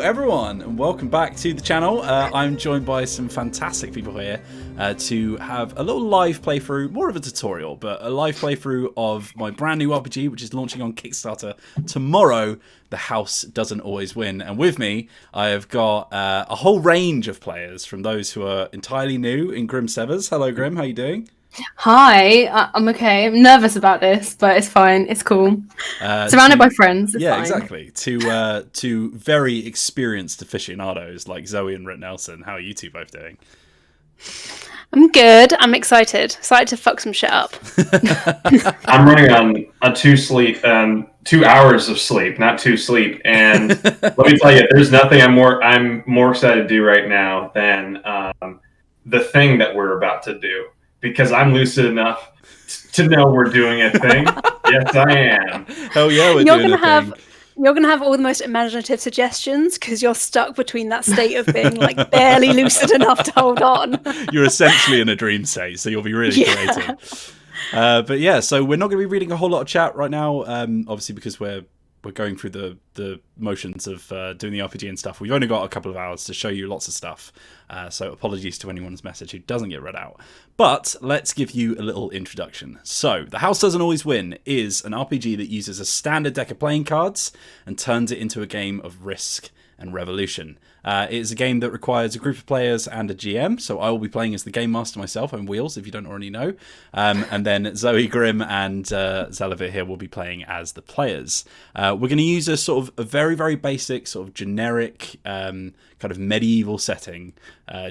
everyone, and welcome back to the channel. I'm joined by some fantastic people here to have a little live playthrough, more of a tutorial, but a live playthrough of my brand new RPG, which is launching on Kickstarter tomorrow, The House Doesn't Always Win. And with me, I have got a whole range of players, from those who are entirely new in Grimsevers. Hello, Grim, how you doing? Hi, I'm okay. I'm nervous about this, but it's fine. It's cool. Surrounded by friends. It's fine. Exactly. To very experienced aficionados like Zoe and Rick Nelson. How are you two both doing? I'm good. I'm excited. Excited to fuck some shit up. I'm running on 2 hours of sleep, not 2 sleep. And let me tell you, there's nothing I'm more excited to do right now than the thing that we're about to do. Because I'm lucid enough to know we're doing a thing. Yes, I am. Hell yeah, we're doing a thing. You're going to have all the most imaginative suggestions because you're stuck between that state of being like barely lucid enough to hold on. You're essentially in a dream state, so you'll be really creative. But yeah, so we're not going to be reading a whole lot of chat right now, obviously because we're going through the motions of doing the RPG and stuff. We've only got a couple of hours to show you lots of stuff, so apologies to anyone's message who doesn't get read out. But let's give you a little introduction. So, The House Doesn't Always Win is an RPG that uses a standard deck of playing cards and turns it into a game of Risk and Revolution. It is a game that requires a group of players and a GM, so I will be playing as the Game Master myself. I'm Wheels, if you don't already know. And then Zoe, Grim, and Xalavier here will be playing as the players. We're going to use a sort of a very, very basic, sort of generic kind of medieval setting,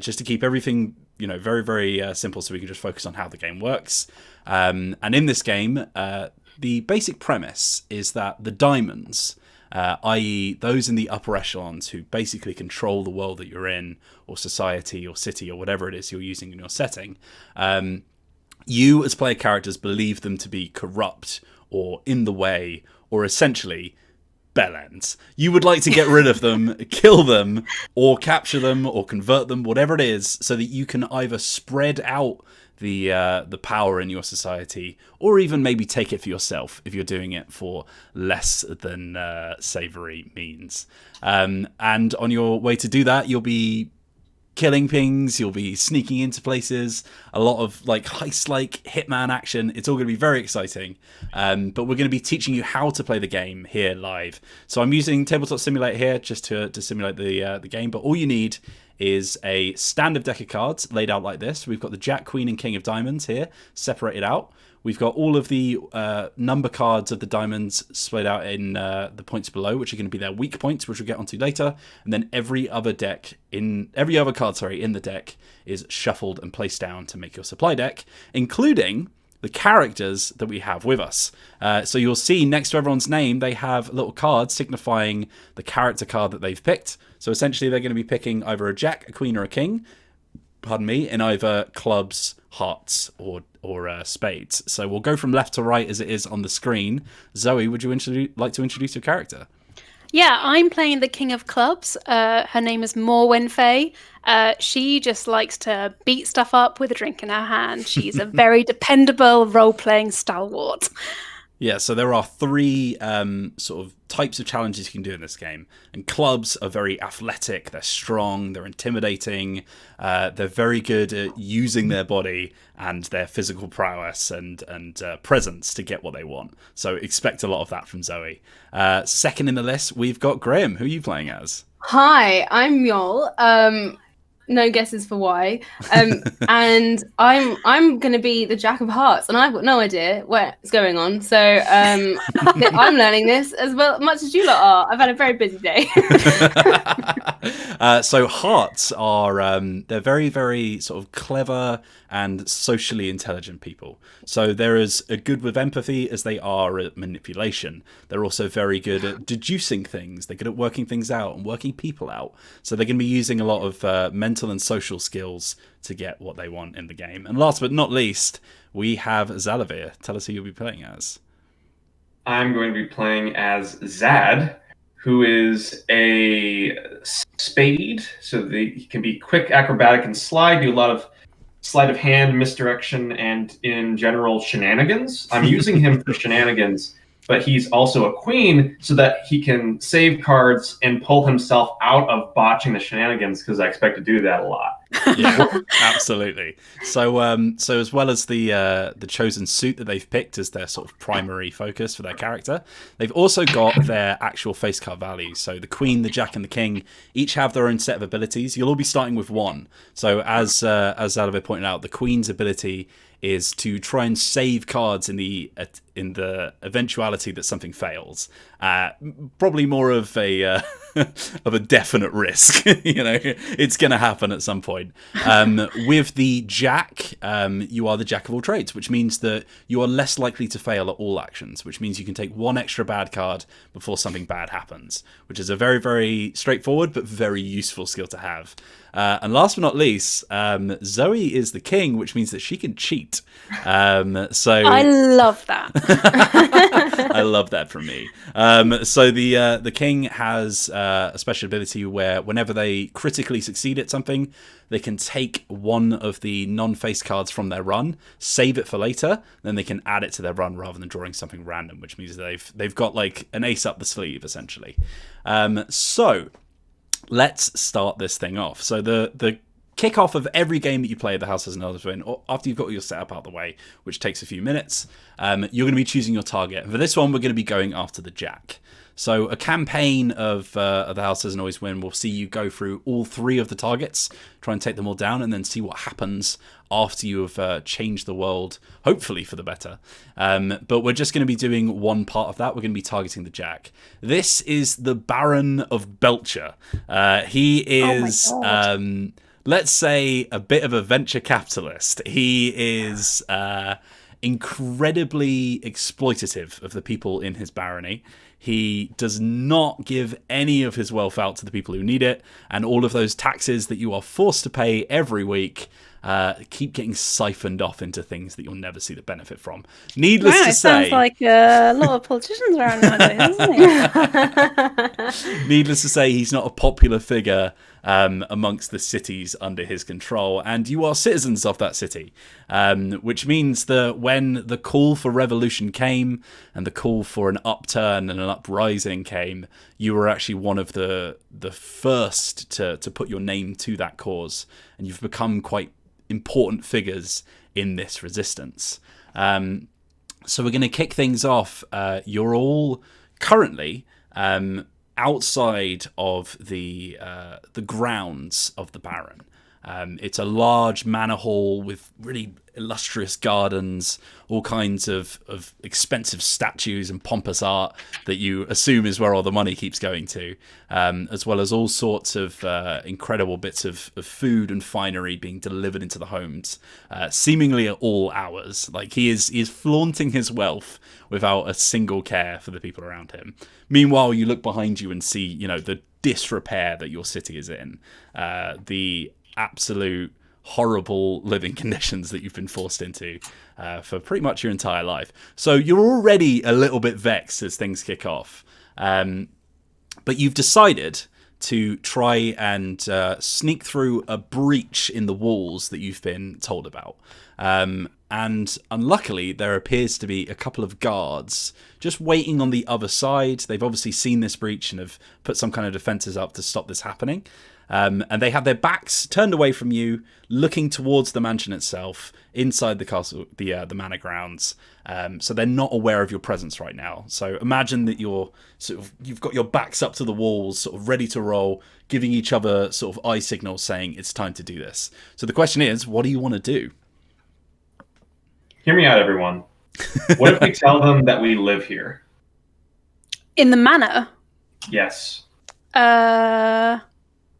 just to keep everything, you know, very, very simple, so we can just focus on how the game works. And in this game, the basic premise is that the diamonds, i.e. those in the upper echelons who basically control the world that you're in, or society, or city, or whatever it is you're using in your setting, you as player characters believe them to be corrupt, or in the way, or essentially bellends. You would like to get rid of them, kill them, or capture them, or convert them, whatever it is, so that you can either spread out the power in your society, or even maybe take it for yourself if you're doing it for less than savory means. And on your way to do that, you'll be killing things, you'll be sneaking into places, a lot of like heist-like Hitman action. It's all going to be very exciting. But we're going to be teaching you how to play the game here live. So I'm using Tabletop Simulator here just to simulate the game, but all you need is a standard deck of cards laid out like this. We've got the Jack, Queen, and King of Diamonds here, separated out. We've got all of the number cards of the diamonds split out in the points below, which are going to be their weak points, which we'll get onto later. And then every other card in the deck is shuffled and placed down to make your supply deck, including the characters that we have with us. So you'll see next to everyone's name, they have little cards signifying the character card that they've picked. So essentially they're going to be picking either a Jack, a Queen, or a King, in either clubs, hearts, or spades. So we'll go from left to right as it is on the screen. Zoe, would you like to introduce your character? Yeah, I'm playing the King of Clubs. Her name is Morwen Fay. She just likes to beat stuff up with a drink in her hand. She's a very dependable role-playing stalwart. Yeah, so there are 3 sort of types of challenges you can do in this game. And clubs are very athletic, they're strong, they're intimidating, they're very good at using their body and their physical prowess and presence to get what they want. So expect a lot of that from Zoe. Second in the list, we've got Grim. Who are you playing as? Hi, I'm Mjol. No guesses for why. And I'm going to be the Jack of Hearts, and I've got no idea what's going on. So I'm learning this as well, much as you lot are. I've had a very busy day. So hearts are they're very, very sort of clever and socially intelligent people. So they're as good with empathy as they are at manipulation. They're also very good at deducing things. They're good at working things out and working people out. So they're going to be using a lot of mental and social skills to get what they want in the game. And last but not least, we have Xalavier. Tell us who you'll be playing as. I'm going to be playing as Zad, who is a spade. So he can be quick, acrobatic, and slide. Do a lot of sleight of hand, misdirection, and in general shenanigans. I'm using him for shenanigans but he's also a queen so that he can save cards and pull himself out of botching the shenanigans, because I expect to do that a lot. Yeah, absolutely. So as well as the chosen suit that they've picked as their sort of primary focus for their character, they've also got their actual face card values. So the Queen, the Jack, and the King each have their own set of abilities. You'll all be starting with one. So as Xalavier pointed out, the Queen's ability is to try and save cards in the eventuality that something fails. Probably more of a of a definite risk. It's going to happen at some point. With the Jack, you are the Jack of all trades, which means that you are less likely to fail at all actions, which means you can take one extra bad card before something bad happens, which is a very, very straightforward but very useful skill to have. And last but not least, Zoe is the King, which means that she can cheat. So I love that. I love that from me. So the King has a special ability where whenever they critically succeed at something, they can take one of the non-face cards from their run, save it for later, then they can add it to their run rather than drawing something random, which means they've got like an ace up the sleeve essentially. So let's start this thing off. So the kickoff of every game that you play at the House Has an Elder Twin, or after you've got your setup out of the way, which takes a few minutes, you're going to be choosing your target. And for this one, we're going to be going after the Jack. So a campaign of the House Doesn't Always Win will see you go through all three of the targets, try and take them all down, and then see what happens after you have changed the world, hopefully for the better. But we're just going to be doing one part of that. We're going to be targeting the Jack. This is the Baron of Belcher. He is, let's say, a bit of a venture capitalist. He is incredibly exploitative of the people in his barony. He does not give any of his wealth out to the people who need it, and all of those taxes that you are forced to pay every week keep getting siphoned off into things that you'll never see the benefit from. Needless to say, sounds like a lot of politicians around nowadays, doesn't he? Needless to say, he's not a popular figure amongst the cities under his control, and you are citizens of that city, which means that when the call for revolution came and the call for an upturn and an uprising came, you were actually one of the first to put your name to that cause, and you've become quite important figures in this resistance. So we're going to kick things off. You're all currently outside of the grounds of the Baron. It's a large manor hall with really illustrious gardens, all kinds of expensive statues and pompous art that you assume is where all the money keeps going to, as well as all sorts of incredible bits of food and finery being delivered into the homes, seemingly at all hours. Like he is flaunting his wealth without a single care for the people around him. Meanwhile, you look behind you and see, the disrepair that your city is in, the absolute horrible living conditions that you've been forced into for pretty much your entire life. So you're already a little bit vexed as things kick off. But you've decided to try and sneak through a breach in the walls that you've been told about. And unluckily, there appears to be a couple of guards just waiting on the other side. They've obviously seen this breach and have put some kind of defenses up to stop this happening. And they have their backs turned away from you, looking towards the mansion itself, inside the castle, the manor grounds. So they're not aware of your presence right now. So imagine that you've got your backs up to the walls, sort of ready to roll, giving each other sort of eye signals saying it's time to do this. So the question is, what do you want to do? Hear me out, everyone. What if we tell them that we live here? In the manor? Yes.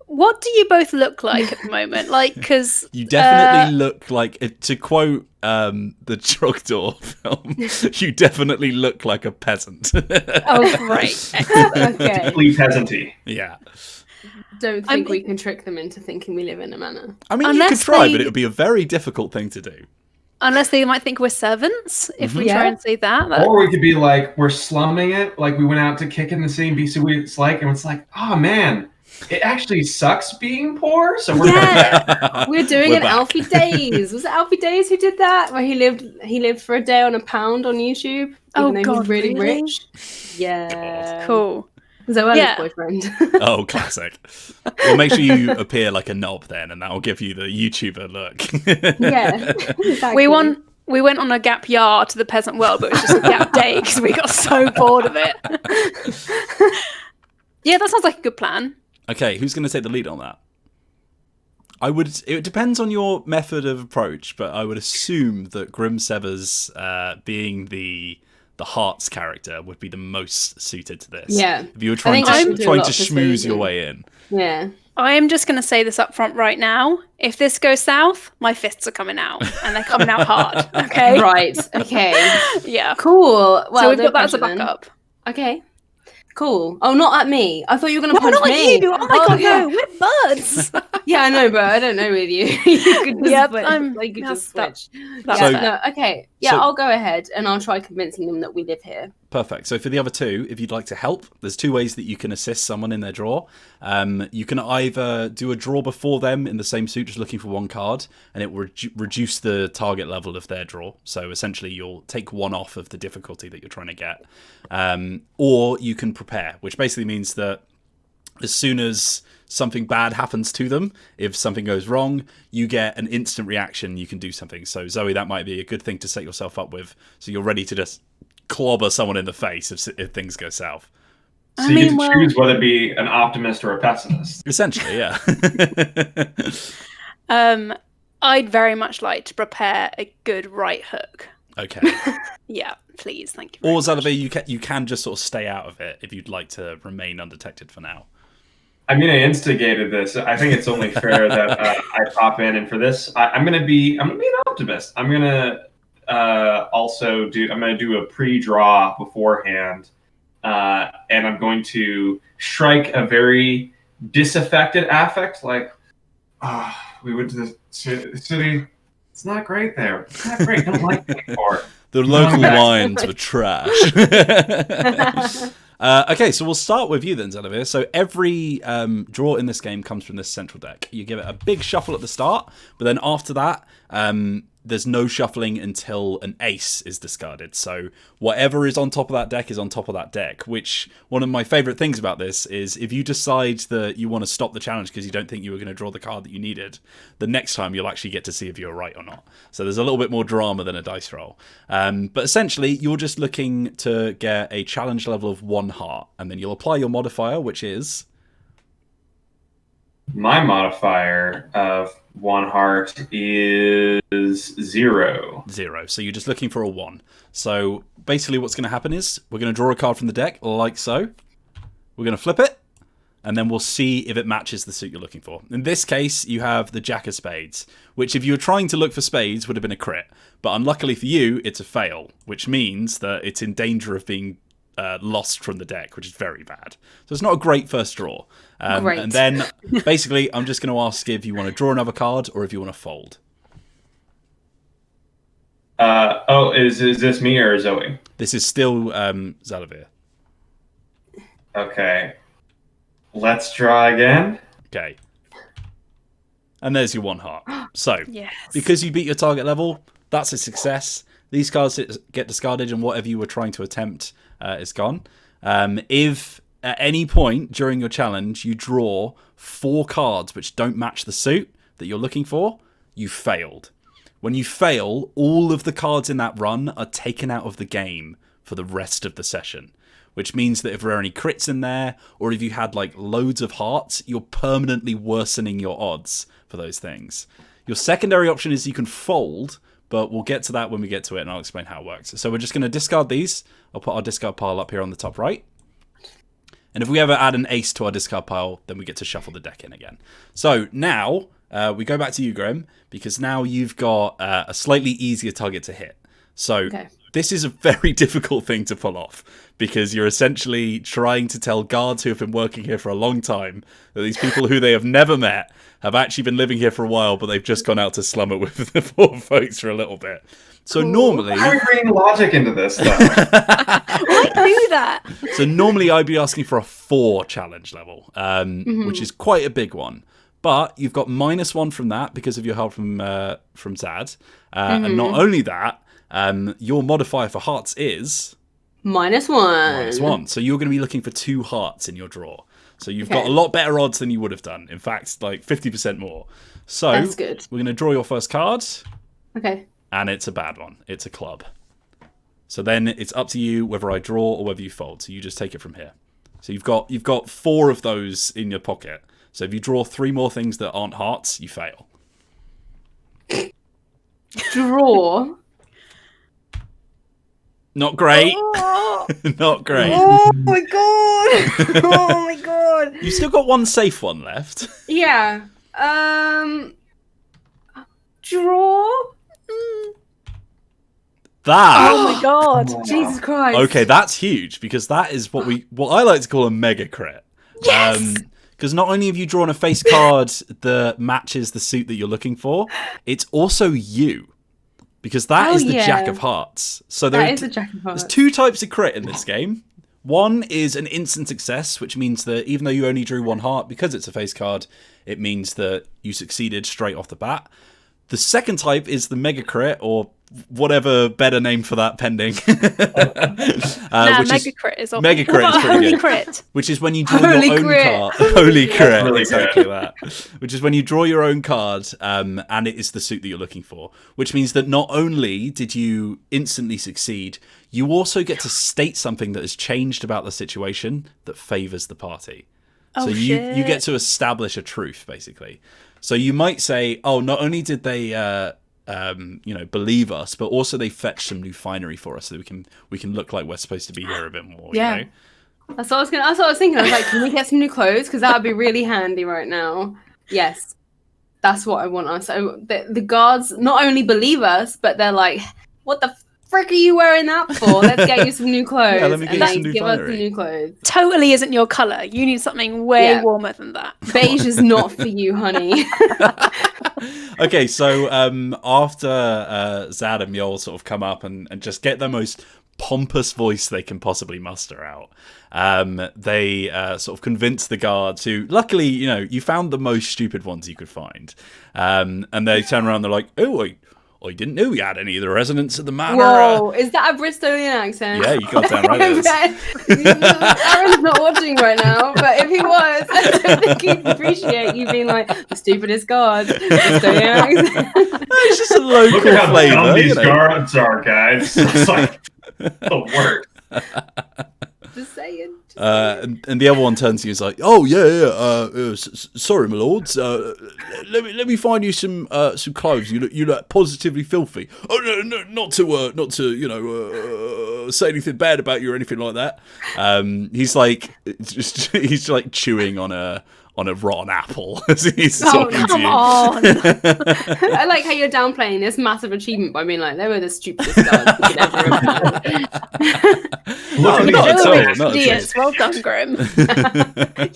What do you both look like at the moment? Because you definitely look like, to quote the Trogdor film, you definitely look like a peasant. Oh, great. Okay. Deeply peasanty. Yeah. Don't think we can trick them into thinking we live in a manor. I mean, you could try, but it would be a very difficult thing to do. Unless they might think we're servants, if we try and say that. Or we could be like, we're slumming it, like we went out to kick in the city and see what it's like, and it's like, oh man, it actually sucks being poor. So we're We're doing We're an back. Alfie Days. Was it Alfie Days who did that? Where he lived for a day on £1 on YouTube, Oh, even though God, he's really, really? rich. Yeah. Cool. Zoella's Yeah. boyfriend. Oh, classic. Well, make sure you appear like a knob then, and that will give you the YouTuber look. Yeah. Exactly. We went on a gap year to the peasant world, but it was just a gap day because we got so bored of it. Yeah, that sounds like a good plan. Okay, who's going to take the lead on that? It depends on your method of approach, but I would assume that Grimsevers, being the Hearts character, would be the most suited to this. Yeah. If you were trying I to should do a lot of schmooze your persuasion. way in. Yeah. I am just going to say this up front right now. If this goes south, my fists are coming out, and they're coming out hard. Okay. Right. Okay. Yeah. Cool. Well, So we've no got that as a pressure then. backup. Okay. Cool. Oh, not at me. I thought you were going to No, punch not me. you. Oh my god, yeah. no, we're buds. Yeah, I know, but I don't know with you. You could just Yep, switch. I'm- You could just that's- switch. that's Yeah, fair. no, okay. Yeah, So- I'll go ahead and I'll try convincing them that we live here. Perfect. So for the other two, if you'd like to help, there's two ways that you can assist someone in their draw. You can either do a draw before them in the same suit, just looking for one card, and it will reduce the target level of their draw. So essentially, you'll take one off of the difficulty that you're trying to get. Or you can prepare, which basically means that as soon as something bad happens to them, if something goes wrong, you get an instant reaction. You can do something. So Zoe, that might be a good thing to set yourself up with. So you're ready to just clobber someone in the face if things go south. So I you mean, get to choose whether to be an optimist or a pessimist. Essentially, yeah. I'd very much like to prepare a good right hook. Okay. Yeah, please, thank you. very Or much. Xalavier, you can just sort of stay out of it if you'd like to remain undetected for now. I mean, I instigated this. I think it's only fair that I pop in, and for this, I'm gonna be an optimist. I'm gonna do a pre-draw beforehand, and I'm going to strike a very disaffected affect, like, we went to the city. It's not great there. It's not great. Don't like it anymore. The local back. wines were trash. Okay, so we'll start with you then, Xalavier. So every draw in this game comes from this central deck. You give it a big shuffle at the start, but then after that, there's no shuffling until an ace is discarded. So whatever is on top of that deck is on top of that deck, which one of my favourite things about this is if you decide that you want to stop the challenge because you don't think you were going to draw the card that you needed, the next time you'll actually get to see if you're right or not. So there's a little bit more drama than a dice roll. But essentially, you're just looking to get a challenge level of 1 heart, and then you'll apply your modifier, which is... My modifier of 1 heart is 0. 0. So you're just looking for a 1. So basically what's going to happen is we're going to draw a card from the deck, like so. We're going to flip it, and then we'll see if it matches the suit you're looking for. In this case, you have the Jack of Spades, which if you were trying to look for spades would have been a crit. But unluckily for you, it's a fail, which means that it's in danger of being lost from the deck, which is very bad. So it's not a great first draw. Great. And then basically I'm just going to ask if you want to draw another card or if you want to fold. Is this me or Zoe? This is still Xalavier. Okay. Let's draw again. Okay. And there's your 1 heart. So, Yes. because you beat your target level, that's a success. These cards get discarded and whatever you were trying to attempt is gone. If at any point during your challenge you draw 4 cards which don't match the suit that you're looking for, you failed. When you fail, all of the cards in that run are taken out of the game for the rest of the session. Which means that if there are any crits in there, or if you had like loads of hearts, you're permanently worsening your odds for those things. Your secondary option is you can fold, but we'll get to that when we get to it, and I'll explain how it works. So we're just going to discard these. I'll put our discard pile up here on the top right. And if we ever add an ace to our discard pile, then we get to shuffle the deck in again. So now we go back to you, Grim, because now you've got a slightly easier target to hit. So Okay. this is a very difficult thing to pull off, because you're essentially trying to tell guards who have been working here for a long time that these people who they have never met have actually been living here for a while, but they've just gone out to slum it with the poor folks for a little bit. So normally... How are we bringing logic into this stuff? Why do that? So normally I'd be asking for a 4 challenge level, which is quite a big one. But you've got -1 from that because of your help from Zad. And not only that, your modifier for hearts is... -1. -1. So you're going to be looking for 2 hearts in your draw. So you've got a lot better odds than you would have done. In fact, like 50% more. So That's good. We're going to draw your first card. Okay. And it's a bad one. It's a club. So then it's up to you whether I draw or whether you fold. So you just take it from here. So you've got 4 of those in your pocket. So if you draw 3 more things that aren't hearts, you fail. Draw. Not great. Oh, Not great. oh my god! Oh my god! You've still got 1 safe one left. Yeah. Draw. That. Oh my god! Jesus Christ. Okay, that's huge, because that is what I like to call a mega crit. Yes! Because not only have you drawn a face card that matches the suit that you're looking for, it's also you. Because that is the Jack of Hearts. So that is the Jack of Hearts. There's 2 types of crit in this game. One is an instant success, which means that even though you only drew 1 heart, because it's a face card, it means that you succeeded straight off the bat. The second type is the mega crit, or whatever better name for that pending. Mega crit is Mega crit is pretty Holy good. crit. Which is when you draw your own card. Holy crit, Really exactly that. Which is when you draw your own card, and it is the suit that you're looking for. Which means that not only did you instantly succeed, you also get to state something that has changed about the situation that favours the party. So you get to establish a truth, basically. So you might say, oh, not only did they believe us, but also they fetched some new finery for us so that we can look like we're supposed to be here a bit more. Yeah. You know? That's what I was thinking. I was like, can we get some new clothes? Because that would be really handy right now. Yes. That's what I want. So the guards not only believe us, but they're like, what the frick are you wearing that for? Let's get you some new clothes. Yeah, let me get you some new give us finery. some new clothes. Totally isn't your colour. You need something way warmer than that. Beige is not for you, honey. Okay, so after Zad and Mjol sort of come up and just get the most pompous voice they can possibly muster out, they sort of convince the guards who, luckily, you found the most stupid ones you could find. And they turn around and they're like, oh, I didn't know we had any of the residents of the manor. Whoa, is that a Bristolian accent? Yeah, you got down right. Aaron's not watching right now, but if he was, I don't think he'd appreciate you being like the stupidest guard. Bristolian accent. It's just a local Look at how dumb flavour. these guards are, guys. It's like the worst. Just saying. And the other one turns to you and is like, "Oh yeah. Sorry, my lords. Let me find you some clothes. You look positively filthy. Oh no, not to say anything bad about you or anything like that." He's like chewing on a rotten apple as he's talking to you. On. I like how you're downplaying this massive achievement by being like, they were the stupidest guards we could ever have. No, Look not at at all. these Not at all. Idiots. Well done, Grim.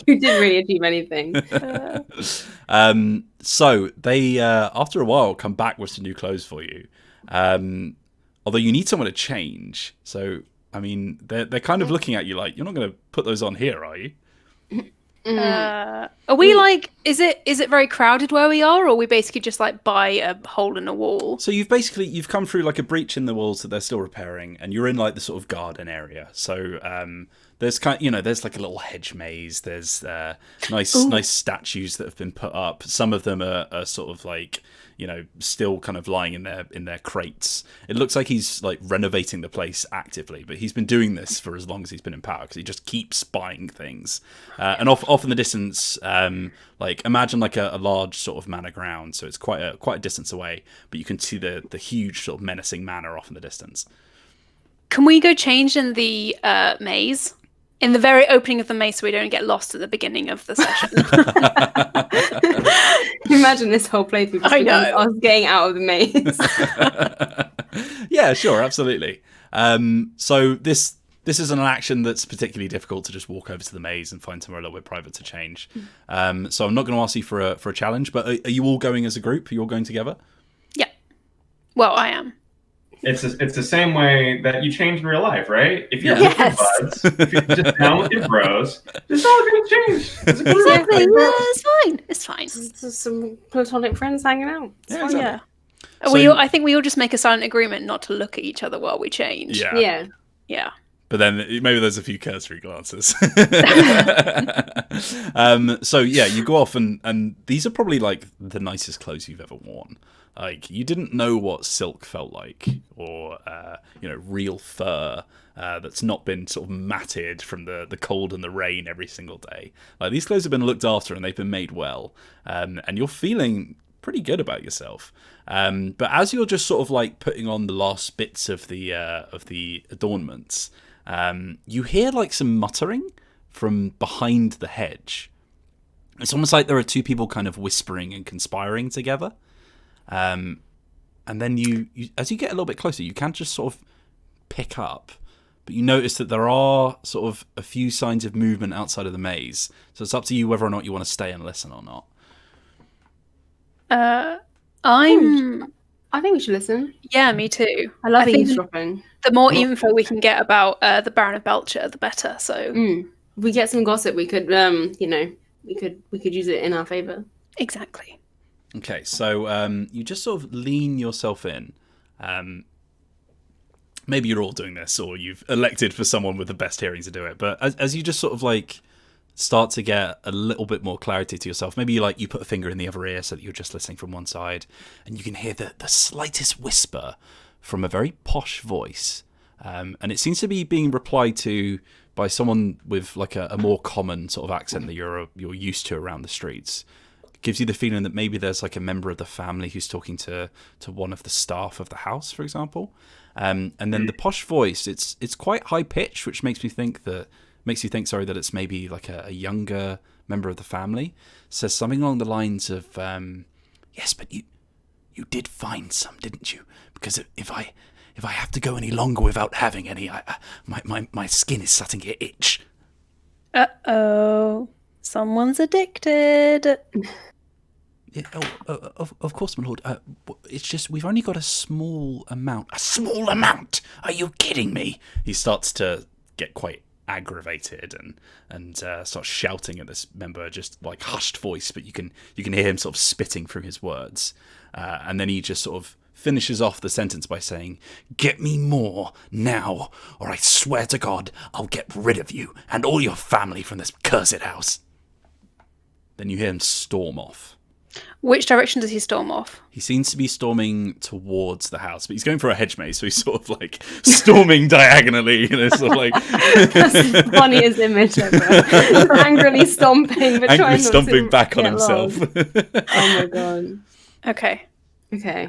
You didn't really achieve anything. So they, after a while, come back with some new clothes for you. Although you need someone to change. So, I mean, they're kind of looking at you like, you're not going to put those on here, are you? Are we like? Is it very crowded where we are, or are we basically just like by a hole in a wall? So you've come through like a breach in the walls that they're still repairing, and you're in like the sort of garden area. So there's there's like a little hedge maze. There's nice statues that have been put up. Some of them are sort of like still kind of lying in their crates. It looks like he's like renovating the place actively, but he's been doing this for as long as he's been in power because he just keeps buying things. And off in the distance, like imagine like a large sort of manor ground, so it's quite a distance away, but you can see the huge sort of menacing manor off in the distance. Can we go change in the maze? In the very opening of the maze so we don't get lost at the beginning of the session. Imagine this whole playthrough. I know. I was getting out of the maze. Yeah, sure, absolutely. So this isn't an action that's particularly difficult to just walk over to the maze and find somewhere a little bit private to change. So I'm not going to ask you for a challenge, but are you all going as a group? Are you all going together? Yeah. Well, I am. It's the same way that you change in real life, right? If you're Yeah. with your buds, if you're just down with your bros, it's all going to change. It's Exactly. It's fine. It's fine. Just some platonic friends hanging out. It's Yeah, fine. exactly. Yeah. So- I think we all just make a silent agreement not to look at each other while we change. Yeah. Yeah. Yeah. But then maybe there's a few cursory glances. So yeah, you go off and these are probably like the nicest clothes you've ever worn. Like you didn't know what silk felt like, or real fur that's not been sort of matted from the cold and the rain every single day. Like these clothes have been looked after and they've been made well, and you're feeling pretty good about yourself. But as you're just sort of like putting on the last bits of the adornments, you hear like some muttering from behind the hedge. It's almost like there are two people kind of whispering and conspiring together. And then you as you get a little bit closer, you can just sort of pick up, but you notice that there are sort of a few signs of movement outside of the maze. So it's up to you whether or not you want to stay and listen or not. I think we should listen. Yeah, me too. I love think eavesdropping. the more info we can get about the Baron of Belcher, the better. So If we get some gossip, we could, we could use it in our favor. exactly. Okay, so you just sort of lean yourself in. Maybe you're all doing this, or you've elected for someone with the best hearing to do it. But as you just sort of like start to get a little bit more clarity to yourself, maybe you put a finger in the other ear so that you're just listening from one side, and you can hear the slightest whisper from a very posh voice, and it seems to be being replied to by someone with like a more common sort of accent that you're used to around the streets. Gives you the feeling that maybe there's like a member of the family who's talking to one of the staff of the house, for example. And then the posh voice, it's quite high pitched, which makes you think that it's maybe like a younger member of the family. Says something along the lines of, yes, but you did find some, didn't you? Because if I have to go any longer without having any, my skin is starting to itch. Uh-oh. Someone's addicted. Yeah, of course, my lord. It's just we've only got a small amount. A small amount? Are you kidding me? He starts to get quite aggravated and starts shouting at this member, just like hushed voice, but you can hear him sort of spitting through his words. And then he just sort of finishes off the sentence by saying, "Get me more now, or I swear to God, I'll get rid of you and all your family from this cursed house." Then you hear him storm off. Which direction does he storm off? He seems to be storming towards the house, but he's going for a hedge maze, so he's sort of like storming diagonally, sort of like That's the funniest image ever. Angrily stomping, but trying not stomping to back on get himself. lost. Oh my god. Okay. Okay.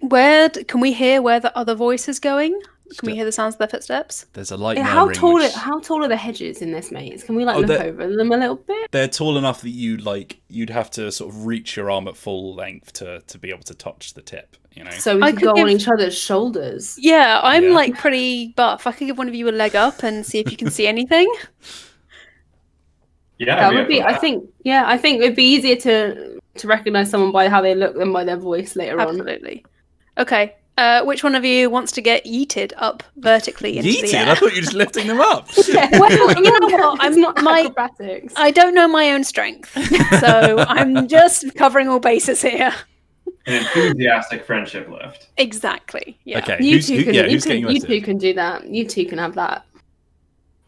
Where can we hear where the other voice is going? Can we hear the sounds of their footsteps? There's a light. How tall? Which... How tall are the hedges in this maze? Can we look over them a little bit? They're tall enough that you'd have to sort of reach your arm at full length to be able to touch the tip. So we could go on each other's shoulders. Yeah, I'm like pretty buff. I could give one of you a leg up and see if you can see anything. Yeah, that would be. I think it'd be easier to recognize someone by how they look than by their voice later on. Absolutely. Okay. Which one of you wants to get yeeted up vertically into the air? I thought you were just lifting them up. Well, you know what? I'm not acrobatics. I don't know my own strength, so I'm just covering all bases here. An enthusiastic friendship lift. Exactly. Yeah. Okay. You who's two getting can do that. You two can have that.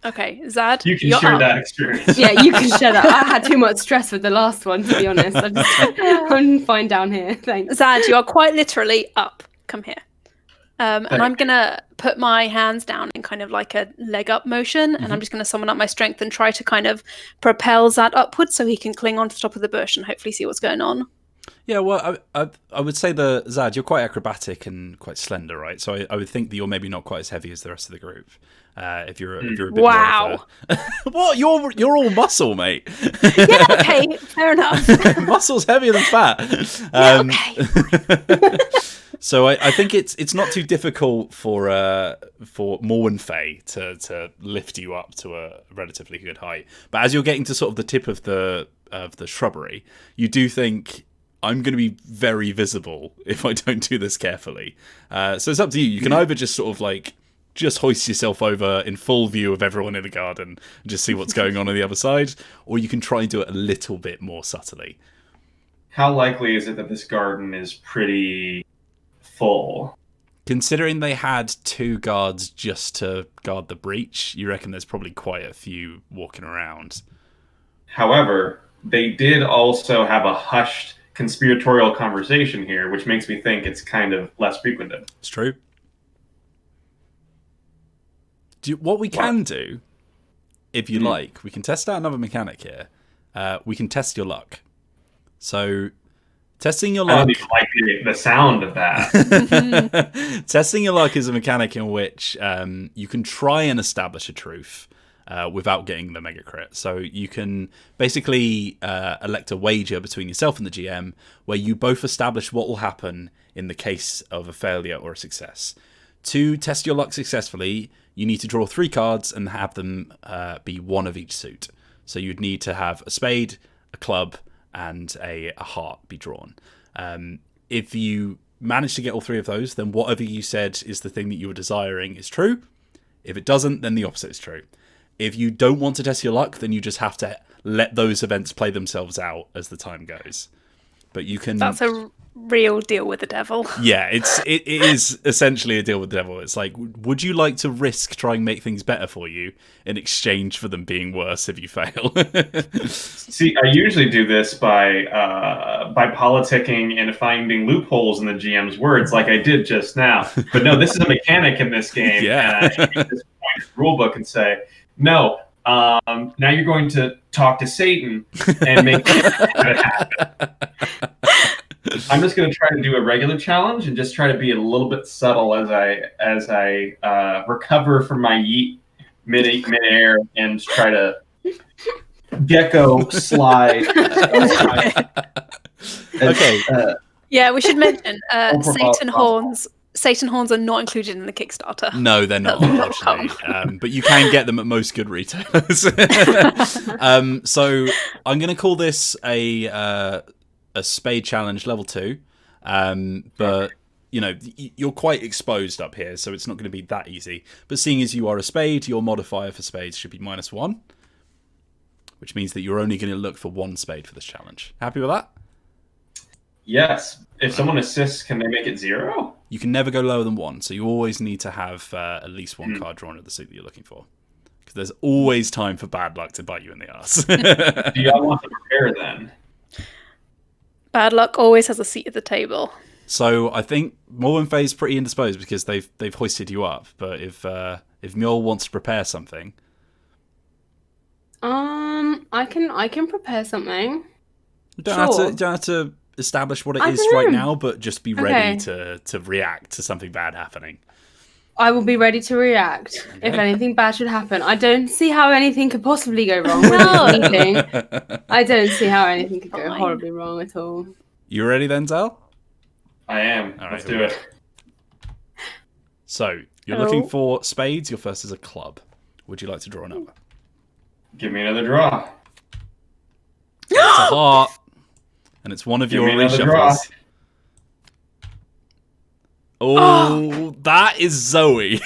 Okay, Zad. You can you're share up. that experience. Yeah, you can share that. I had too much stress with the last one, to be honest. I'm fine down here. Thanks. Zad, you are quite literally up. Come here. And I'm going to put my hands down in kind of like a leg up motion, and I'm just going to summon up my strength and try to kind of propel Zad upwards so he can cling onto the top of the bush and hopefully see what's going on. Yeah, well, I would say Zad, you're quite acrobatic and quite slender, right? So I would think that you're maybe not quite as heavy as the rest of the group. If you're a bit wow. more what? You're all muscle, mate. Yeah, okay, fair enough. Muscle's heavier than fat. Yeah, okay. So I think it's not too difficult for Morwen Fey to lift you up to a relatively good height. But as you're getting to sort of the tip of the shrubbery, you do think, I'm going to be very visible if I don't do this carefully. So it's up to you. You can either just sort of like just hoist yourself over in full view of everyone in the garden and just see what's going on the other side, or you can try and do it a little bit more subtly. How likely is it that this garden is pretty full? Considering they had 2 guards just to guard the breach, you reckon there's probably quite a few walking around. However, they did also have a hushed conspiratorial conversation here, which makes me think it's kind of less frequented. It's true. What we can do, if you like, we can test out another mechanic here. We can test your luck. So, testing your luck... I don't even like the sound of that. Testing your luck is a mechanic in which you can try and establish a truth without getting the mega crit. So you can basically elect a wager between yourself and the GM where you both establish what will happen in the case of a failure or a success. To test your luck successfully, you need to draw 3 cards and have them be one of each suit. So you'd need to have a spade, a club, and a heart be drawn. If you manage to get all 3 of those, then whatever you said is the thing that you were desiring is true. If it doesn't, then the opposite is true. If you don't want to test your luck, then you just have to let those events play themselves out as the time goes. But you can... That's a real deal with the devil. Yeah, it is essentially a deal with the devil. It's like, would you like to risk trying to make things better for you in exchange for them being worse if you fail? See, I usually do this by politicking and finding loopholes in the GM's words, like I did just now. But no, this is a mechanic in this game. Yeah. And I can use this rule book and say, no, now you're going to talk to Satan and make it happen. I'm just going to try to do a regular challenge and just try to be a little bit subtle as I recover from my yeet midair and try to gecko slide. Okay. Yeah, we should mention Satan horns are not included in the Kickstarter. No, they're not, unfortunately. But you can get them at most good retailers. So I'm going to call this a spade challenge level 2. But, you know, you're quite exposed up here, so it's not going to be that easy. But seeing as you are a spade, your modifier for spades should be -1, which means that you're only going to look for 1 spade for this challenge. Happy with that? Yes. If someone assists, can they make it 0? You can never go lower than 1, so you always need to have at least 1 card drawn of the suit that you're looking for. Because there's always time for bad luck to bite you in the ass. Do y'all want to prepare then? Bad luck always has a seat at the table. So I think Morwen Fey's pretty indisposed because they've hoisted you up. But if Mjol wants to prepare something, I can prepare something. you don't have to establish what it is right now, but just be ready to react to something bad happening. I will be ready to react if anything bad should happen. I don't see how anything could possibly go wrong with this meeting. I don't see how anything could go horribly wrong at all. You ready then, Zal? I am. All right, Let's do it. So, you're looking for spades. Your first is a club. Would you like to draw another? Give me another draw. It's a heart. And it's one of your reshuffles. Oh, that is Zoe.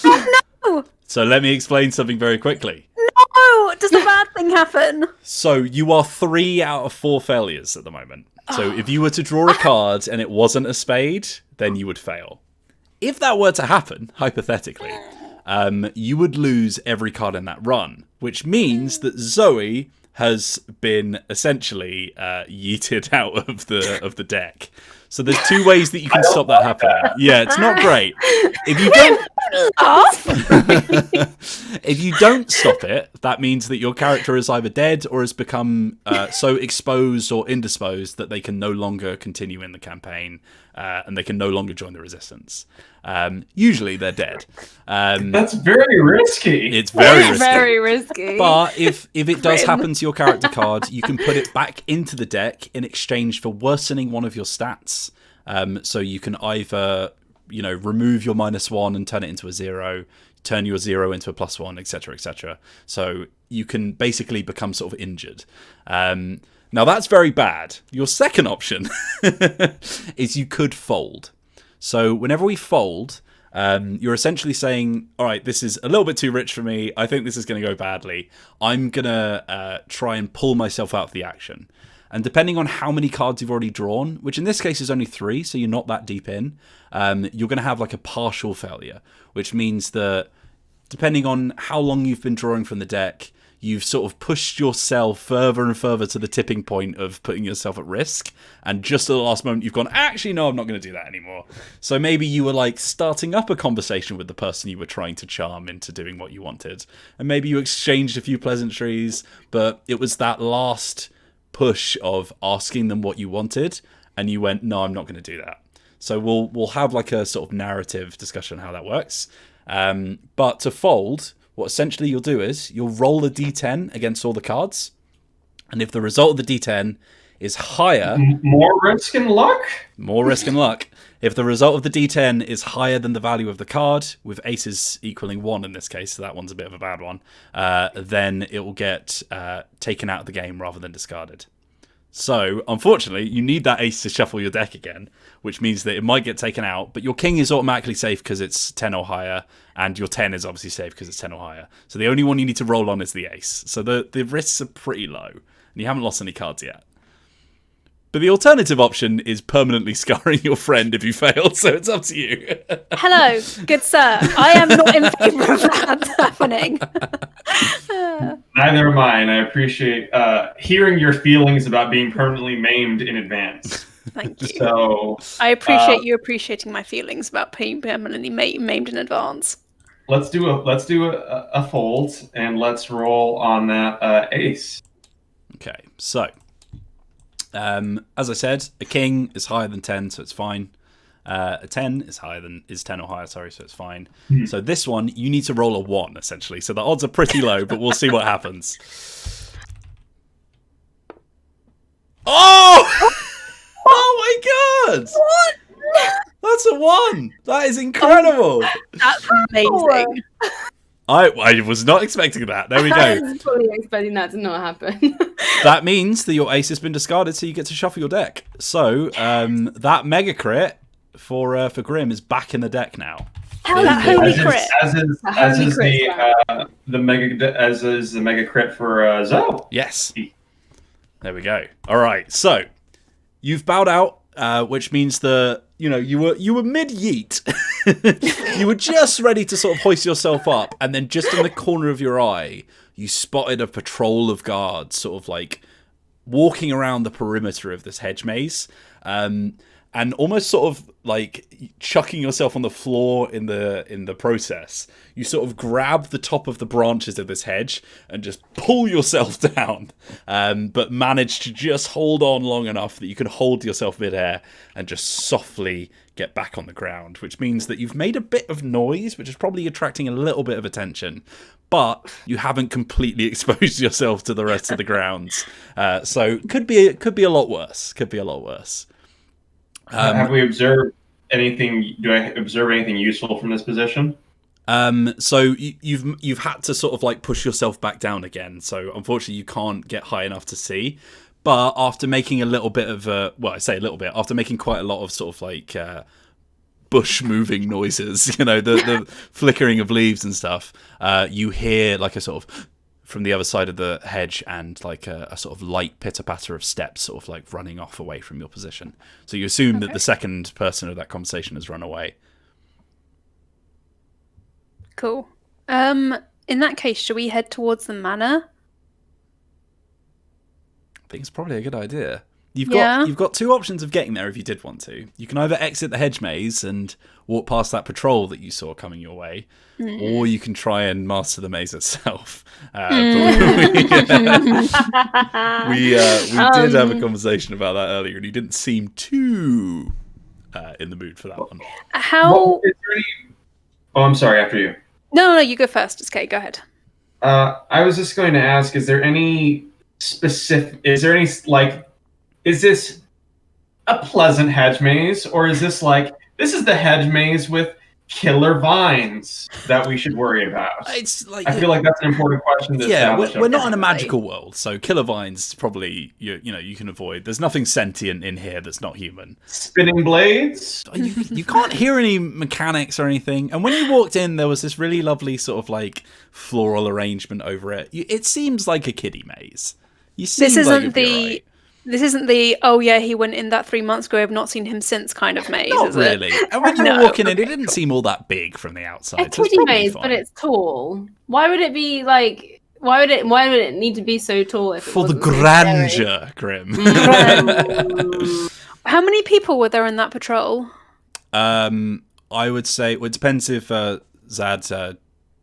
Oh no! So let me explain something very quickly. No! Does the bad thing happen? So you are 3 out of 4 failures at the moment. So if you were to draw a card and it wasn't a spade, then you would fail. If that were to happen, hypothetically, you would lose every card in that run, which means that Zoe has been essentially yeeted out of the deck. So there's 2 ways that you can stop that happening. Yeah, it's not great. If you don't stop it, that means that your character is either dead or has become so exposed or indisposed that they can no longer continue in the campaign and they can no longer join the resistance. Usually they're dead. That's very risky. It's very risky. But if it does happen to your character card, you can put it back into the deck in exchange for worsening one of your stats So you can either, remove your -1 and turn it into a 0, turn your 0 into a +1, etc., etc. So you can basically become sort of injured. Now that's very bad. Your second option is you could fold. So whenever we fold, you're essentially saying, all right, this is a little bit too rich for me. I think this is going to go badly. I'm going to try and pull myself out of the action. And depending on how many cards you've already drawn, which in this case is only 3, so you're not that deep in, you're going to have like a partial failure, which means that depending on how long you've been drawing from the deck, you've sort of pushed yourself further and further to the tipping point of putting yourself at risk. And just at the last moment, you've gone, actually, no, I'm not going to do that anymore. So maybe you were like starting up a conversation with the person you were trying to charm into doing what you wanted. And maybe you exchanged a few pleasantries, but it was that last push of asking them what you wanted. And you went, no, I'm not going to do that. So we'll have like a sort of narrative discussion on how that works. But to fold, what essentially you'll do is you'll roll a d10 against all the cards. And if the result of the d10 is higher... More risk and luck? More risk and luck. If the result of the d10 is higher than the value of the card, with aces equaling 1 in this case, so that one's a bit of a bad one, then it will get taken out of the game rather than discarded. So, unfortunately, you need that ace to shuffle your deck again, which means that it might get taken out, but your king is automatically safe because it's 10 or higher, and your 10 is obviously safe because it's 10 or higher. So the only one you need to roll on is the ace. So the risks are pretty low, and you haven't lost any cards yet. But the alternative option is permanently scarring your friend if you fail, so it's up to you. Hello, good sir. I am not in favour of that happening. Neither am I, and I appreciate hearing your feelings about being permanently maimed in advance. Thank you. So I appreciate you appreciating my feelings about being permanently maimed in advance. let's do a fold, and let's roll on that ace. Okay, so... as I said, a king is higher than 10, so it's fine. A 10 is 10 or higher, sorry, so it's fine. So this one, you need to roll a 1, essentially. So the odds are pretty low, but we'll see what happens. Oh! Oh my god! What? That's a 1! That is incredible! That's amazing. I was not expecting that. There we go. I was fully expecting that to not happen. That means that your ace has been discarded, so you get to shuffle your deck. So that mega crit for Grim is back in the deck now. Holy crit! As is the mega crit for Zoe. Yes. There we go. All right. So you've bowed out, which means that you were mid yeet. You were just ready to sort of hoist yourself up, and then just in the corner of your eye, you spotted a patrol of guards, sort of like walking around the perimeter of this hedge maze, and almost sort of like chucking yourself on the floor in the process. You sort of grab the top of the branches of this hedge and just pull yourself down, but manage to just hold on long enough that you can hold yourself midair and just softly get back on the ground, which means that you've made a bit of noise, which is probably attracting a little bit of attention, but you haven't completely exposed yourself to the rest of the grounds. So could be a lot worse. Could be a lot worse. Have we observed anything? Do I observe anything useful from this position? So you've had to sort of like push yourself back down again. So unfortunately, you can't get high enough to see. But after making a little bit of after making quite a lot of sort of like bush moving noises, the flickering of leaves and stuff, you hear like a sort of from the other side of the hedge and like a sort of light pitter-patter of steps sort of like running off away from your position. So you assume that the second person of that conversation has run away. Cool. In that case, should we head towards the manor? I think it's probably a good idea. You've got two options of getting there if you did want to. You can either exit the hedge maze and walk past that patrol that you saw coming your way, or you can try and master the maze itself. We did have a conversation about that earlier, and you didn't seem too in the mood for that one. How? Oh, I'm sorry. After you. No, you go first. It's okay. Go ahead. I was just going to ask: is there any specific? Is there any like? Is this a pleasant hedge maze, or is this like this is the hedge maze with killer vines that we should worry about? It's like I feel like that's an important question to yeah, establish. we're not in a Definitely. magical world, so killer vines probably you can avoid. There's nothing sentient in here that's not human. Spinning blades. You can't hear any mechanics or anything. And when you walked in, there was this really lovely sort of like floral arrangement over it. It seems like a kiddie maze. This isn't This isn't the, oh yeah, he went in that 3 months ago, I've not seen him since kind of maze, Not is really. it? And when you were No, walking in, it okay, didn't seem all that big from the outside. A so it's kiddie probably maze, fine. but it's tall. Why would it be like? Why would it need to be so tall? If it For the wasn't so grandeur, Grim. scary? How many people were there in that patrol? I would say, well, it depends if Zad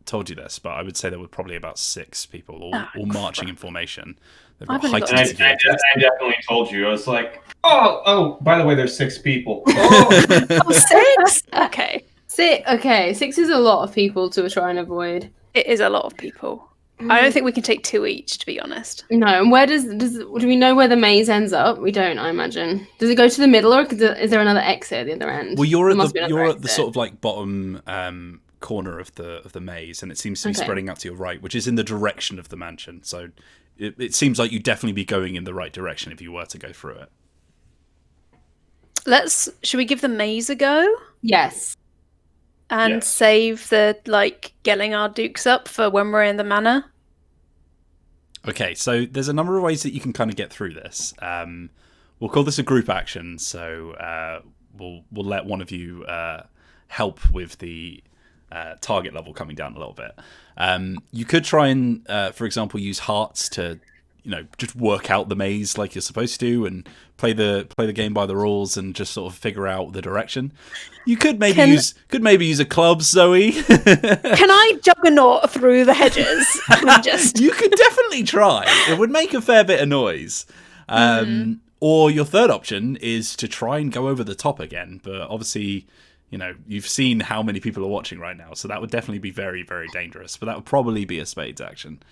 told you this, but I would say there were probably about 6 people, all marching in formation. They've got I've only got heightened And security. I definitely told you. I was like, oh, by the way, there's 6 people. Oh. Oh, 6? Okay. Okay, 6 is a lot of people to try and avoid. It is a lot of people. I don't think we can take 2 each, to be honest. No, and where do we know where the maze ends up? We don't, I imagine. Does it go to the middle, or is there another exit at the other end? Well, you're There at must the be another you're at the exit. sort of like bottom corner of the maze, and it seems to be Okay. spreading out to your right, which is in the direction of the mansion. So it seems like you'd definitely be going in the right direction if you were to go through it. Should we give the maze a go? Yes. And Yes. save the, like, getting our dukes up for when we're in the manor? Okay, so there's a number of ways that you can kind of get through this. We'll call this a group action, so we'll let one of you help with the target level coming down a little bit. You could try and, for example, use hearts to, just work out the maze like you're supposed to, and play the game by the rules, and just sort of figure out the direction. You could maybe use a club, Zoe. Can I juggernaut through the hedges? And just... You could definitely try. It would make a fair bit of noise. Or your third option is to try and go over the top again. But obviously, you've seen how many people are watching right now. So that would definitely be very, very dangerous. But that would probably be a spades action.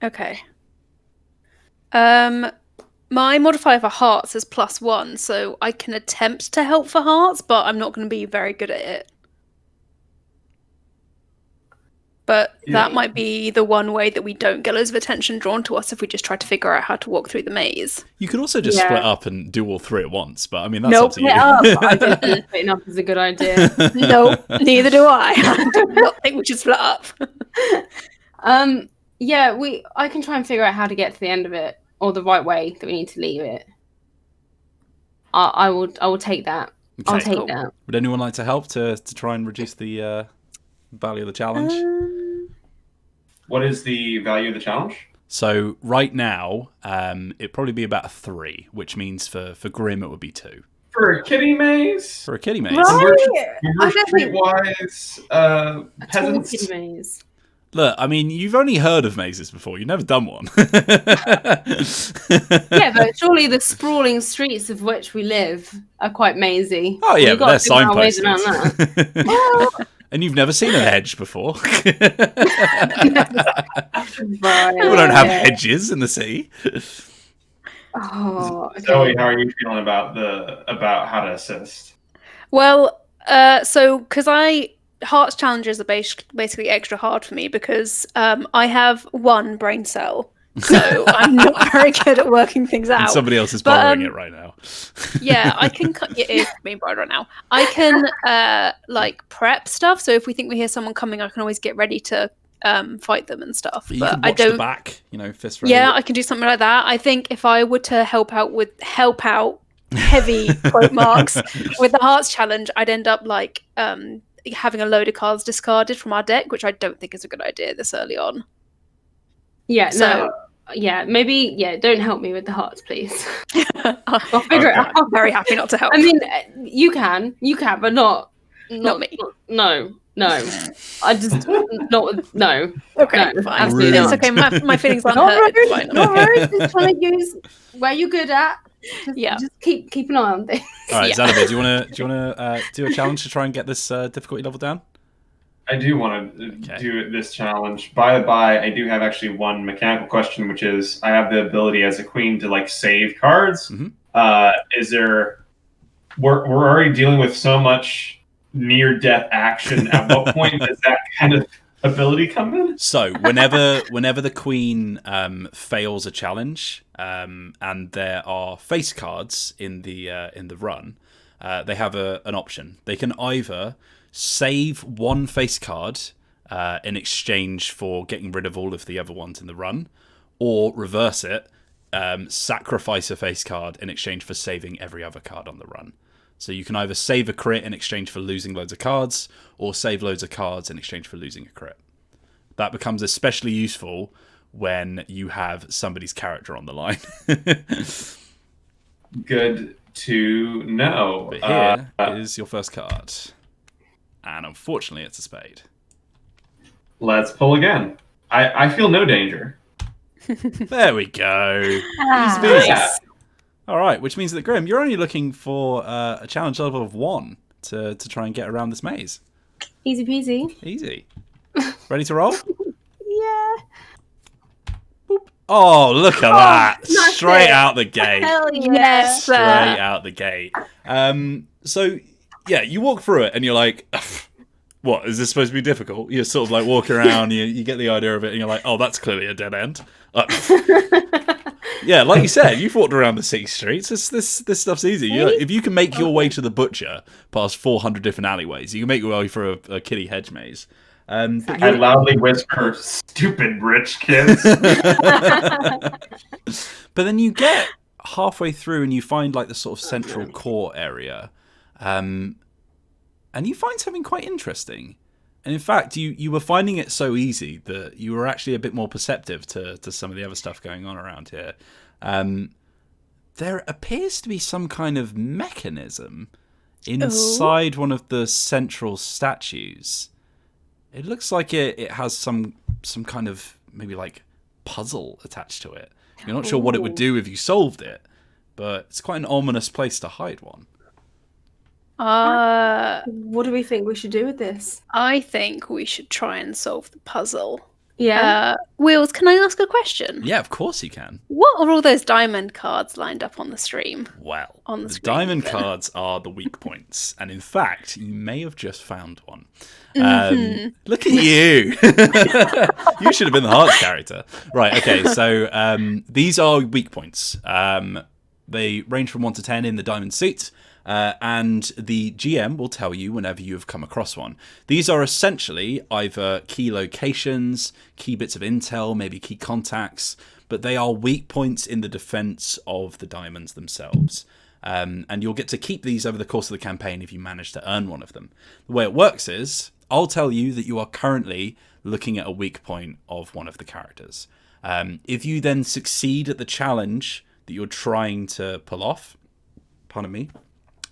Okay. My modifier for hearts is +1, so I can attempt to help for hearts, but I'm not going to be very good at it. But that might be the one way that we don't get loads of attention drawn to us if we just try to figure out how to walk through the maze. You could also just split up and do all 3 at once. But I mean, that's Nope. up to you. I don't think splitting up is a good idea. Nope, neither do I. I do not think we should split up. Yeah, I can try and figure out how to get to the end of it, or the right way that we need to leave it. I will take that. I'll Okay. take that. Would anyone like to help to try and reduce the value of the challenge? What is the value of the challenge? So right now, it'd probably be about a 3, which means for Grim it would be 2. For a kitty maze? For a kiddie maze. Right. We're streetwise peasants. Talking maze. Look, I mean, you've only heard of mazes before. You've never done one. Yeah, but surely the sprawling streets of which we live are quite mazy. Oh yeah, You've but got they're to figure out ways around signposted. And you've never seen a hedge before. Right. People don't have hedges in the sea. Oh, okay. Zoe, how are you feeling about how to assist? Well, so because hearts challenges are basically extra hard for me because I have 1 brain cell, so I'm not very good at working things And out. somebody else is But, borrowing it right now. Yeah, I can. It is being borrowed right now. I can like prep stuff. So if we think we hear someone coming, I can always get ready to fight them and stuff. You But can I watch don't. the back, fist ready. Yeah, I can do something like that. I think if I were to help out heavy quote marks with the hearts challenge, I'd end up like having a load of cards discarded from our deck, which I don't think is a good idea this early on. Yeah, So- no. Yeah, maybe. Yeah, don't help me with the hearts, please. I'll figure Okay. it out. I'm very happy not to help. I mean, you can, but not me. No. I just no. Okay, No, fine. absolutely It's not. okay. My feelings aren't Not hurt. It's rude. fine. Not rude. Just trying to use where you're good at. Yeah. Just keep an eye on things. All right, Yeah. Xalavier, do you want to do a challenge to try and get this difficulty level down? I do want to Okay. do this challenge. By the by, I do have actually one mechanical question, which is I have the ability as a queen to like save cards. Mhm. Is there we're already dealing with so much near-death action. At what point does that kind of ability come in? So whenever the queen fails a challenge, and there are face cards in the run, they have an option. They can either save one face card in exchange for getting rid of all of the other ones in the run, or reverse it, sacrifice a face card in exchange for saving every other card on the run. So you can either save a crit in exchange for losing loads of cards, or save loads of cards in exchange for losing a crit. That becomes especially useful when you have somebody's character on the line. Good to know. But here is your first card. And unfortunately, it's a spade. Let's pull again. I feel no danger. There we go. Yeah. All right, which means that, Grim, you're only looking for a challenge level of 1 to try and get around this maze. Easy peasy. Easy. Ready to roll? Yeah. Boop. Oh, look at that. That's Straight it. out the gate. Hell yeah. Yes. Straight out the gate. So, yeah, you walk through it and you're like, what, is this supposed to be difficult? You sort of like walk around, you get the idea of it, and you're like, oh, that's clearly a dead end. Yeah, like you said, you've walked around the city streets. This stuff's easy. If you can make your way to the butcher past 400 different alleyways, you can make your way through a kiddie hedge maze. But I loudly whisper, "Stupid rich kids." But then you get halfway through and you find like the sort of central core area, and you find something quite interesting. And in fact, you were finding it so easy that you were actually a bit more perceptive to some of the other stuff going on around here. There appears to be some kind of mechanism inside one of the central statues. It looks like it has some kind of maybe like puzzle attached to it. You're not sure what it would do if you solved it, but it's quite an ominous place to hide one. What do we think we should do with this? I think we should try and solve the puzzle. Yeah. Wheels, can I ask a question? Yeah, of course you can. What are all those diamond cards lined up on the stream? Well, On the the screen, diamond then. cards are the weak points. And in fact, you may have just found one. Look at you. You should have been the hearts character. Right, okay, so these are weak points. They range from 1 to 10 in the diamond suit. And the GM will tell you whenever you have come across one. These are essentially either key locations, key bits of intel, maybe key contacts, but they are weak points in the defense of the diamonds themselves. And you'll get to keep these over the course of the campaign if you manage to earn one of them. The way it works is, I'll tell you that you are currently looking at a weak point of one of the characters. If you then succeed at the challenge that you're trying to pull off, pardon me,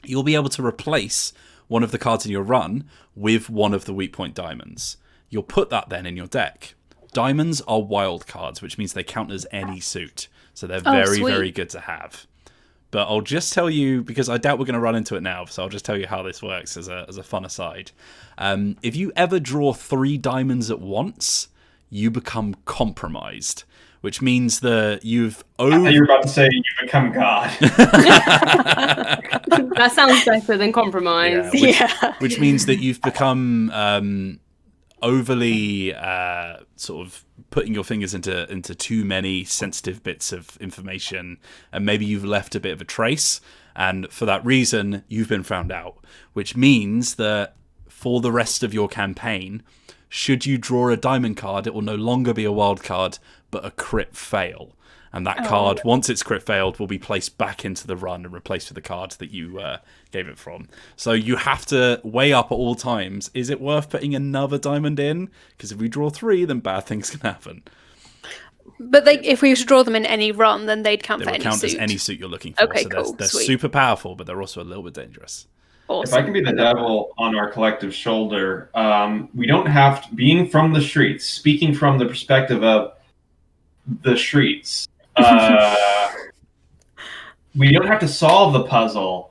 you'll be able to replace one of the cards in your run with one of the weak point diamonds. You'll put that then in your deck. Diamonds are wild cards, which means they count as any suit. So they're very, very good to have. But I'll just tell you, because I doubt we're going to run into it now, so I'll just tell you how this works as a fun aside. If you ever draw 3 diamonds at once, you become compromised. Which means that you've... I thought you were about to say you become God. That sounds better than compromise. Which means that you've become overly sort of putting your fingers into too many sensitive bits of information, and maybe you've left a bit of a trace, and for that reason, you've been found out. Which means that for the rest of your campaign, should you draw a diamond card, it will no longer be a wild card, but a crit fail. And that card, once it's crit failed, will be placed back into the run and replaced with the card that you gave it from. So you have to weigh up at all times, is it worth putting another diamond in? Because if we draw 3, then bad things can happen. But if we were to draw them in any run, then they'd count They for will any count suit. as any suit you're looking for. Okay, So cool. they're Sweet. super powerful, but they're also a little bit dangerous. Awesome. If I can be the devil on our collective shoulder, we don't have to, being from the streets, speaking from the perspective of the streets, we don't have to solve the puzzle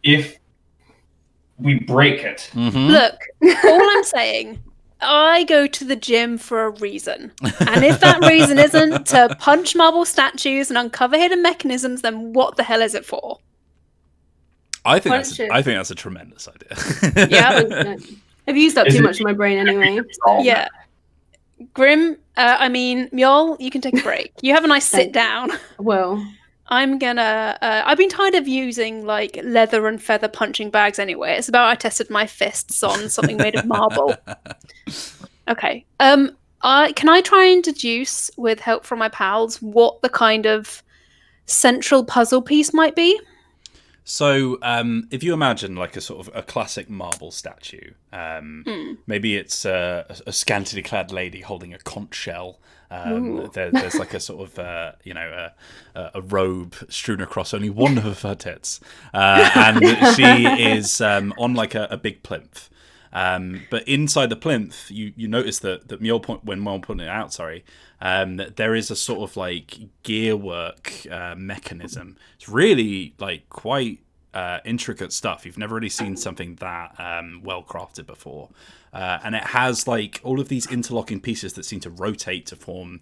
if we break it. Mm-hmm. Look, all I'm saying, I go to the gym for a reason. And if that reason isn't to punch marble statues and uncover hidden mechanisms, then what the hell is it for? I think Punch it. that's a tremendous idea. Yeah. I've used up too much of my brain anyway. So. Yeah. Grim, Mjol, you can take a break. You have a nice sit down. Well, I'm gonna. I've been tired of using like leather and feather punching bags anyway. It's about I tested my fists on something made of marble. Okay. Can I try and deduce, with help from my pals, what the kind of central puzzle piece might be? So, if you imagine like a sort of a classic marble statue, maybe it's a scantily clad lady holding a conch shell. There's like a sort of a robe strewn across only one of her tits, and she is on like a big plinth. But inside the plinth, you notice that when Mjol pointed it out, that there is a sort of like gearwork mechanism. It's really like quite intricate stuff. You've never really seen something that well crafted before, and it has like all of these interlocking pieces that seem to rotate to form,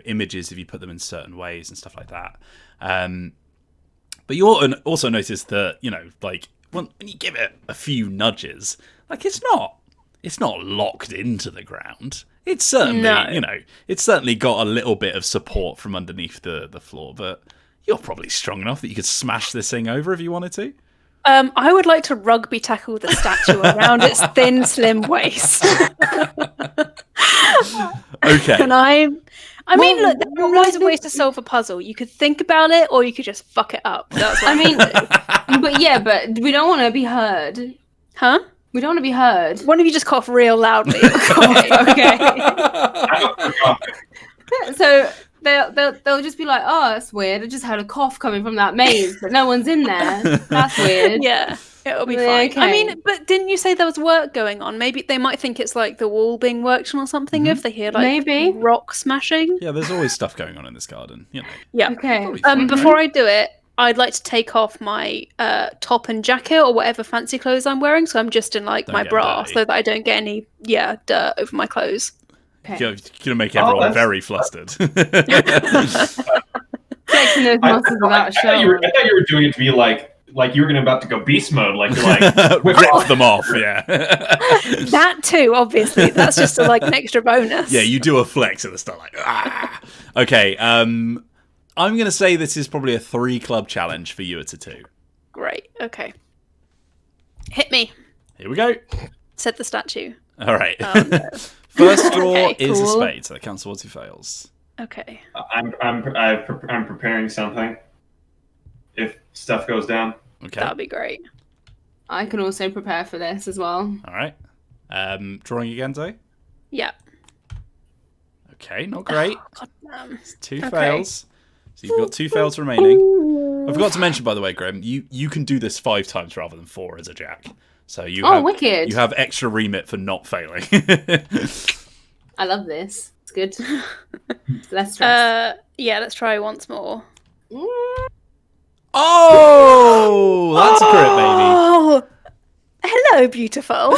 images if you put them in certain ways and stuff like that. But you also notice that like when you give it a few nudges. Like it's not locked into the ground. It's certainly, it's certainly got a little bit of support from underneath the floor, but you're probably strong enough that you could smash this thing over if you wanted to. I would like to rugby tackle the statue around its thin, slim waist. Okay. Can I? I mean, look, there are loads of ways to solve a puzzle. You could think about it, or you could just fuck it up. That's what but we don't want to be heard. Huh? We don't want to be heard. One of you just cough real loudly. Okay. So they'll just be like, oh, that's weird. I just had a cough coming from that maze, but no one's in there. That's weird. Yeah, it'll be fine. Okay. I mean, but didn't you say there was work going on? Maybe they might think it's like the wall being worked on or something if they hear like maybe rock smashing. Yeah, there's always stuff going on in this garden. Yeah. Okay. Before I do it, I'd like to take off my top and jacket or whatever fancy clothes I'm wearing, so I'm just in like my bra, dirty. so that I don't get any dirt over my clothes. Okay. You're gonna make everyone very flustered. Flexing those muscles without a show. I thought you were doing it to be like you were about to go beast mode, like you're like Rip them off, yeah. That too, obviously. That's just an extra bonus. Yeah, you do a flex at the start, like ah. Okay, I'm gonna say this is probably a 3-club challenge for you. It's a 2. Great. Okay. Hit me, Here we go. said the statue. All right. No. First draw Okay, is a cool. spade, so that counts towards 2 fails. Okay. I'm preparing something. If stuff goes down, Okay. That'd be great. I can also prepare for this as well. All right. Drawing again, Zoe? Yeah. Okay, not great. God damn. It's 2 Okay. fails. So you've got 2 fails remaining. I forgot to mention, by the way, Grim, you can do this 5 times rather than 4 as a jack. So Wicked. You have extra remit for not failing. I love this. It's good. It's less stress. Yeah, let's try once more. Oh, that's a crit, baby. Oh, hello, beautiful.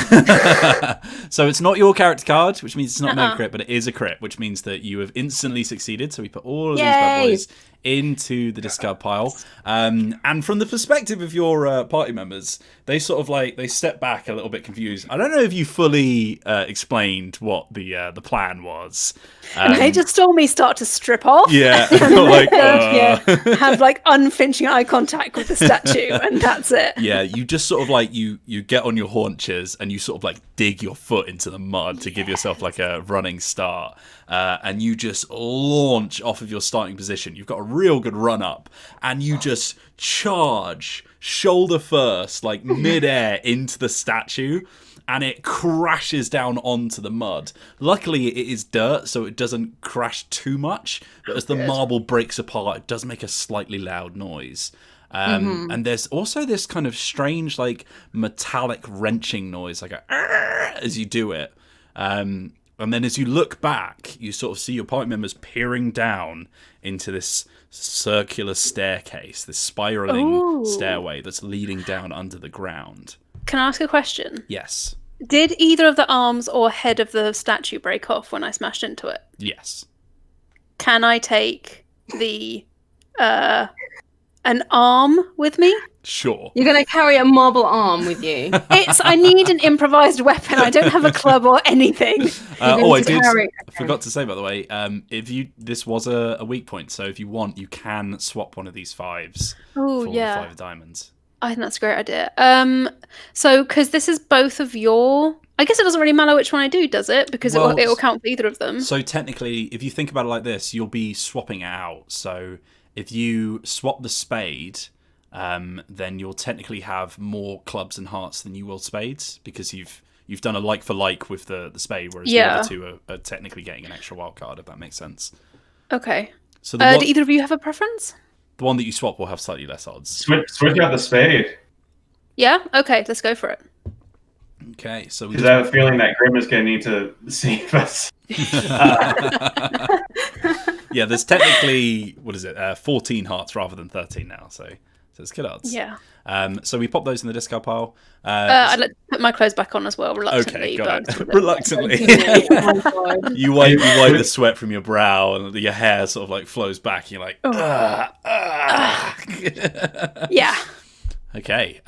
So it's not your character card, which means it's not a crit, but it is a crit, which means that you have instantly succeeded. So we put all of these bad boys into the discard pile. And from the perspective of your party members, they sort of they step back a little bit confused. I don't know if you fully explained what the plan was. And they just saw me start to strip off. Yeah, have unflinching eye contact with the statue, and that's it. Yeah, you just sort of you get on your haunches and you sort of dig your foot into the mud to give yourself a running start, and you just launch off of your starting position. You've got a real good run up, and you just charge shoulder first, mid-air into the statue, and it crashes down onto the mud. Luckily, it is dirt, so it doesn't crash too much, but as the marble breaks apart, it does make a slightly loud noise. And there's also this kind of strange, metallic wrenching noise, as you do it. And then as you look back, you sort of see your party members peering down into this circular staircase, this spiraling stairway that's leading down under the ground. Can I ask a question? Yes. Did either of the arms or head of the statue break off when I smashed into it? Yes. Can I take the an arm with me. Sure. You're going to carry a marble arm with you. I need an improvised weapon. I don't have a club or anything. I forgot to say, by the way, this was a weak point, so if you want, you can swap one of these 5s for the 5 of diamonds. I think that's a great idea. So because this is both of your, I guess it doesn't really matter which one I do, does it? Because it will count for either of them. So technically, if you think about it like this, you'll be swapping it out. So if you swap the spade, then you'll technically have more clubs and hearts than you will spades, because you've done a like for like with the spade, whereas the other 2 are technically getting an extra wild card, if that makes sense. Okay. So do either of you have a preference? The one that you swap will have slightly less odds. Switch out the spade. Yeah? Okay, let's go for it. Okay, so because I have a feeling that Grim is going to need to save us. Yeah, there's technically 14 hearts rather than 13 now, so it's good odds. Yeah. So we pop those in the discard pile. I'd like to put my clothes back on as well, reluctantly. Okay, got it. But Reluctantly. You wipe the sweat from your brow, and your hair sort of like flows back. And you're like, yeah. Okay.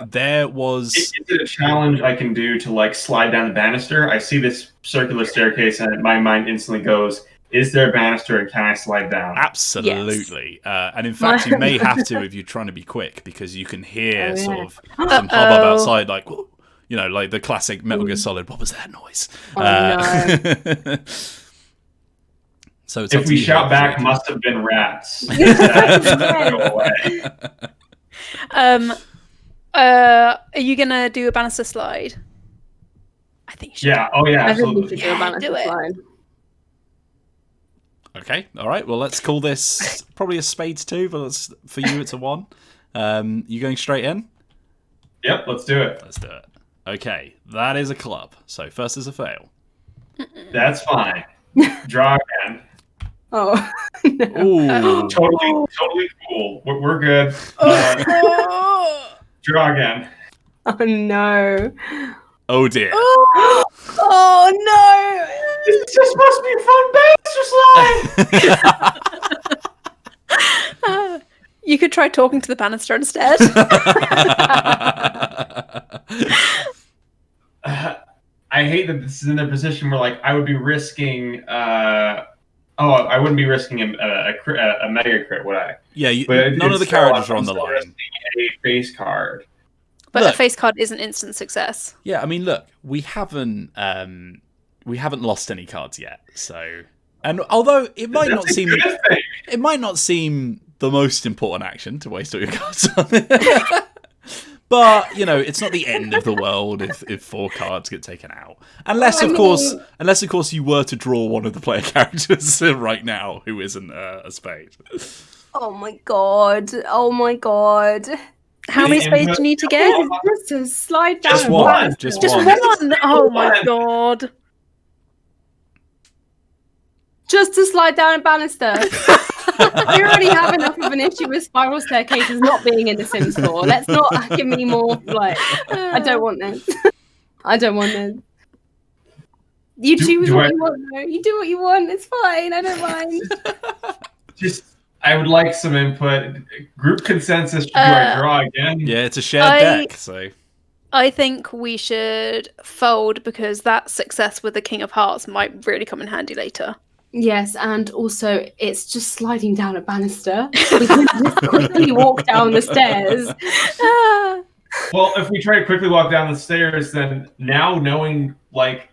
There was. Is it a challenge I can do to like slide down the banister? I see this circular staircase, and my mind instantly goes, "Is there a banister, and can I slide down?" Absolutely. Yes. And in fact, you may have to if you're trying to be quick, because you can hear sort of some hubbub outside, like, like the classic Metal Gear Solid. What was that noise? No. So it's if we shout back, must have been rats. Go away. Are you gonna do a banister slide? I think you should. Yeah. Oh yeah. Absolutely. I think we should do a banister slide. Okay, all right. Well, let's call this probably a spades 2, but for you it's a 1. You going straight in? Yep, let's do it. Let's do it. Okay, that is a club. So first is a fail. That's fine. Draw again. Oh. No. Ooh. Totally cool. We're good. Draw again. Oh no. Oh dear. Oh no. This is just supposed to be a fun banister slide. You could try talking to the banister instead. I hate that this is in a position where, like, I would be risking. I wouldn't be risking a mega crit, would I? Yeah, none of the characters are on the line. Risking a face card. But a face card is an instant success. Yeah, I mean, look, we haven't lost any cards yet, so. And although it might not seem the most important action to waste all your cards on it. But, it's not the end of the world if 4 cards get taken out. Unless of course you were to draw one of the player characters right now who isn't a spade. Oh my god. How many spades do you need to get? Just to slide down. Just one. Just one. Oh my god. Just to slide down a banister. We already have enough of an issue with spiral staircases not being in the Sims 4. Let's not give me more, I don't want this. I don't want this. You choose what you want, though. You do what you want. It's fine. I don't mind. I would like some input. Group consensus. Do I draw again? Yeah, it's a shared deck, so. I think we should fold, because that success with the King of Hearts might really come in handy later. Yes, and also it's just sliding down a banister. We can just quickly walk down the stairs. Well, if we try to quickly walk down the stairs, then now knowing, like,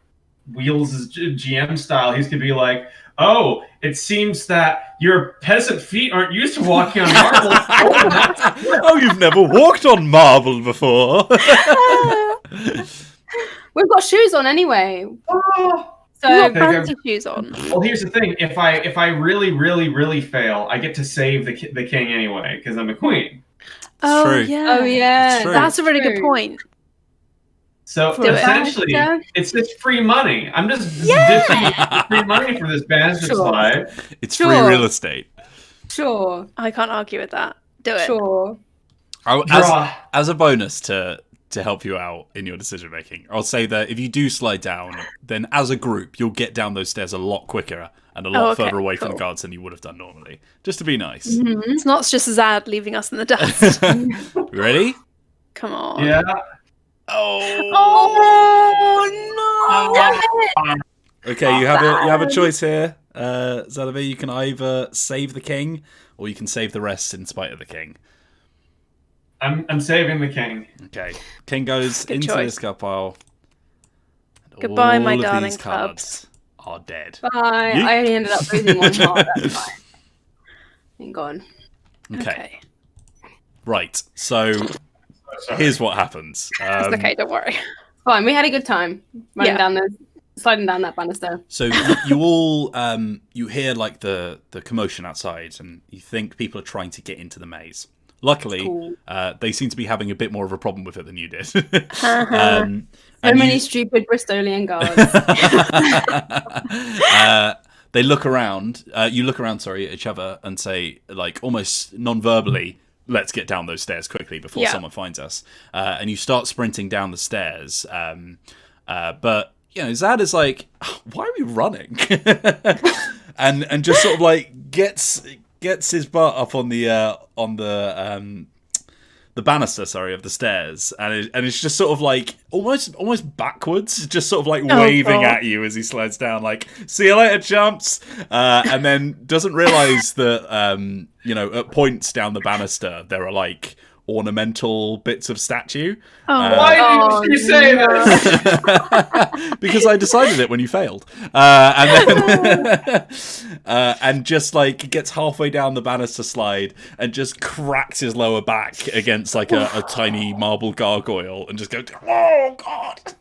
Wheels' GM style, he's going to be like, oh, it seems that your peasant feet aren't used to walking on marble. Oh, you've never walked on marble before. We've got shoes on anyway. So fancy shoes on. Well, here's the thing: if I really, really, really fail, I get to save the king anyway because I'm a queen. Oh true. Yeah, that's a really good point. So essentially, it's just free money. I'm just dishing free money for this banister slide. It's free real estate. Sure, I can't argue with that. Do it. Sure. As a bonus to help you out in your decision making, I'll say that if you do slide down, then as a group you'll get down those stairs a lot quicker and a lot okay, further away from the cool. guards than you would have done normally, just to be nice. It's not just Zad leaving us in the dust. Ready? Come on. Yeah. Oh no! Okay, you have a choice here, Xalavier. You can either save the king, or you can save the rest in spite of the king. I'm saving the king. Okay, king goes Good into choice. this card pile. And Goodbye, my all of darling these cards are dead. Bye. You- I only ended up losing one heart. That's fine. Thank God. Okay, right. So Sorry. here's what happens. It's okay, don't worry. Fine. We had a good time running Yeah. down sliding down that banister. So you all you hear like the commotion outside, and you think people are trying to get into the maze. Luckily, Cool. they seem to be having a bit more of a problem with it than you did. So and many you- stupid Bristolian guards. they look around. You look around, sorry, at each other and say, like, almost non-verbally, "Let's get down those stairs quickly before Yeah. someone finds us." And you start sprinting down the stairs. But you know, Zad is like, "Why are we running?" and just sort of like gets his butt up on the banister, sorry, of the stairs, and it's just sort of like almost backwards, just sort of like waving God. at you as he slides down, like, "See you later, chumps," and then doesn't realise that you know, at points down the banister there are like ornamental bits of statue. Why did you say this? Because I decided it when you failed, and then and just like gets halfway down the banister slide and just cracks his lower back against like a tiny marble gargoyle and just goes, "Oh God!"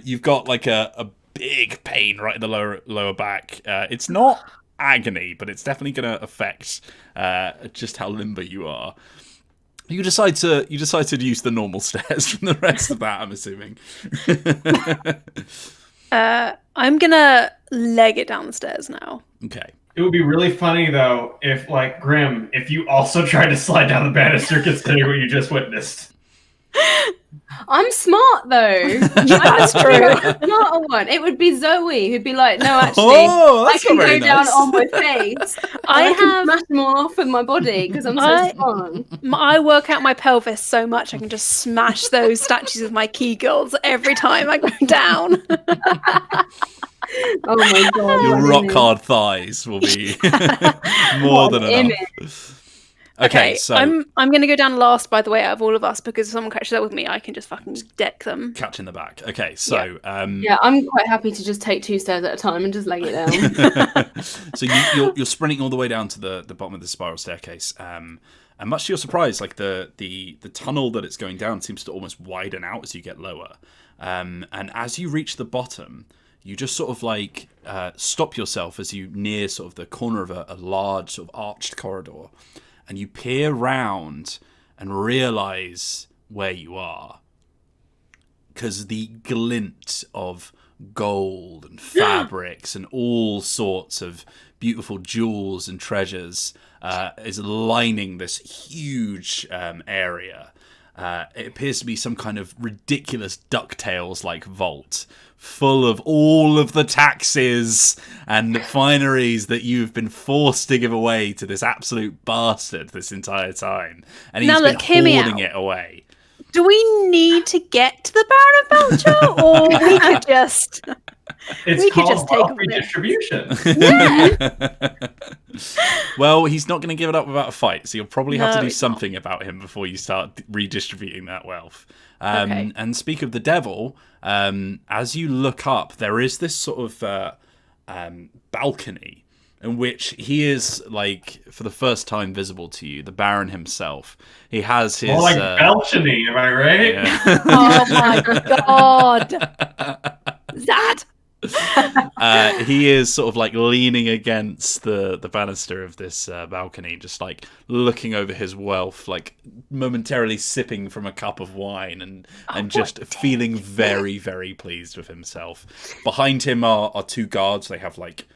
You've got like a big pain right in the lower back. It's not agony, but it's definitely going to affect just how limber you are. You decide to use the normal stairs from the rest of that, I'm assuming. I'm gonna leg it down the stairs now. Okay. It would be really funny though if, like, Grim, if you also tried to slide down the banister, considering what you just witnessed. I'm smart though. That's true. The smarter one. It would be Zoe who'd be like, "No, actually, Oh, I that's can not go very down nice. on my face. I I can have smash them all off with my body because I'm so I- strong." I work out my pelvis so much I can just smash those statues with my kegels every time I go down. Oh my God! Your what an rock image. hard thighs will be more What than an enough. Okay, so I'm gonna go down last, by the way, out of all of us, because if someone catches up with me, I can just fucking deck them. catch in the back. Okay, so Yeah, I'm quite happy to just take 2 stairs at a time and just leg it down. so you're sprinting all the way down to the bottom of the spiral staircase, and much to your surprise, like the tunnel that it's going down seems to almost widen out as you get lower, and as you reach the bottom, you just sort of like stop yourself as you near sort of the corner of a large sort of arched corridor, and you peer round and realize where you are, because the glint of gold and fabrics and all sorts of beautiful jewels and treasures is lining this huge area. It appears to be some kind of ridiculous DuckTales-like vault, full of all of the taxes and fineries that you've been forced to give away to this absolute bastard this entire time. And he's Now been look, hear me hoarding out. it away. Do we need to get to the Baron of Belcher, or we could just? It's We could called just take wealth a bit. redistribution. Well, he's not going to give it up without a fight, so you'll probably have No, to do he's something about him before you start redistributing that wealth. Okay. And speak of the devil, as you look up, there is this sort of balcony in which he is, like, for the first time visible to you, the Baron himself. He has his... More like Belchany, am I right? yeah. Oh my God, Zad! He is sort of like leaning against the banister of this balcony, just like looking over his wealth, like momentarily sipping from a cup of wine and just feeling very, very pleased with himself. Behind him are 2 guards. They have like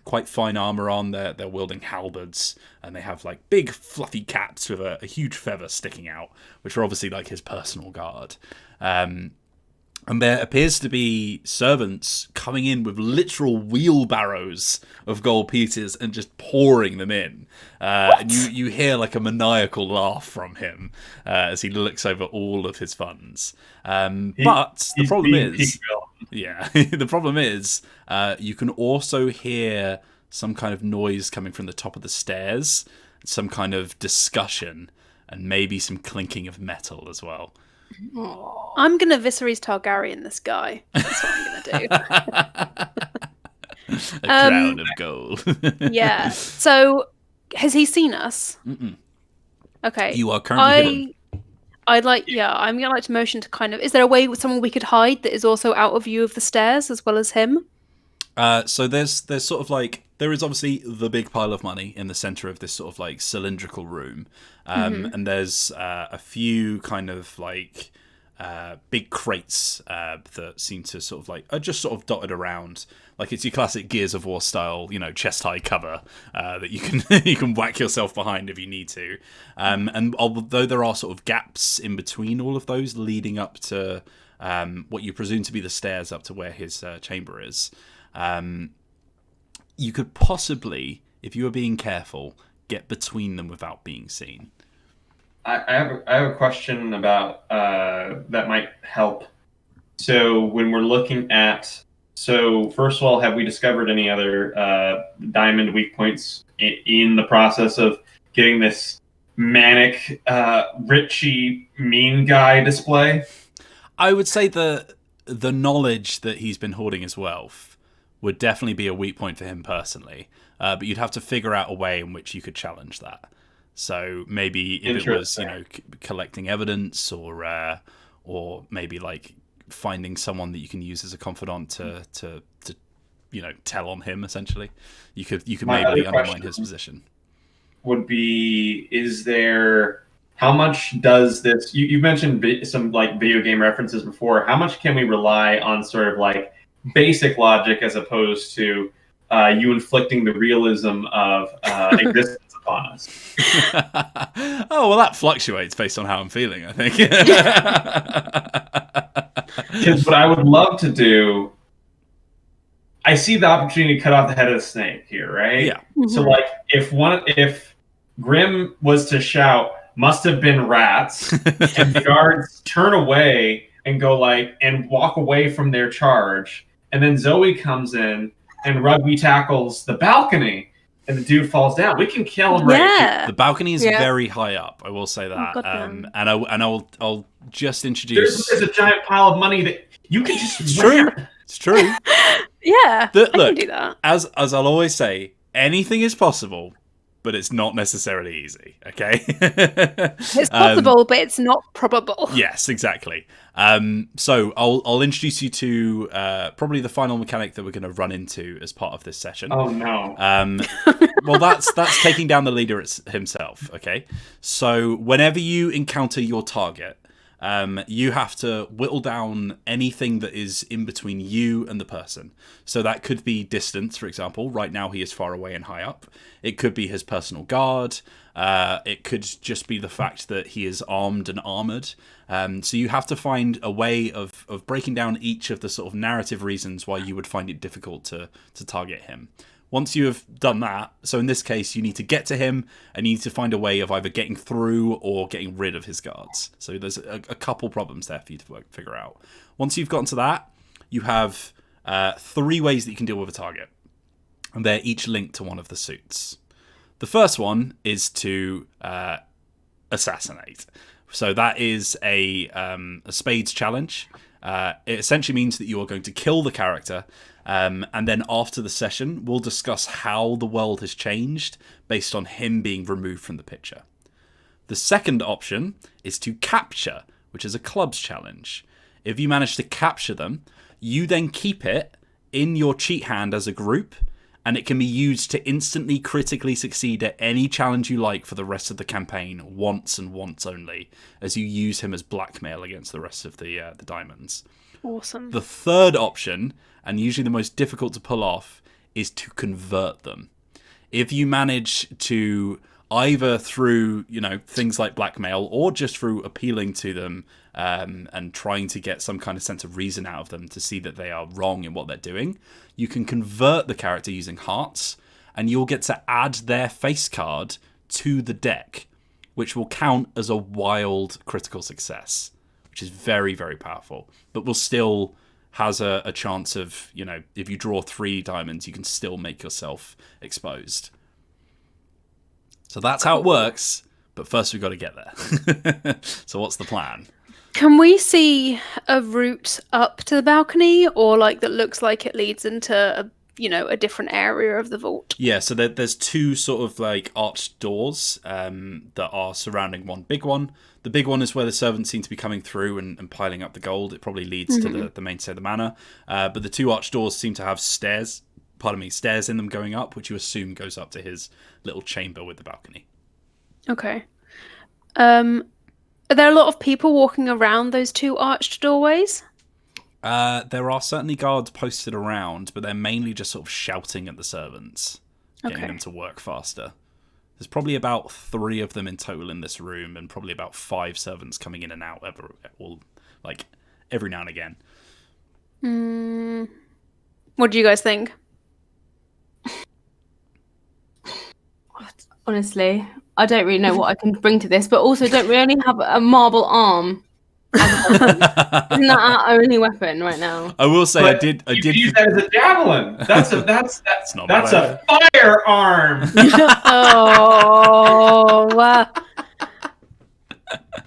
quite fine armor on. They're wielding halberds, and they have like big fluffy caps with a huge feather sticking out, which are obviously like his personal guard. And there appears to be servants coming in with literal wheelbarrows of gold pieces and just pouring them in. And you hear like a maniacal laugh from him as he looks over all of his funds. But the problem is, the problem is you can also hear some kind of noise coming from the top of the stairs, some kind of discussion, and maybe some clinking of metal as well. Aww. I'm going to Viserys Targaryen this guy. That's what I'm going to do. A crown of gold. Yeah. So, has he seen us? Mm-mm. Okay. You are currently hidden. I'm going to like to motion to kind of... Is there a way someone we could hide that is also out of view of the stairs as well as him? So there's sort of like... There is obviously the big pile of money in the center of this sort of like cylindrical room. And there's a few kind of like big crates that seem to sort of like are just sort of dotted around. Like it's your classic Gears of War style, chest high cover that you can you can whack yourself behind if you need to. And although there are sort of gaps in between all of those leading up to what you presume to be the stairs up to where his chamber is, you could possibly, if you were being careful, get between them without being seen. I have a question about that might help. So when we're looking at, first of all, have we discovered any other diamond weak points in the process of getting this manic, Richie mean guy display? I would say the knowledge that he's been hoarding his wealth would definitely be a weak point for him personally. But you'd have to figure out a way in which you could challenge that. So maybe if it was, collecting evidence or maybe like finding someone that you can use as a confidant to tell on him, essentially. You could maybe undermine his position. Would be, how much does this, you mentioned some like video game references before, how much can we rely on sort of like basic logic as opposed to you inflicting the realism of existence upon us? Oh, well, that fluctuates based on how I'm feeling, I think. Because what I would love to do, I see the opportunity to cut off the head of the snake here, right? Yeah. Mm-hmm. So, like, if Grim was to shout, "Must have been rats," and the guards turn away and go like, and walk away from their charge, and then Zoe comes in and rugby tackles the balcony, and the dude falls down. We can kill him right here. The balcony is very high up, I will say that. I'll just introduce... There's a giant pile of money that you can just... It's true. It's true. Yeah, I look, can do that. As I'll always say, anything is possible, but it's not necessarily easy, okay? It's possible, but it's not probable. Yes, exactly. So I'll introduce you to probably the final mechanic that we're going to run into as part of this session. Oh, no. Well, that's taking down the leader himself, okay? So whenever you encounter your target, you have to whittle down anything that is in between you and the person. So that could be distance, for example. Right now he is far away and high up. It could be his personal guard. It could just be the fact that he is armed and armoured. So you have to find a way of breaking down each of the sort of narrative reasons why you would find it difficult to target him. Once you have done that, so in this case, you need to get to him and you need to find a way of either getting through or getting rid of his guards. So there's a couple problems there for you to figure out. Once you've gotten to that, you have 3 ways that you can deal with a target. And they're each linked to one of the suits. The first one is to assassinate. So that is a spades challenge. It essentially means that you are going to kill the character, and then after the session, we'll discuss how the world has changed based on him being removed from the picture. The second option is to capture, which is a clubs challenge. If you manage to capture them, you then keep it in your cheat hand as a group, and it can be used to instantly critically succeed at any challenge you like for the rest of the campaign, once and once only, as you use him as blackmail against the rest of the diamonds. Awesome. The third option, and usually the most difficult to pull off, is to convert them. If you manage to either through, things like blackmail or just through appealing to them and trying to get some kind of sense of reason out of them to see that they are wrong in what they're doing. You can convert the character using hearts, and you'll get to add their face card to the deck, which will count as a wild critical success, which is very, very powerful, but will still has a chance of, if you draw 3 diamonds, you can still make yourself exposed. So that's how it works, but first we've got to get there. So what's the plan? Can we see a route up to the balcony, or that looks like it leads into a different area of the vault? Yeah, so there's 2 sort of arched doors that are surrounding one big one. The big one is where the servants seem to be coming through and piling up the gold. It probably leads to the mainstay of the manor. But the 2 arched doors seem to have stairs in them going up, which you assume goes up to his little chamber with the balcony. Okay. Are there a lot of people walking around those 2 arched doorways? There are certainly guards posted around, but they're mainly just sort of shouting at the servants, getting them to work faster. There's probably about 3 of them in total in this room, and probably about 5 servants coming in and out every now and again. What do you guys think? Honestly, I don't really know what I can bring to this, but also don't we only have a marble arm? Isn't that our only weapon right now? I will say, But I did use that as a javelin. That's a firearm. Oh, wow.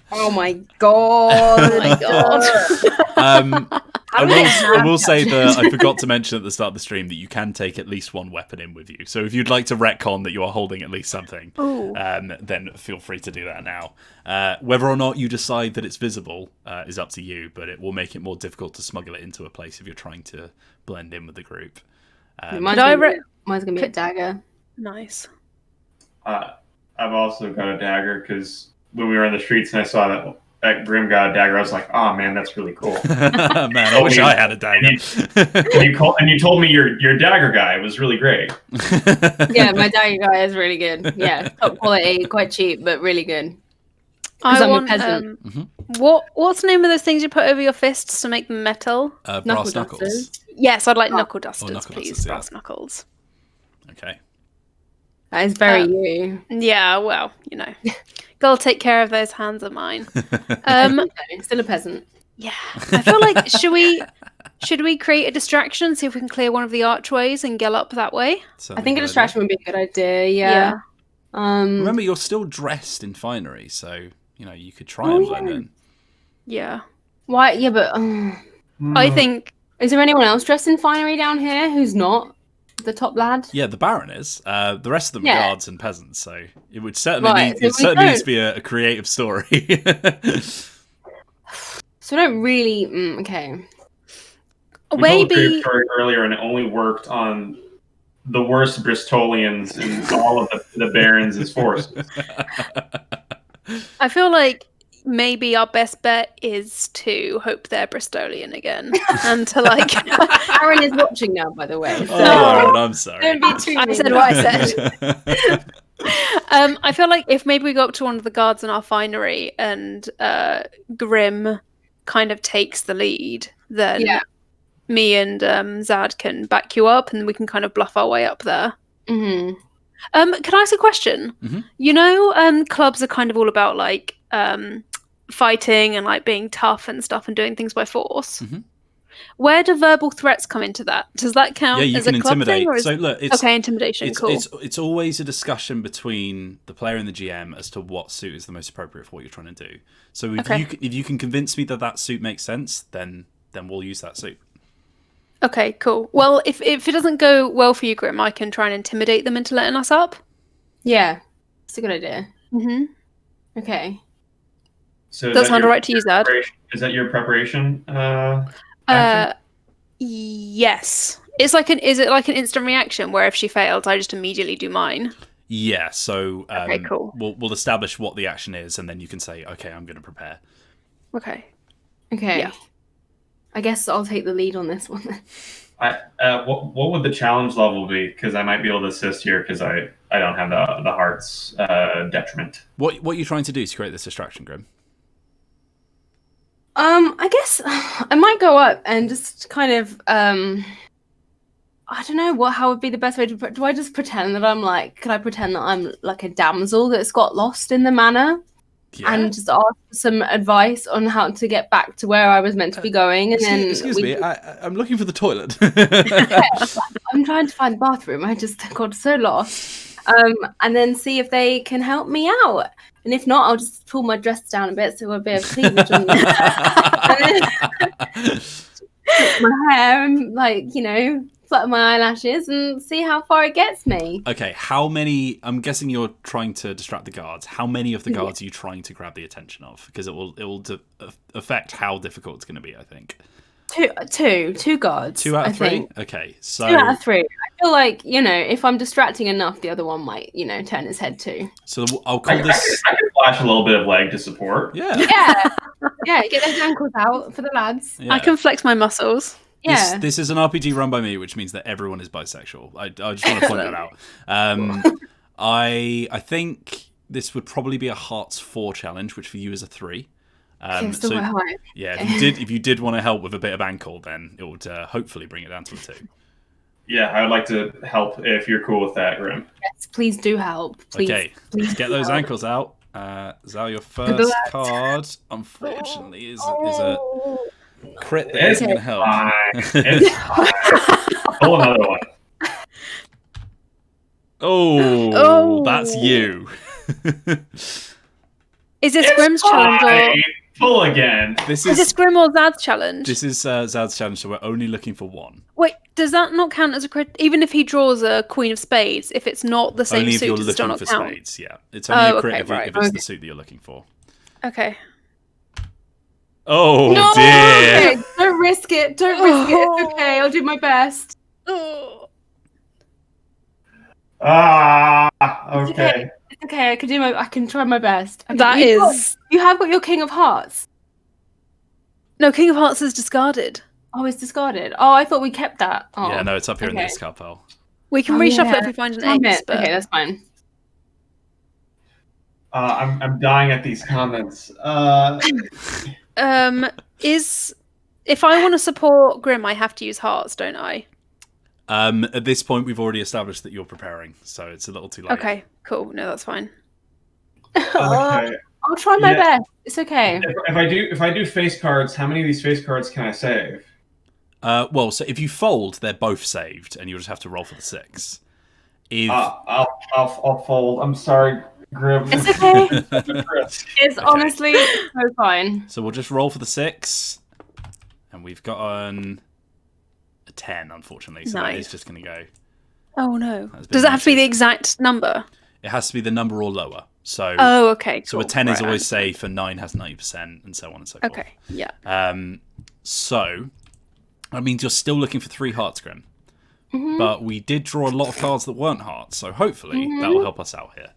Oh my god! Oh my god. I will say that I forgot to mention at the start of the stream that you can take at least 1 weapon in with you. So if you'd like to retcon that you are holding at least something, then feel free to do that now. Whether or not you decide that it's visible is up to you, but it will make it more difficult to smuggle it into a place if you're trying to blend in with the group. Mine's gonna be a dagger. Nice. I've also got a dagger because when we were in the streets and I saw that Grim got a dagger, I was like, "Oh man, that's really cool." Man, I wish I had a dagger. and you told me your dagger guy was really great. Yeah, my dagger guy is really good. Yeah, top quality, quite cheap, but really good. I I'm want. a peasant. What's the name of those things you put over your fists to make them metal? Brass knuckles. Yes, I'd like knuckle dusters, knuckle please. dusters, yeah. Brass knuckles. Okay. That is very you. Yeah, well, gotta take care of those hands of mine. Still a peasant. Yeah, I feel like should we create a distraction, see if we can clear one of the archways and get up that way? I think a distraction would be a good idea. Yeah. Remember, you're still dressed in finery, so you could try and blend in. Yeah. Why? Yeah, but I think. Is there anyone else dressed in finery down here who's not the top lad? Yeah, the Baron is. The rest of them are guards and peasants, so it would certainly need to be a creative story. So I don't really. Okay. We Maybe told a story earlier, and it only worked on the worst Bristolians in all of the barons' forces. I feel like maybe our best bet is to hope they're Bristolian again, and to Aaron is watching now, by the way. So Aaron, I'm sorry. don't be too. I said what I said. I feel like if maybe we go up to one of the guards in our finery and Grim kind of takes the lead, then me and Zad can back you up, and we can kind of bluff our way up there. Mm-hmm. Can I ask a question? Mm-hmm. Clubs are kind of all about fighting and being tough and stuff and doing things by force. Mm-hmm. Where do verbal threats come into that? Does that count as a club intimidate. thing? Or So look, it's intimidation. Cool. It's always a discussion between the player and the GM as to what suit is the most appropriate for what you're trying to do. So if you can convince me that suit makes sense, then we'll use that suit. Okay, cool. Well, if it doesn't go well for you, Grim, I can try and intimidate them into letting us up. Yeah, it's a good idea. Mm-hmm. Okay. So Does sound alright to use that? Is that your preparation? Yes. Is it like an instant reaction where if she fails, I just immediately do mine? Yeah. So okay, cool. We'll establish what the action is, and then you can say, "Okay, I'm going to prepare." Okay. Yeah. I guess I'll take the lead on this one then. What would the challenge level be? Because I might be able to assist here because I I don't have the heart's detriment. What are you trying to do to create this distraction, Grim? I guess I might go up and just kind of I don't know how would be the best way to. Do I just pretend that I'm like? Can I pretend that I'm like a damsel that's got lost in the manor, and just ask for some advice on how to get back to where I was meant to be going? And excuse me, I'm looking for the toilet. I'm trying to find the bathroom. I just got so lost. And then see if they can help me out. And if not, I'll just pull my dress down a bit so a bit of cleavage on and then my hair and flutter my eyelashes and see how far it gets me. Okay, how many? I'm guessing you're trying to distract the guards. How many of the guards are you trying to grab the attention of? Because it will affect how difficult it's going to be. I think. Two guards. 2 out of 3. Think. Okay, so 2 out of 3. I feel like if I'm distracting enough, the other one might turn his head too. So I'll call this. I can flash a little bit of leg to support. Yeah. Get those ankles out for the lads. Yeah. I can flex my muscles. Yeah. This is an RPG run by me, which means that everyone is bisexual. I just want to point that out. I think this would probably be a Hearts 4 challenge, which for you is a 3. Still quite high. Yeah, if you did want to help with a bit of ankle, then it would hopefully bring it down to a 2. Yeah, I would like to help if you're cool with that, Grim. Yes, please do help. Please, okay, please get those ankles out. Zal, your first card, unfortunately, is a crit that isn't going to help. It's fine. Pull another one. Oh, that's you. Is this Grim's challenge or pull again? Is this Grim or Zad's challenge? This is Zad's challenge, so we're only looking for 1. Wait, does that not count as a crit? Even if he draws a Queen of Spades, if it's not the same only if suit, you're does it still looking not for count? spades, yeah. It's only a crit if right. it's the suit that you're looking for. Okay. Oh, no! dear. Okay, don't risk it. Don't risk it. It's okay. I'll do my best. Okay. It's okay. I can try my best. Okay, you have got your King of Hearts. No, King of Hearts is discarded. Oh, it's discarded. Oh, I thought we kept that. Oh. Yeah, no, it's up here in the discard pile. We can reshuffle it if we find an ace. But... Okay, that's fine. I'm dying at these comments. If I want to support Grim, I have to use hearts, don't I? At this point, we've already established that you're preparing, so it's a little too late. Okay, cool. No, that's fine. Okay. I'll try my best. It's okay. If I do face cards, how many of these face cards can I save? Well, so if you fold, they're both saved, and you'll just have to roll for the 6. If I'll fold. I'm sorry, Grim. It's okay. It's honestly so fine. So we'll just roll for the 6, and we've got a 10, unfortunately. So that is just going to go. Oh no! Does it have to be the exact number? It has to be the number or lower. So. Oh, okay. Cool. So a 10 is always safe, a 9 has 90%, and so on and so forth. Okay. Yeah. So that means you're still looking for 3 hearts, Grim. Mm-hmm. But we did draw a lot of cards that weren't hearts, so hopefully that will help us out here.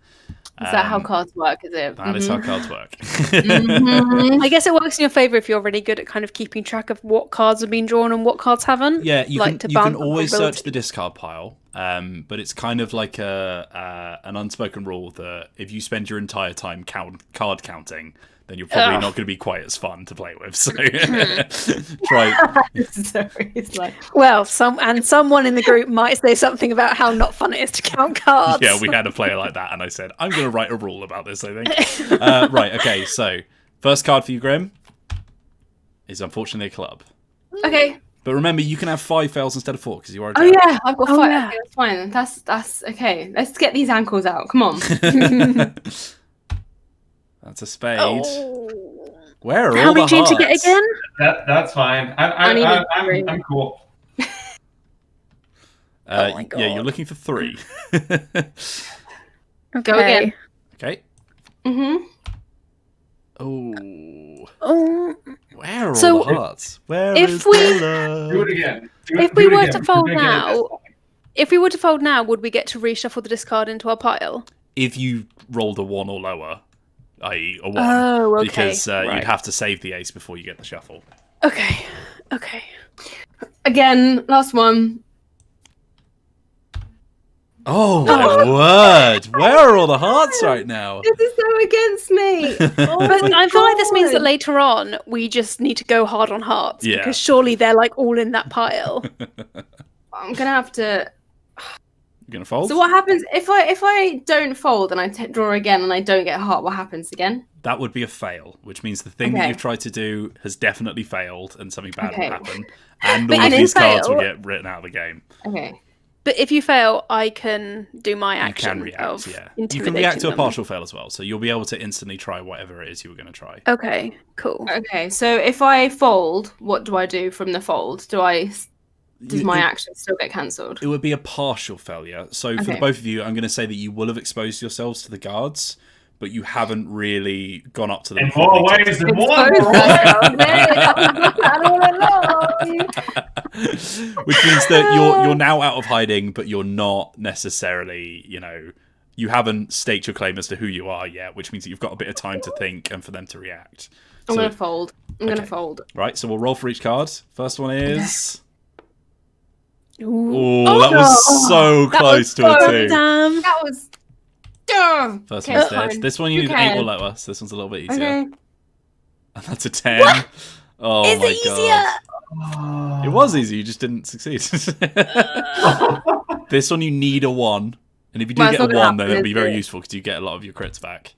Is that how cards work, is it? That is how cards work. I guess it works in your favour if you're really good at kind of keeping track of what cards have been drawn and what cards haven't. Yeah, you can always search the discard pile, but it's kind of like an unspoken rule that if you spend your entire time card counting, then you're probably not going to be quite as fun to play with. So try. It's like, well, someone in the group might say something about how not fun it is to count cards. Yeah, we had a player like that, and I said, I'm going to write a rule about this, I think. Right, okay, so first card for you, Grim, is unfortunately a club. Okay. But remember, you can have 5 fails instead of 4, because you are a jack. Oh, yeah, I've got 5. Yeah. Okay, that's fine. That's okay. Let's get these ankles out. Come on. That's a spade. Oh. Where are How all the many do you need to get again? That's fine. I'm cool. Oh my God. Yeah, you're looking for 3. Okay. Go again. Okay. Mm-hmm. Oh. Where are all the hearts? Do it again. If we were to fold now, would we get to reshuffle the discard into our pile? If you rolled a 1 or lower, i.e. a 1. Oh, okay. Because you'd have to save the ace before you get the shuffle. Okay. Again, last one. Oh my word! Where are all the hearts right now? This is so against me. Oh But my I feel like this means that God. later on we just need to go hard on hearts Yeah. because surely they're like all in that pile. I'm gonna have to. You gonna fold? So what happens if I don't fold and I draw again and I don't get a heart? What happens again? That would be a fail, which means the thing that Okay. you've tried to do has definitely failed, and something bad Okay. will happen, and But all of in these cards will fail- get written out of the game. Okay. But if you fail, I can do my You action can react, of yeah. You can intimidating react to a them. partial fail as well, so you'll be able to instantly try whatever it is you were going to try. Okay, cool. Okay. So if I fold, what do I do from the fold? Does my action still get cancelled? It would be a partial failure. So for the Okay. both of you, I'm going to say that you will have exposed yourselves to the guards, but you haven't really gone up to them. In more properly. ways than one. Which means that you're now out of hiding, but you're not necessarily, you haven't staked your claim as to who you are yet, which means that you've got a bit of time to think and for them to react. I'm So- gonna fold. I'm Okay. gonna fold. Right, so we'll roll for each card. First one is... Ooh. Oh, that was so that close was to a so- 2. Damn. That was. First Okay, one's fine. dead. This one you Who need an 8 or cares? lower, so this one's a little bit easier. Okay. And that's a 10. Oh Is my it god. It was easy, you just didn't succeed. This one you need a 1. And if you do Well, get it's a not gonna 1, then happen, it'll be is very it? useful because you get a lot of your crits back.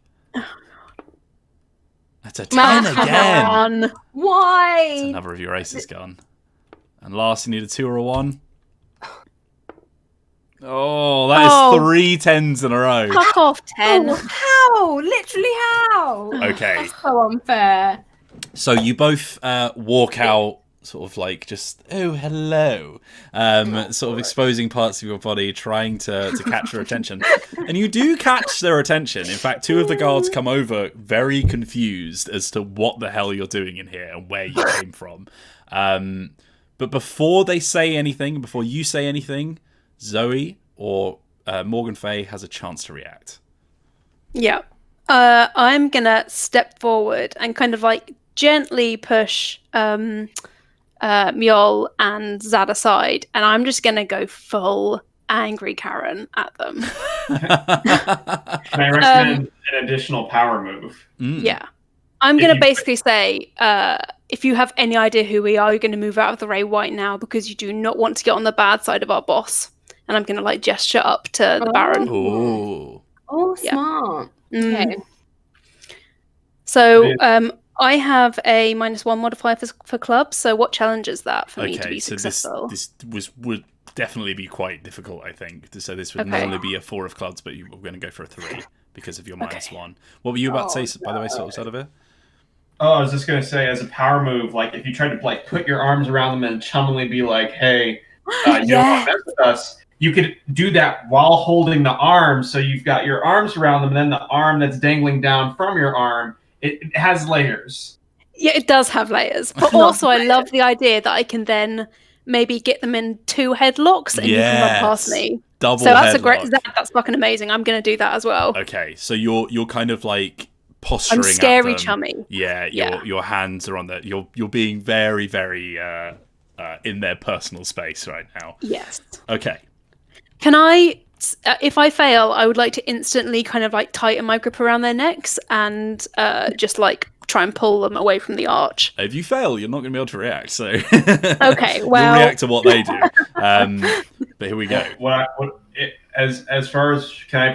That's a 10 Man, again. On. Why? Another of your aces gone. And last, you need a 2 or a 1. Oh, that is Oh. 3 10s in a row. Fuck off, 10. Oh, how? Literally how? Okay, That's so unfair. so you both walk out, sort of like just, oh, hello, sort of exposing parts of your body, trying to catch their attention. And you do catch their attention. In fact, 2 of the guards come over very confused as to what the hell you're doing in here and where you came from. But before they say anything, before you say anything, Zoe or Morgan Fay has a chance to react. Yeah. I'm gonna step forward and kind of like gently push Mjol and Zad aside, and I'm just gonna go full angry Karen at them. Can I recommend an additional power move? Yeah. I'm If gonna you- basically say, if you have any idea who we are, you're gonna move out of the Ray White now because you do not want to get on the bad side of our boss. And I'm gonna like gesture up to the Baron. Oh. Oh, Yeah. smart. Mm. Okay. So I have a -1 modifier for clubs. So what challenges that for me to Okay, be so successful? this would definitely be quite difficult, I think. So this would Okay. normally be a 4 of clubs, but you're going to go for a 3 because of your -1. What were you about to say, by the way, sort of Xalavier? Oh, I was just gonna say, as a power move, like if you tried to like put your arms around them and chummily be like, "Hey, you don't want to mess with us," you could do that while holding the arm. So you've got your arms around them, and then the arm that's dangling down from your arm, it has layers. Yeah, it does have layers. But also, I love the idea that I can then maybe get them in 2 headlocks and you can run past Yes. me. Double So that's a great. headlock. That's fucking amazing. I'm going to do that as well. Okay, so you're kind of like posturing I'm scary at them. chummy. Yeah, Yeah. your hands are on the. You're being very, very in their personal space right now. Yes. Okay. Can I, if I fail, I would like to instantly kind of like tighten my grip around their necks and just like try and pull them away from the arch. If you fail, you're not going to be able to react. So Okay, well- you'll react to what they do. But here we go. As far as can I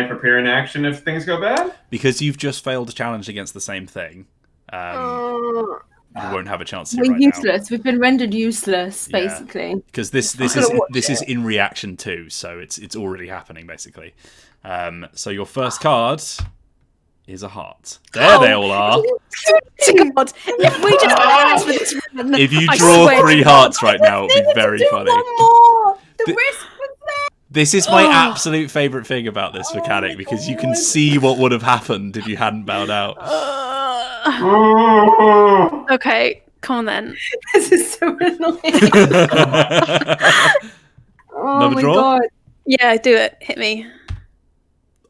prepare an action if things go bad? Because you've just failed a challenge against the same thing. You won't have a chance to We're right useless. We've been rendered useless, Yeah. basically. because this is in reaction to, so it's already happening basically. So your first card is a heart. There they all are. God, if we just for this run, If you I draw swear 3 to hearts right now, it would be very funny. One more. The Th- risk was there. This is my absolute favourite thing about this mechanic because you can see what would have happened if you hadn't bowed out. Okay, come on then. This is so annoying. Oh Another my draw? god. Yeah, do it. Hit me.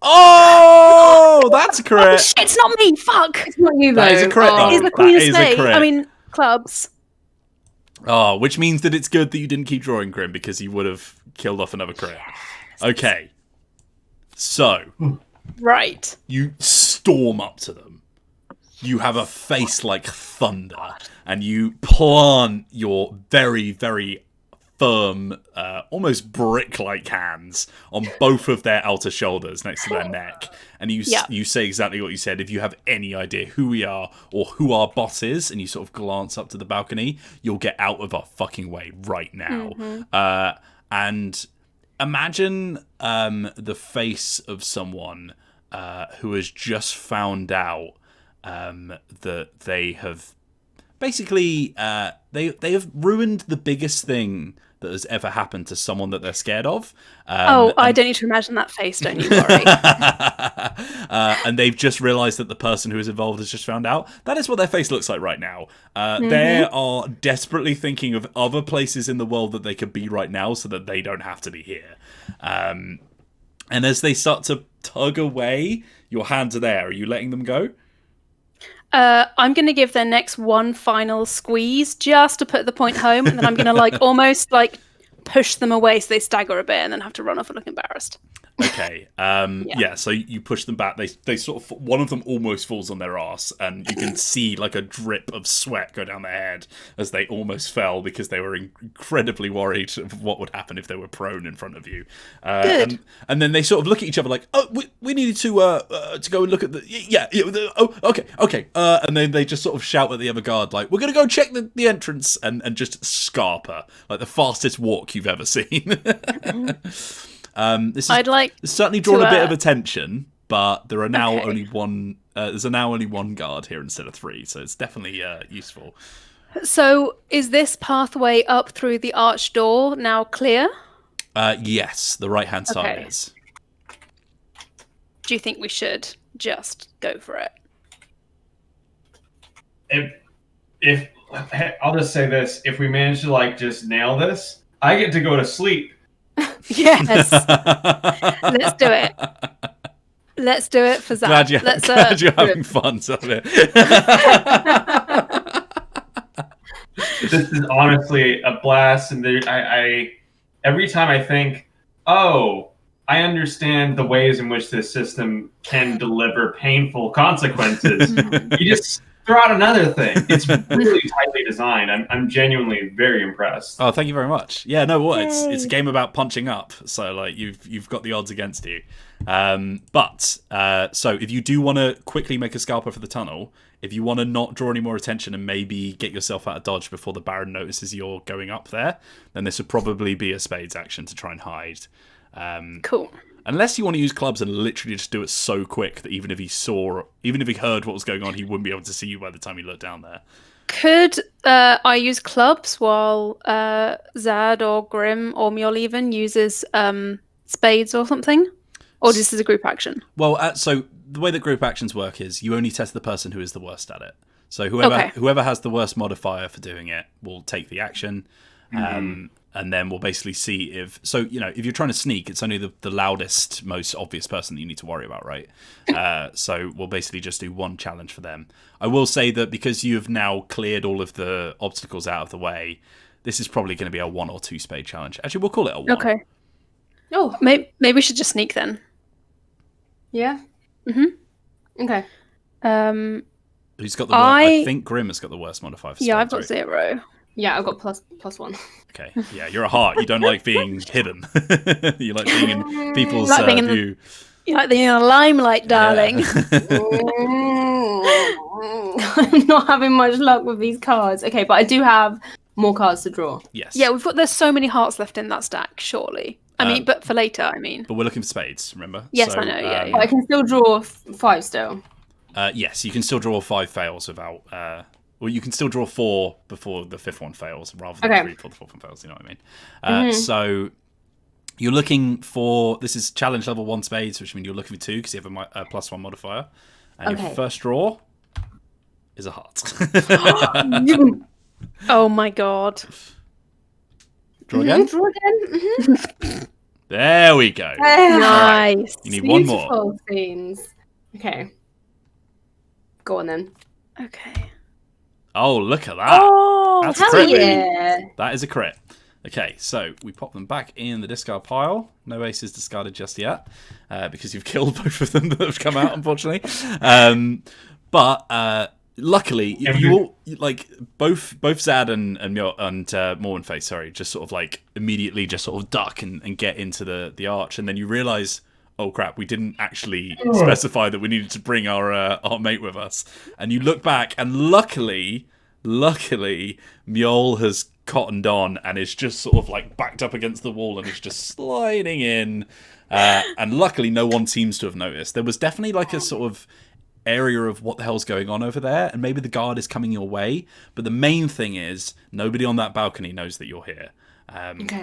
Oh, that's a Oh, crit. shit, it's not me. Fuck. It's not you though. That is a crit, though. It is the that Queen of is a Spades. crit. I mean, clubs. Oh, which means that it's good that you didn't keep drawing, Grim, because you would have killed off another crit. Okay. So, Right. you storm up to them. You have a face like thunder, and you plant your very, very firm, almost brick-like hands on both of their outer shoulders next to their neck. And you say exactly what you said. If you have any idea who we are or who our boss is, and you sort of glance up to the balcony, you'll get out of our fucking way right now. And imagine the face of someone who has just found out that they have basically they have ruined the biggest thing that has ever happened to someone that they're scared of. I don't need to imagine that face, don't you worry. And they've just realised that the person who is involved has just found out. That is what their face looks like right now. They are desperately thinking of other places in the world that they could be right now so that they don't have to be here. And as they start to tug away, your hands are there. Are you letting them go? I'm going to give their necks one final squeeze just to put the point home, and then I'm going to almost push them away so they stagger a bit and then have to run off and look embarrassed. Okay. Yeah. So you push them back. They sort of, one of them almost falls on their ass, and you can see like a drip of sweat go down their head as they almost fell because they were incredibly worried of what would happen if they were prone in front of you. Good. And then they sort of look at each other like, oh, we needed to go and look at okay. And then they just sort of shout at the other guard like, we're gonna go check the entrance, and just scarper like the fastest walk you've ever seen. This is certainly drawn a bit of attention, but there are now only one. There's now only one guard here instead of 3, so it's definitely useful. So, is this pathway up through the arched door now clear? Yes, the right-hand side is. Do you think we should just go for it? If I'll just say this: if we manage to just nail this, I get to go to sleep. Yes. Let's do it. Let's do it for Zach. Glad you're having fun, Xalavier. This is honestly a blast, and I every time I think, oh, I understand the ways in which this system can deliver painful consequences. You just throw out another thing. It's really tightly designed. I'm genuinely very impressed. Oh, thank you very much. Yeah, no, what? It's a game about punching up, so you've got the odds against you. So if you do want to quickly make a scalper for the tunnel, if you want to not draw any more attention and maybe get yourself out of dodge before the Baron notices you're going up there, then this would probably be a spades action to try and hide. Cool. Unless you want to use clubs and literally just do it so quick that even if he heard what was going on, he wouldn't be able to see you by the time he looked down there. Could I use clubs while Zad or Grim or Mjol even uses spades or something? Or just as a group action? Well, so the way that group actions work is you only test the person who is the worst at it. So whoever has the worst modifier for doing it will take the action. And then we'll basically see if you're trying to sneak, it's only the loudest, most obvious person that you need to worry about, right? So we'll basically just do one challenge for them. I will say that because you've now cleared all of the obstacles out of the way, this is probably going to be a 1 or 2 spade challenge. Actually, we'll call it a 1. Okay. Oh, maybe we should just sneak then. Yeah. Okay. Who's got the worst? I think Grim has got the worst modifier for spades. Yeah, I've got 0. Yeah, I've got plus 1. Okay. Yeah, you're a heart. You don't like being hidden. You like being in people's view. You like being in the limelight, darling. Yeah. I'm not having much luck with these cards. Okay, but I do have more cards to draw. Yes. Yeah, there's so many hearts left in that stack, surely. But for later, But we're looking for spades, remember? Yes, so, I know, yeah. I can still draw 5 still. Yes, you can still draw 5 fails without... well, you can still draw 4 before the 5th one fails, rather than 3 before the 4th one fails, you know what I mean? So you're looking for... This is challenge level 1 spades, which means you're looking for 2, because you have a +1 modifier. And your first draw is a heart. Oh my god. Draw again? Draw again. There we go. Nice. Right. You need one more. Beautiful scenes. Okay. Go on then. Okay. Oh, look at that. Oh, that's hell a crit. yeah. That is a crit. Okay, so we pop them back in the discard pile. No aces discarded just yet, because you've killed both of them that have come out, unfortunately. But luckily, you all both Zad and Mornface, sorry, just sort of like immediately just sort of duck and get into the arch, and then you realise, oh crap, we didn't actually specify that we needed to bring our mate with us. And you look back, and luckily, Mjol has cottoned on and is just sort of like backed up against the wall and is just sliding in. And luckily, no one seems to have noticed. There was definitely like a sort of area of what the hell's going on over there, and maybe the guard is coming your way. But the main thing is nobody on that balcony knows that you're here.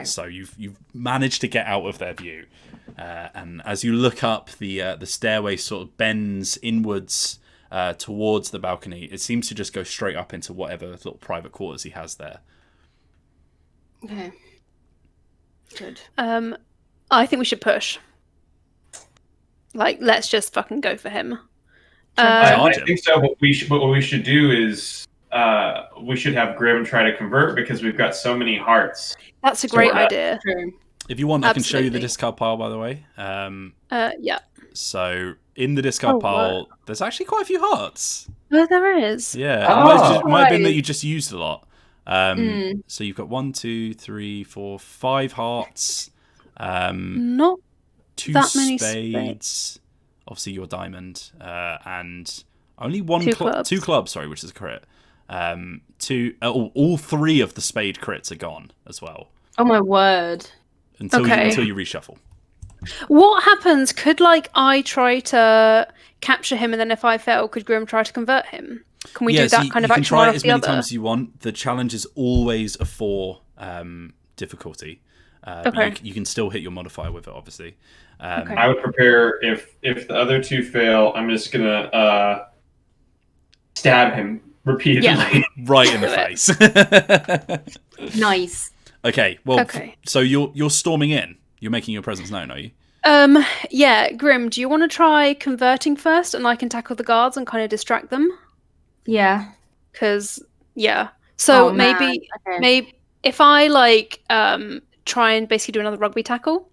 So you've managed to get out of their view. And as you look up, the stairway sort of bends inwards towards the balcony. It seems to just go straight up into whatever little private quarters he has there. Okay. Good. I think we should push. Like, let's just fucking go for him. I think so. But what we should do is we should have Grim try to convert because we've got so many hearts. That's a great idea. True. If you want, I can show you the discard pile, by the way. Yeah. So in the discard pile, there's actually quite a few hearts. Oh, there is. Yeah. It might have been that you just used a lot. So you've got 1, 2, 3, 4, 5 hearts. Not 2 that many spades. Obviously, your diamond, and only two clubs. Sorry, which is a crit. All 3 of the spade crits are gone as well. Oh my word! Until you reshuffle. What happens? Could I try to capture him, and then if I fail, could Grim try to convert him? Can we do that kind of action? You can try it as many times as you want. The challenge is always a 4 difficulty. But you can still hit your modifier with it, obviously. I would prepare if the other 2 fail. I'm just gonna stab him repeatedly, right in the face. Nice. Okay. Well, so you're storming in. You're making your presence known, are you? Yeah, Grim. Do you want to try converting first, and I can tackle the guards and kind of distract them? Yeah. Because so maybe if I try and basically do another rugby tackle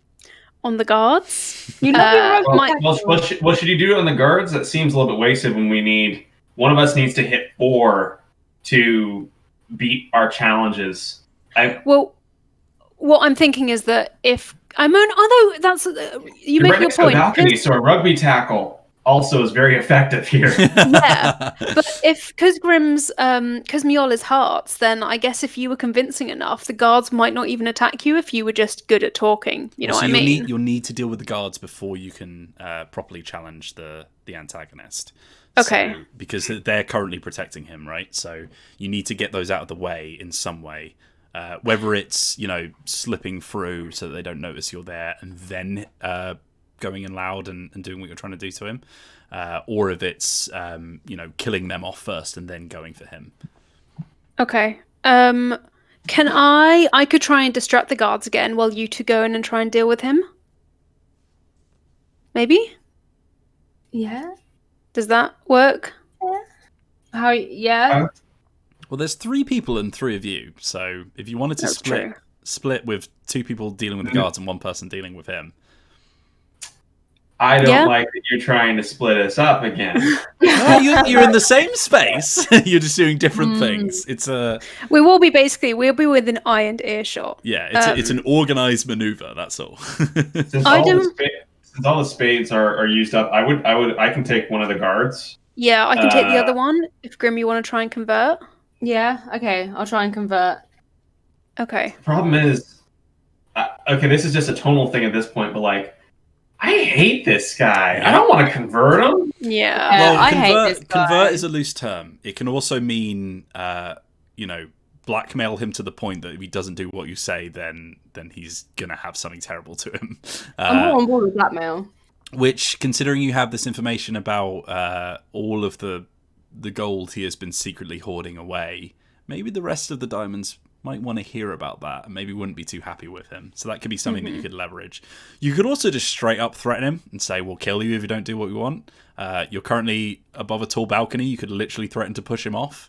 on the guards. You what should you do on the guards? That seems a little bit wasted when we need one of us needs to hit 4 to beat our challenges. Well, what I'm thinking is that although that's you make your point. Balcony, so a rugby tackle also is very effective here. Yeah, but because Mjol is hearts, then I guess if you were convincing enough, the guards might not even attack you if you were just good at talking. You know what I mean? You'll need to deal with the guards before you can properly challenge the antagonist. Okay. So, because they're currently protecting him, right? So you need to get those out of the way in some way. Whether it's, slipping through so that they don't notice you're there and then going in loud and doing what you're trying to do to him, or if it's killing them off first and then going for him. Okay. Can I could try and distract the guards again while you 2 go in and try and deal with him? Maybe? Yeah. Does that work? Yeah. Well, there's 3 people and 3 of you, so if you wanted to split with 2 people dealing with the guards and 1 person dealing with him. I don't like that you're trying to split us up again. You're in the same space. You're just doing different things. We'll be within eye and earshot. Yeah, it's an organized maneuver. That's all. Since all the spades are used up, I can take one of the guards. Yeah, I can take the other one. If Grim, you want to try and convert. Yeah. Okay, I'll try and convert. Okay. The problem is, this is just a tonal thing at this point, but I hate this guy. I don't want to convert him. Yeah. Well, I hate this guy. Convert is a loose term. It can also mean, blackmail him to the point that if he doesn't do what you say, then he's gonna have something terrible to him. I'm more on board with blackmail. Which, considering you have this information about all of the gold he has been secretly hoarding away, maybe the rest of the diamonds might want to hear about that and maybe wouldn't be too happy with him. So that could be something that you could leverage. You could also just straight up threaten him and say, we'll kill you if you don't do what we want. You're currently above a tall balcony. You could literally threaten to push him off.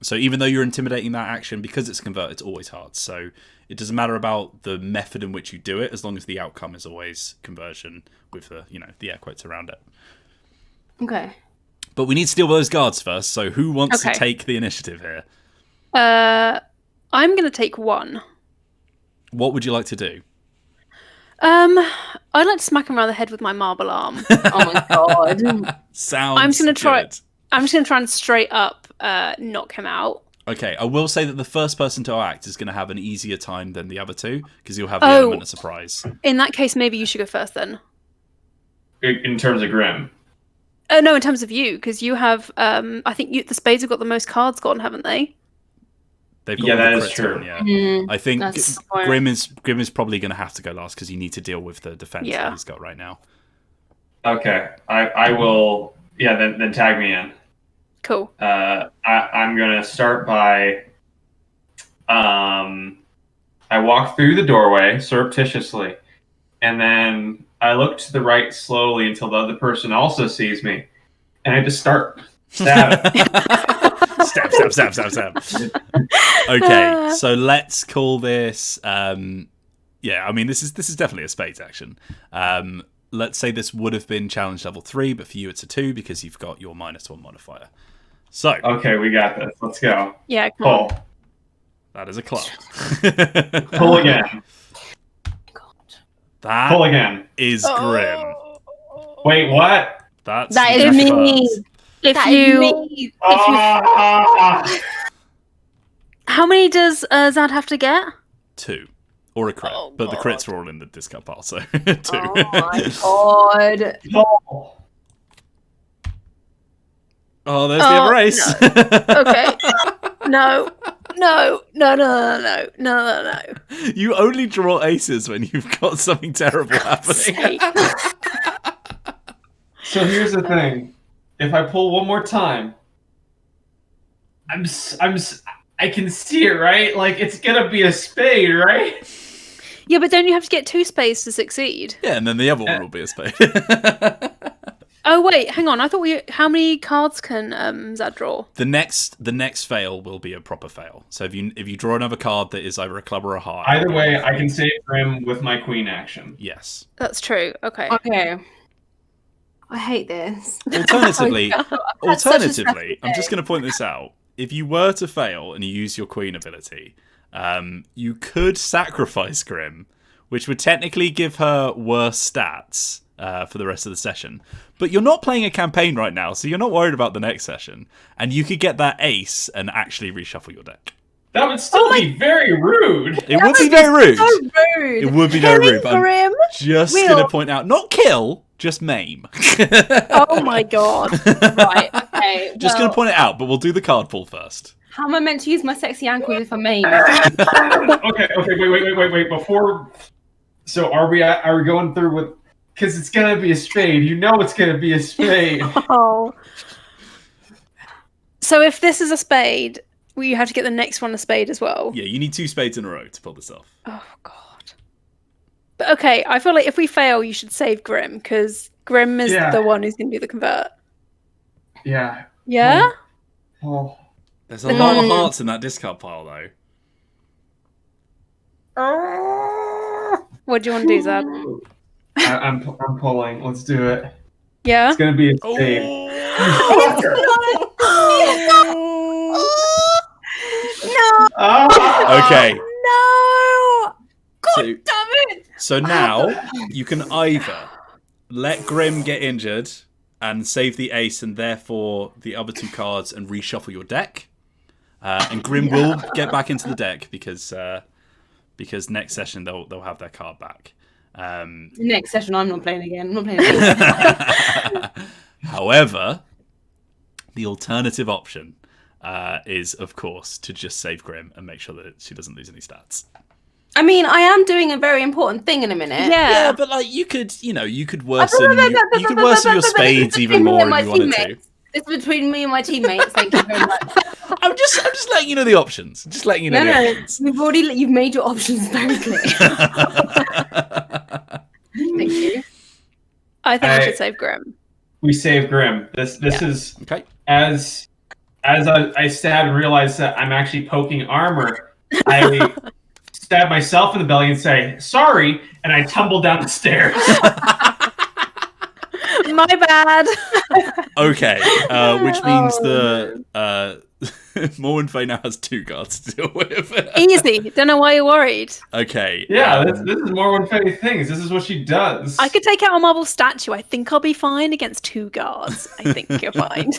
So even though you're intimidating that action, because it's convert, it's always hard. So it doesn't matter about the method in which you do it, as long as the outcome is always conversion with the air quotes around it. Okay. But we need to deal with those guards first. So who wants to take the initiative here? I'm going to take 1. What would you like to do? I'd like to smack him around the head with my marble arm. Oh my god. Sounds I'm just going to try. good. I'm just going to try and straight up knock him out. Okay, I will say that the first person to act is going to have an easier time than the other two, because you'll have the element of surprise. In that case, maybe you should go first then. In terms of Grim. No, in terms of you, because you have. I think the spades have got the most cards gone, haven't they? They've got that the is crits true. on, yeah. I think That's Grim is probably going to have to go last because you need to deal with the defense that Yeah. he's got right now. Okay, I will. Yeah, then tag me in. Cool. I'm gonna start by. I walk through the doorway surreptitiously, and then I look to the right slowly until the other person also sees me, and I just start stabbing. Stab. Okay, so let's call this. I mean, this is definitely a spades action. Let's say this would have been challenge level 3, but for you it's a 2 because you've got your -1 modifier. So Okay, we got this. Let's go. Yeah, come on. Pull. that is a club. Pull again. That Pull again. is grim. Wait, what? That is me. If That you, is me. how many does Zad have to get? 2 or a crit, Oh, but the God. crits are all in the discard pile, so 2. Oh my god. Pull. Oh, there's the other ace. Okay. No. You only draw aces when you've got something terrible happening. So here's the thing. If I pull one more time, I can see it, right? Like, it's gonna be a spade, right? Yeah, but don't you have to get 2 spades to succeed? Yeah, and then the other one will be a spade. Oh wait, hang on. I thought how many cards can Zad draw? The next fail will be a proper fail. So if you draw another card that is either a club or a heart. Either way, I can save Grim with my queen action. Yes. That's true. Okay. Okay. I hate this. Alternatively, Had such a stressful I'm just day. going to point this out. If you were to fail and you use your queen ability, you could sacrifice Grim, which would technically give her worse stats for the rest of the session. But you're not playing a campaign right now, so you're not worried about the next session. And you could get that ace and actually reshuffle your deck. That would still be very rude. It would be very rude. So rude. It would be very rude. But I'm Grim. just Will. going to point out, not kill, just maim. Oh my god. Right, okay. Just going to point it out, but we'll do the card pull first. How am I meant to use my sexy ankles if I'm main? Okay, wait. Before, so are we going through with? Because it's gonna be a spade. You know it's gonna be a spade. Oh. So if this is a spade, will you have to get the next one a spade as well? Yeah, you need 2 spades in a row to pull this off. Oh god. But okay, I feel like if we fail, you should save Grim because Grim is Yeah. the one who's going to do the convert. Yeah. Yeah. Oh. There's a lot of hearts in that discard pile, though. What do you want to do, Zad? I'm pulling. Let's do it. Yeah. It's gonna be a spade. No. Okay. No. So, Damn it. so now you can either let Grim get injured and save the ace and therefore the other 2 cards and reshuffle your deck. And Grim will get back into the deck because next session they'll have their card back. Next session, I'm not playing again. I'm not playing again. However, the alternative option is, of course, to just save Grim and make sure that she doesn't lose any stats. I mean, I am doing a very important thing in a minute. Yeah, but like you could worsen your spades even more if you wanted to. It's between me and my teammates. Thank you very much. I'm just letting you know the options. Just letting you know the options. You've made your options very clear. Thank you. I think we should save Grim. We save Grim. This is Okay. as as I stab and realize that I'm actually poking armor, I stab myself in the belly and say, sorry, and I tumble down the stairs. My bad. Okay, which means Morwen Fey now has 2 guards to deal with. Easy. Don't know why you're worried. Okay. Yeah, this is more one Fey things. This is what she does. I could take out a marble statue. I think I'll be fine against 2 guards. I think you're fine.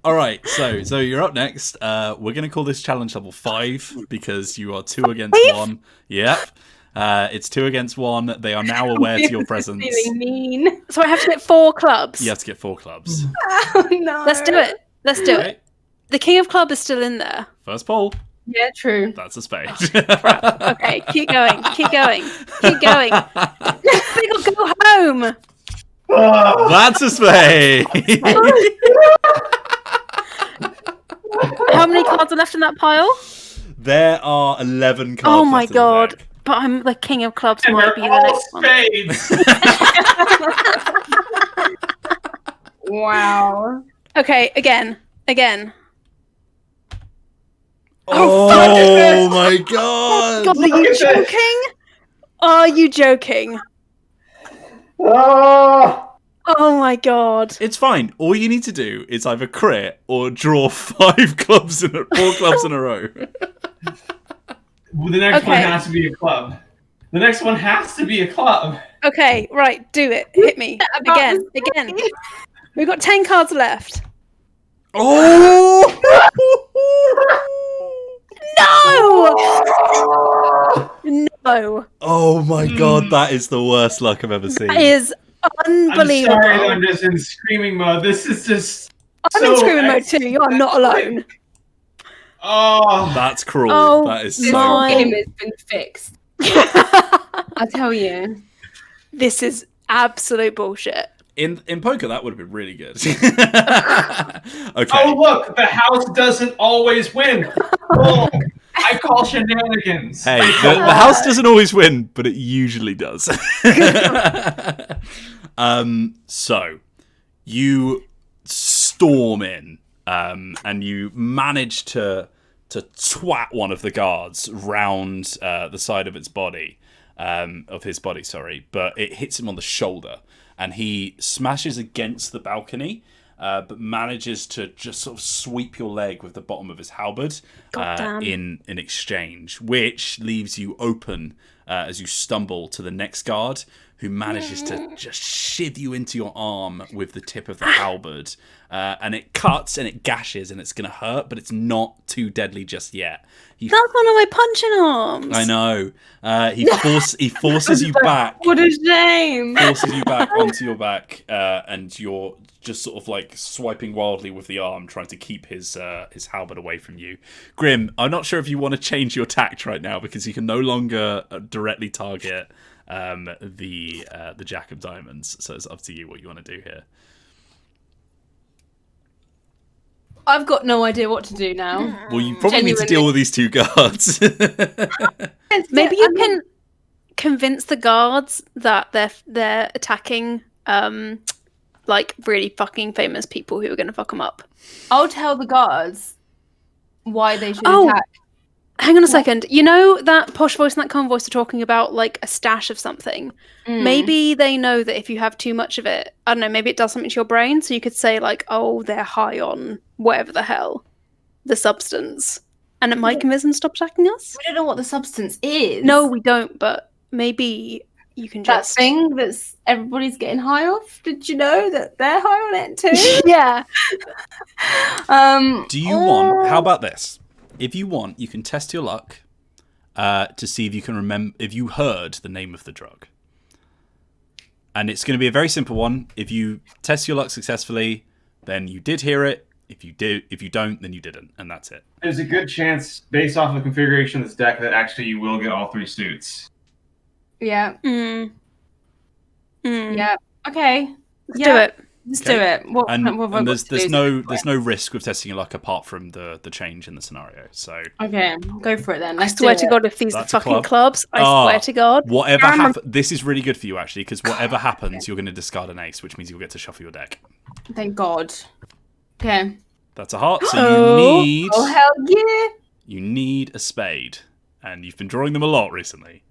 All right, so you're up next. We're going to call this challenge level 5 because you are 2 against 1. Yep. It's 2 against 1. They are now aware to your presence. Feeling mean. So I have to get 4 clubs. You have to get 4 clubs. Oh no. Let's do it. Let's do it. The king of club is still in there. First poll. Yeah, true. That's a spade. Okay, keep going. Keep going. Keep going. Biggle, go home. That's a spade. How many cards are left in that pile? There are 11 cards. Oh my left in the god. deck. But I'm the king of clubs and might they're be the all next one. spades. Wow. Okay, again. Oh my god. God, are you joking? Are you joking? Oh. Oh my god. It's fine. All you need to do is either crit or draw 4 clubs in a row. The next one has to be a club. The next one has to be a club. Okay, right, do it. Hit me. Again. We've got 10 cards left. Oh! No! No! Oh my god, that is the worst luck I've ever seen. That is unbelievable. I'm sorry that I'm just in screaming mode. This is just I'm in screaming mode too. You are not alone. Oh. That's cruel. Oh, that is This so whole my- game has been fixed. I tell you. This is absolute bullshit. In poker, that would have been really good. Okay. Oh, look, the house doesn't always win. Oh, I call shenanigans. Hey, the house doesn't always win, but it usually does. So, you storm in, and you manage to twat one of the guards round the side of its body, of his body, sorry, but it hits him on the shoulder, and he smashes against the balcony. But manages to just sort of sweep your leg with the bottom of his halberd in exchange, which leaves you open as you stumble to the next guard, who manages to just shiv you into your arm with the tip of the halberd. And it cuts and it gashes and it's going to hurt, but it's not too deadly just yet. That's one of my punching arms. I know. He forces you back. What a shame. Forces you back onto your back, and you're just sort of like swiping wildly with the arm, trying to keep his halberd away from you. Grim, I'm not sure if you want to change your tact right now because you can no longer directly target the Jack of Diamonds. So it's up to you what you want to do here. I've got no idea what to do now. Well, you probably need to deal with these 2 guards. Maybe you can convince the guards that they're attacking like really fucking famous people who are going to fuck them up. I'll tell the guards why they should Oh. attack. Hang on a second. You know that posh voice and that calm voice are talking about like a stash of something. Maybe they know that if you have too much of it, I don't know, maybe it does something to your brain. So you could say like, oh, they're high on whatever the hell, the substance. And it might convince them to stop attacking us. We don't know what the substance is. No, we don't, but maybe you can That just... thing that's everybody's getting high off. Did you know that they're high on it too? Yeah. Do you want... How about this? If you want, you can test your luck to see if you can remember... If you heard the name of the drug. And it's going to be a very simple one. If you test your luck successfully, then you did hear it. If you don't, then you didn't, and that's it. There's a good chance, based off of the configuration of this deck, that actually you will get all 3 suits. Yeah. Yeah. Okay. Let's do it. Let's do it. What have I And got there's to there's no risk with testing your luck apart from the change in the scenario. So Okay, go for it then. I Let's swear do to it. God, if these are That's a fucking club. clubs, I swear to God. whatever happens, this is really good for you actually, because whatever happens, you're going to discard an ace, which means you'll get to shuffle your deck. Thank God. Okay. That's a heart. So Oh hell yeah! you need a spade, and you've been drawing them a lot recently.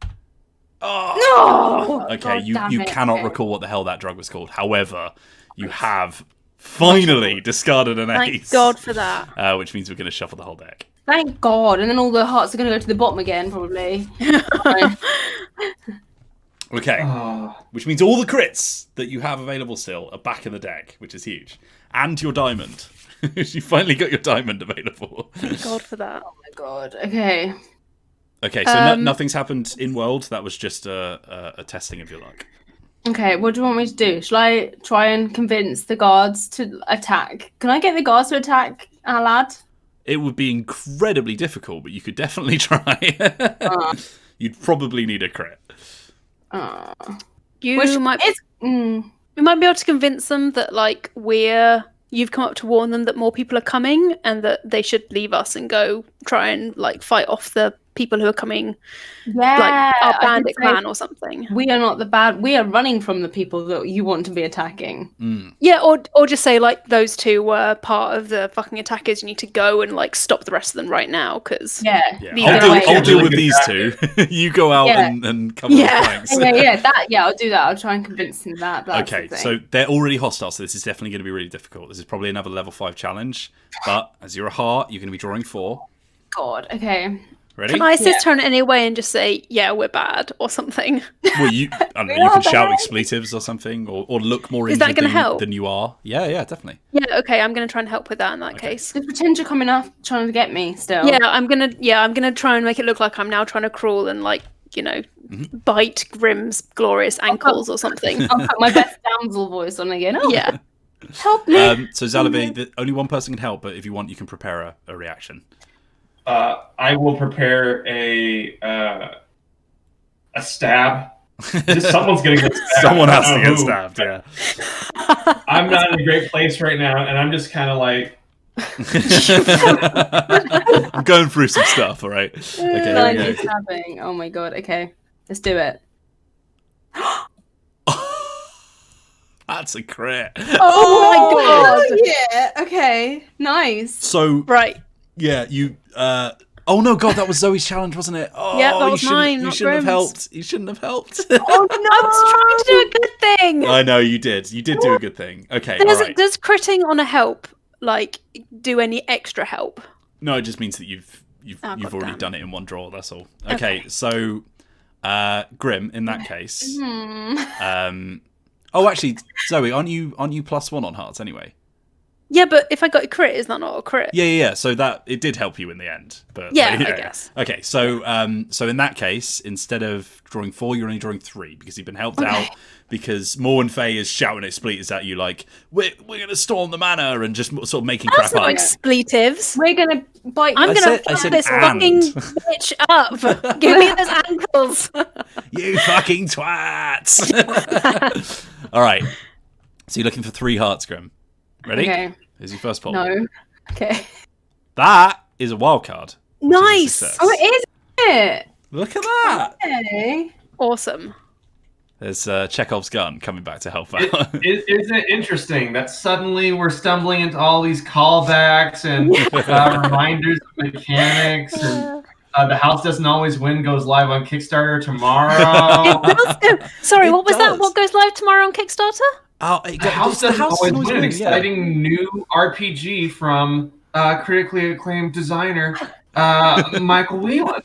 Oh, No! okay. God You damn it. cannot Okay. recall what the hell that drug was called. However, you have finally discarded an Thank ace. God for that. Which means we're going to shuffle the whole deck. Thank God. And then all the hearts are going to go to the bottom again, probably. Okay. Which means all the crits that you have available still are back in the deck, which is huge. And your diamond. You finally got your diamond available. Thank God for that. Oh my God. Okay. Okay, so nothing's happened in world. That was just a testing of your luck. Okay, what do you want me to do? Shall I try and convince the guards to attack? Can I get the guards to attack our lad? It would be incredibly difficult, but you could definitely try. You'd probably need a crit. You might be able to convince them that like you've come up to warn them that more people are coming and that they should leave us and go try and like fight off the people who are coming, like our bandit clan or something. We are not the bad. We are running from the people that you want to be attacking. Yeah, or just say like those two were part of the fucking attackers. You need to go and like stop the rest of them right now because I'll deal with these two. You go out and cover the flanks. I'll do that. I'll try and convince them that. Okay, so they're already hostile, so this is definitely going to be really difficult. This is probably another level 5 challenge, but as you're a heart, you're going to be drawing 4. God, okay. Ready? Can I assist her in any way and just say, yeah, we're bad or something? Well, I don't know, you can shout expletives or something, or look more injured than you are. Yeah, definitely. Yeah, okay, I'm gonna try and help with that in that case. Just pretend you're coming up trying to get me still. Yeah, I'm gonna try and make it look like I'm now trying to crawl and like, bite Grim's glorious ankles or something. I'll put my best damsel voice on again. Oh, yeah. Help me. So Xalavier, only one person can help, but if you want, you can prepare a reaction. I will prepare a stab. Someone's gonna get stabbed. Someone has to get stabbed. Yeah. I'm not in a great place right now, and I'm just kind of like. I'm going through some stuff. All right. Okay. Stabbing. Oh my God. Okay, let's do it. That's a crit. Oh my God. Yeah. Okay. Nice. So. Right. Yeah. You. Oh no, God, that was Zoe's challenge, wasn't it? Oh, yeah, that was mine. You shouldn't have helped. You shouldn't have helped. Oh no, I was trying to do a good thing. I know you did. You did do a good thing. Okay, all right. Does critting on a help like do any extra help? No, it just means that you've already done it in one draw. That's all. Okay. So, Grim, in that case. Oh, actually, Zoe, aren't you +1 on hearts anyway? Yeah, but if I got a crit, is that not a crit? Yeah. So that it did help you in the end. But I guess. Okay, so in that case, instead of drawing 4, you're only drawing 3 because you've been helped out. Because Morn Faye is shouting expletives at you like we're gonna storm the manor and just sort of making crap up. Expletives. We're gonna bite. I'm gonna fuck this fucking bitch up. Give me those ankles. You fucking twats! All right. So you're looking for 3 hearts, Grim. Ready? Okay. Here's your first poll. No. Okay. That is a wild card. Nice. Oh, it is. It. Look at that. Okay. Awesome. There's Chekhov's gun coming back to help out. Isn't it interesting that suddenly we're stumbling into all these callbacks and reminders of mechanics and The House Doesn't Always Win goes live on Kickstarter tomorrow. Sorry, what was that? What goes live tomorrow on Kickstarter? The House Doesn't Always Win, an exciting new RPG from critically acclaimed designer Michael Whelan.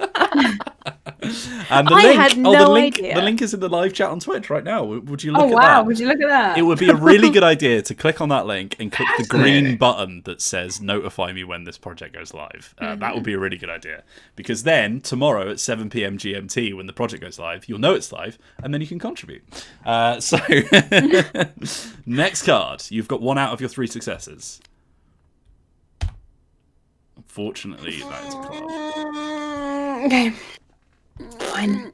And the link is in the live chat on Twitch right now. Would you look at that? Oh wow, would you look at that? It would be a really good idea to click on that link and click the green button that says notify me when this project goes live. That would be a really good idea. Because then, tomorrow at 7 p.m. GMT, when the project goes live, you'll know it's live, and then you can contribute. So, next card. You've got 1 out of your 3 successes. Unfortunately, that is a club. Okay. Fine.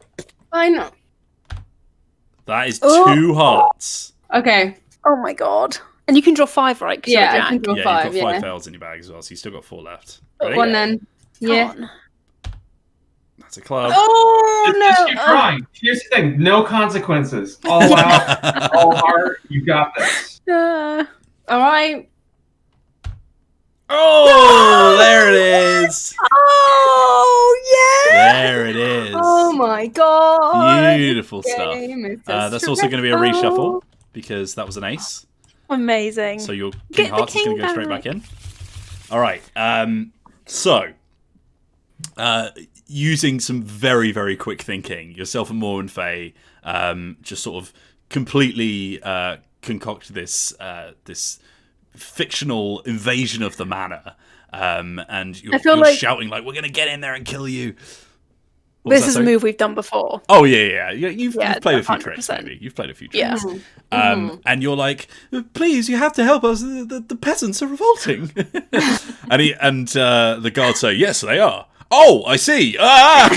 That is 2 hearts. Okay. Oh my God. And you can draw 5, right? Yeah, I can draw 5. You've got 5 fails in your bag as well, so you've still got 4 left. Ready? 1 then. Yeah. That's a club. Oh no! Just keep trying. Here's the thing: no consequences. All out, all heart. You got this. All right. Oh, there it is. Oh yeah! There it is. Oh my god! Beautiful stuff. That's also going to be a reshuffle because that was an ace. Amazing. So your Get King the Hearts is going to king go straight back. back in. All right. So, using some very, very quick thinking, yourself and Moore and Faye just sort of completely concoct this this fictional invasion of the manor. And you're like shouting like, "We're going to get in there and kill you." What was this that, is a sorry? move we've done before. Oh yeah. You've played a few 100%. tricks, maybe. You've played a few Yeah. tricks. And you're like, "Please, you have to help us. The peasants are revolting." and the guards say, "Yes, they are." Oh, I see. Ah!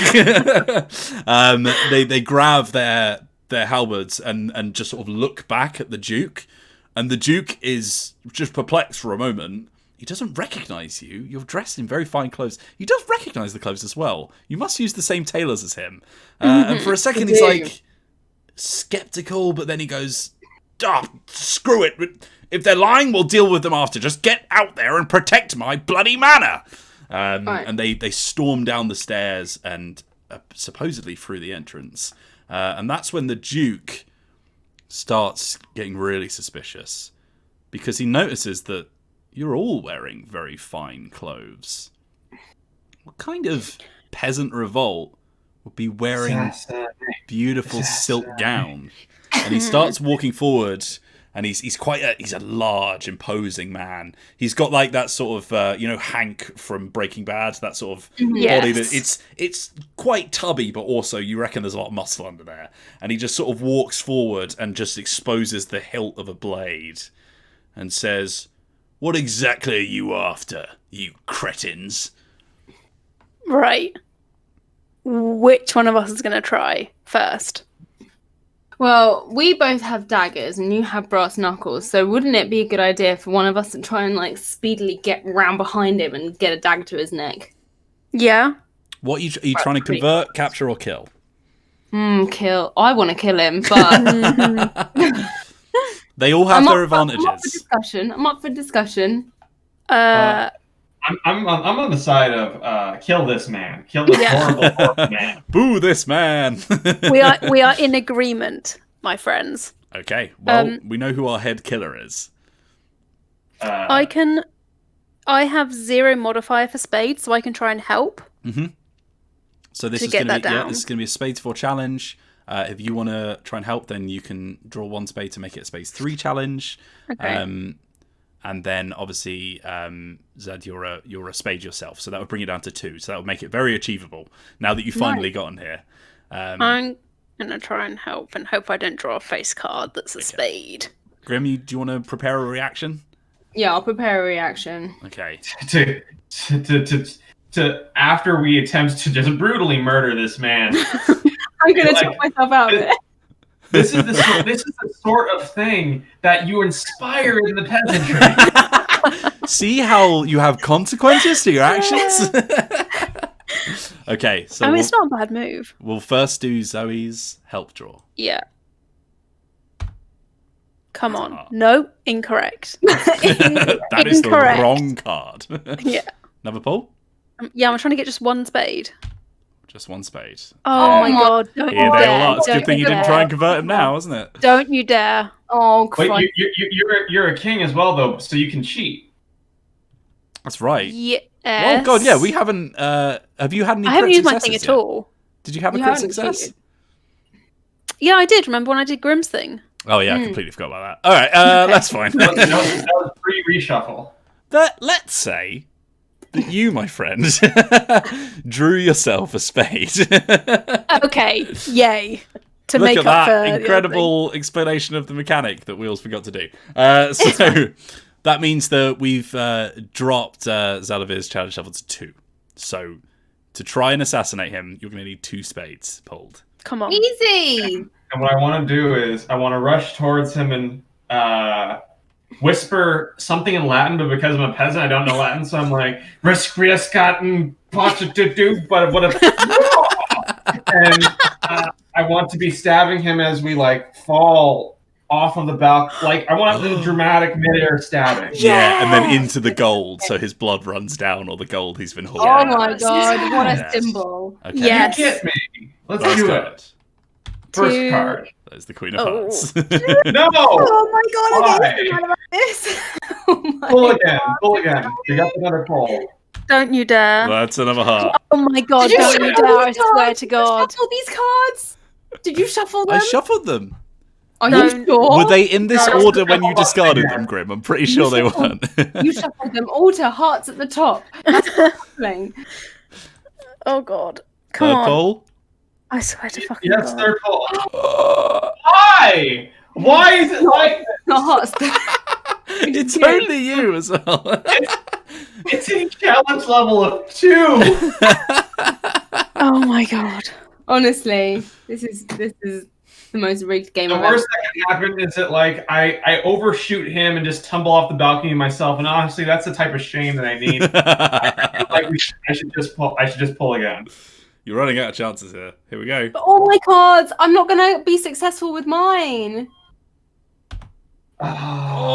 They grab their halberds and just sort of look back at the Duke, and the Duke is just perplexed for a moment. He doesn't recognise you. You're dressed in very fine clothes. He does recognise the clothes as well. You must use the same tailors as him. And for a second, he's like skeptical, but then he goes, screw it. If they're lying, we'll deal with them after. Just get out there and protect my bloody manor. Right. And they storm down the stairs and supposedly through the entrance. And that's when the Duke starts getting really suspicious because he notices that you're all wearing very fine clothes. What kind of peasant revolt would be wearing beautiful silk gown? And he starts walking forward, and he's a large, imposing man. He's got like that sort of Hank from Breaking Bad, that sort of body that it's quite tubby, but also you reckon there's a lot of muscle under there. And he just sort of walks forward and just exposes the hilt of a blade, and says, "What exactly are you after, you cretins?" Right. Which one of us is going to try first? Well, we both have daggers and you have brass knuckles, so wouldn't it be a good idea for one of us to try and like speedily get round behind him and get a dagger to his neck? Yeah. What are you trying to convert, capture, or kill? Kill. I want to kill him, but they all have their advantages. I'm up for discussion. I'm on the side of kill this man. Kill this horrible man. Boo this man. we are in agreement, my friends. Okay. Well, we know who our head killer is. I have 0 modifier for spades, so I can try and help. Mm-hmm. So this is going to be a spades 4 challenge. If you want to try and help, then you can draw 1 spade to make it a spades 3 challenge. Okay. And then obviously, Zed, you're a spade yourself, so that would bring it down to 2. So that would make it very achievable. Now that you've finally gotten here, I'm gonna try and help I don't draw a face card that's a spade. Grim, do you want to prepare a reaction? Yeah, I'll prepare a reaction. Okay. To after we attempt to just brutally murder this man, I'm gonna talk myself out of it. This is the sort of thing that you inspire in the peasantry. See how you have consequences to your actions? Okay, so it's not a bad move. We'll first do Zoe's help draw. Yeah. Come on. No, incorrect. That is the wrong card. Yeah. Another pull? Yeah, I'm trying to get just 1 spade. Just 1 spade. Oh my god! Don't you dare! It's a good thing you didn't try and convert him now, isn't it? Don't you dare! Oh, Christ. Wait, you're a king as well, though, so you can cheat. That's right. Yes. Oh god, yeah. We haven't. Have you had any? I haven't used my thing at all. Did you have a crit success? Cheated. Yeah, I did. Remember when I did Grim's thing? Oh yeah, I completely forgot about that. All right, that's fine. that was pre-reshuffle. Let's say that you, my friend, drew yourself a spade. Okay, yay. To Look make at up that for incredible explanation of the mechanic that Wheels forgot to do. So that means that we've dropped Xalavier's challenge level to 2. So to try and assassinate him, you're going to need 2 spades pulled. Come on. Easy! And what I want to do is I want to rush towards him and whisper something in Latin, but because I'm a peasant, I don't know Latin, so I'm like, Resquiescaten Pachatutu, but what and I want to be stabbing him as we like fall off of the balcony. Like, I want the dramatic mid-air stabbing. Yeah, and then into the gold, so his blood runs down all the gold he's been holding. Oh my god, what a Yes. symbol. Okay. Yes. You get me. Let's First do card. it. First Two. card. That is the Queen of Hearts. No! Oh my god, I Why? didn't think about this. Oh my Pull again. Pull again. We got another pull. Don't you dare. That's another heart. Oh my god, Did you don't you shuffle dare, I these swear cards? to Did you God. shuffle these cards? Did you shuffle them? I shuffled them. Are No. you sure? Were they in this No, order when you shuffle discarded them. them, Grim? I'm pretty sure they shuffled- weren't. You shuffled them all to hearts at the top. That's what's happening. Oh god. Come Third on. poll? I swear to fucking Yes, God. third pull. Why? Why is it like this? Not hearts. It's only you as well. It's a challenge level of 2. Oh my god. Honestly, this is the most rigged game The I've ever. worst that can happen is that like I overshoot him and just tumble off the balcony myself, and honestly, that's the type of shame that I need. Like I should just pull. I should just pull again. You're running out of chances here. Here we go. But all my cards, I'm not gonna be successful with mine.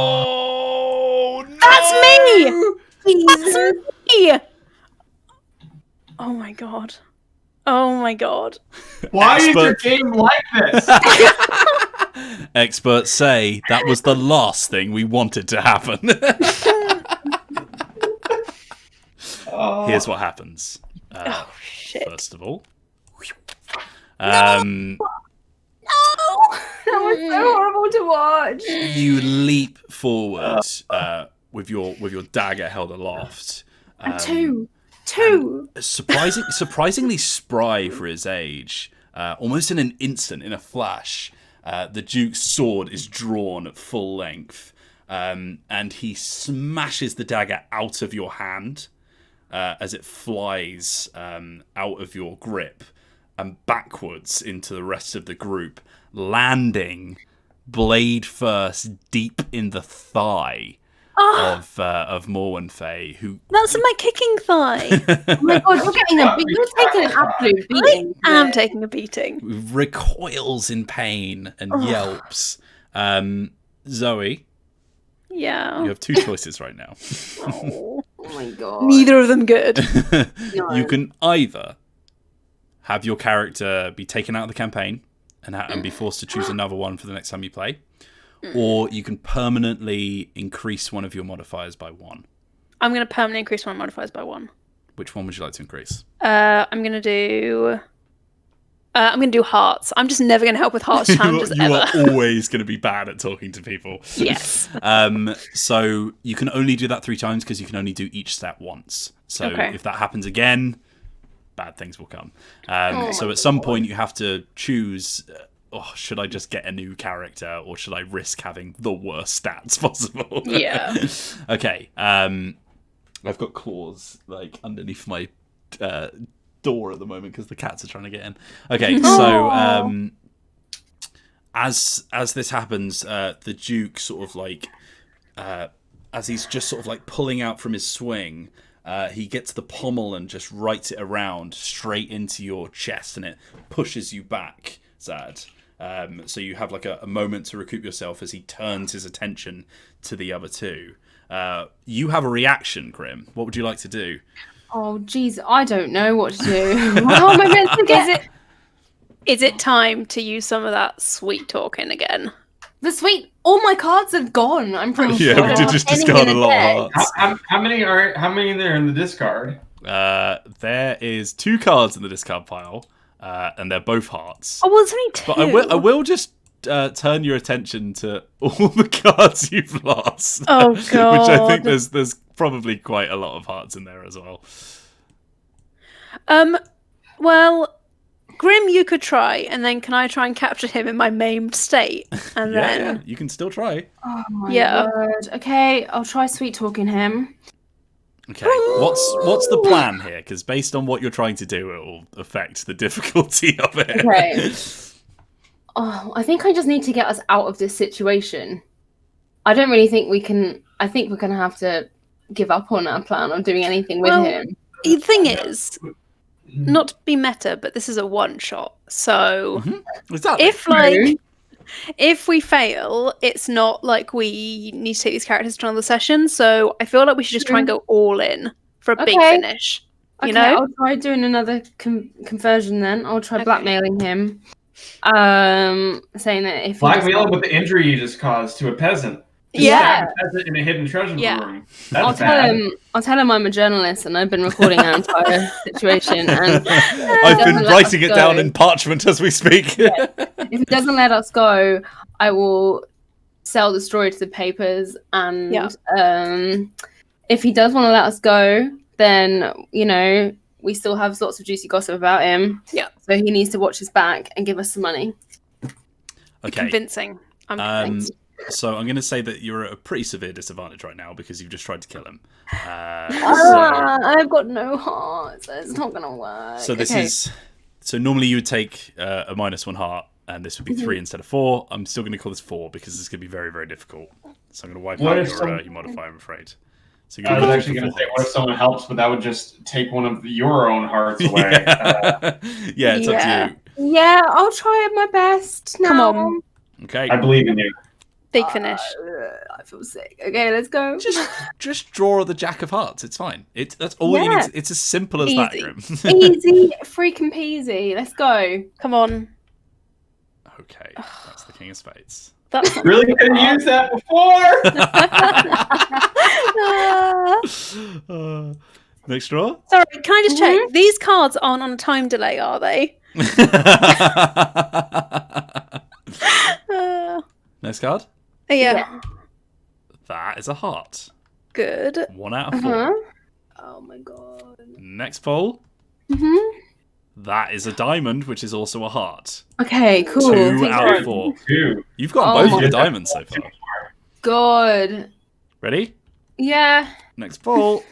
Oh, no! That's me! That's me! Oh my god. Oh my god. Why is your Expert. game like this? Experts say that was the last thing we wanted to happen. Oh. Here's what happens. Oh shit. First of all, That was so horrible to watch. you leap forward with your dagger held aloft. Two. Surprisingly spry for his age. Almost in an instant, in a flash, the Duke's sword is drawn at full length, and he smashes the dagger out of your hand as it flies out of your grip and backwards into the rest of the group, landing blade first deep in the thigh of Morwen Fay, who That's my kicking thigh. Oh my god, you're taking an absolute beating. I'm taking a beating. recoils in pain and yelps. Zoe, Yeah. you have two choices right now. Oh. Oh my god. Neither of them good. No. You can either have your character be taken out of the campaign and be forced to choose another one for the next time you play, or you can permanently increase one of your modifiers by 1. I'm going to permanently increase my modifiers by 1. Which one would you like to increase? I'm going to do hearts. I'm just never going to help with hearts challenges you ever. are always going to be bad at talking to people. Yes. So you can only do that 3 times because you can only do each stat once. So Okay. if that happens again, bad things will come. So at some point you have to choose, should I just get a new character or should I risk having the worst stats possible? Yeah. Okay. I've got claws like underneath my door at the moment because the cats are trying to get in. Okay, so as this happens, the Duke sort of like as he's just sort of like pulling out from his swing, he gets the pommel and just rights it around straight into your chest, and it pushes you back, Zad. So you have like a moment to recoup yourself as he turns his attention to the other two. You have a reaction, Grim. What would you like to do? Oh jeez, I don't know what to do. How am I meant to get Is it time to use some of that sweet talking again? the sweet? All my cards have gone. I'm pretty sure. Yeah, we did just Any discard a minute lot there. of hearts. How many in there in the discard? There is 2 cards in the discard pile, and they're both hearts. Oh, well, it's only 2. But I will just turn your attention to all the cards you've lost. Oh, Which I think God. there's probably quite a lot of hearts in there as well. Well, Grim, you could try, and then can I try and capture him in my maimed state? And Yeah, then you can still try. Oh my Yeah. word. Okay, I'll try sweet talking him. Okay, what's the plan here? Because based on what you're trying to do, it will affect the difficulty of it. Okay. Oh, I think I just need to get us out of this situation. I don't really think we can. I think we're gonna have to give up on our plan of doing anything with Well, him. the thing is, not to be meta, but this is a one shot. So Exactly. if like If we fail, it's not like we need to take these characters to another session. So I feel like we should just try and go all in for a big finish. You know? I'll try doing another conversion then. I'll try blackmailing him. Saying that if blackmailing with the injury you just caused to a peasant. Yeah. A peasant in a hidden treasure room. I'll tell him I'm a journalist and I've been recording our entire situation. And I've been writing it down in parchment as we speak. Yeah. If he doesn't let us go, I will sell the story to the papers. And if he does want to let us go, then, you know, we still have lots of juicy gossip about him. Yeah. So he needs to watch his back and give us some money. Okay. Convincing. I'm convinced. So I'm going to say that you're at a pretty severe disadvantage right now because you've just tried to kill him. I've got no heart, so it's not going to work. So this is... So normally you would take a -1 heart, and this would be 3 instead of 4. I'm still going to call this 4 because this is going to be very, very difficult. So I'm going to wipe out your modifier, I'm afraid. So I was actually going to say, what if someone helps, but that would just take one of your own hearts away. Yeah, it's up to you. Yeah, I'll try my best now. Come on. Okay. I believe in you. Big finish. I feel sick. Okay, let's go. Just draw the Jack of Hearts. It's fine. That's all you need. It's as simple as that, Grim. Easy, freaking peasy. Let's go. Come on. Okay, that's the King of Spades. That's really could have used that before. Next draw. Sorry, can I just check? These cards aren't on a time delay, are they? Next card. Yeah. That is a heart. Good. 1 out of 4. Oh my god. Next poll. That is a diamond, which is also a heart. Okay, cool. 2 out of 4. 2. You've got both of the diamonds so far. God. Ready? Yeah. Next poll.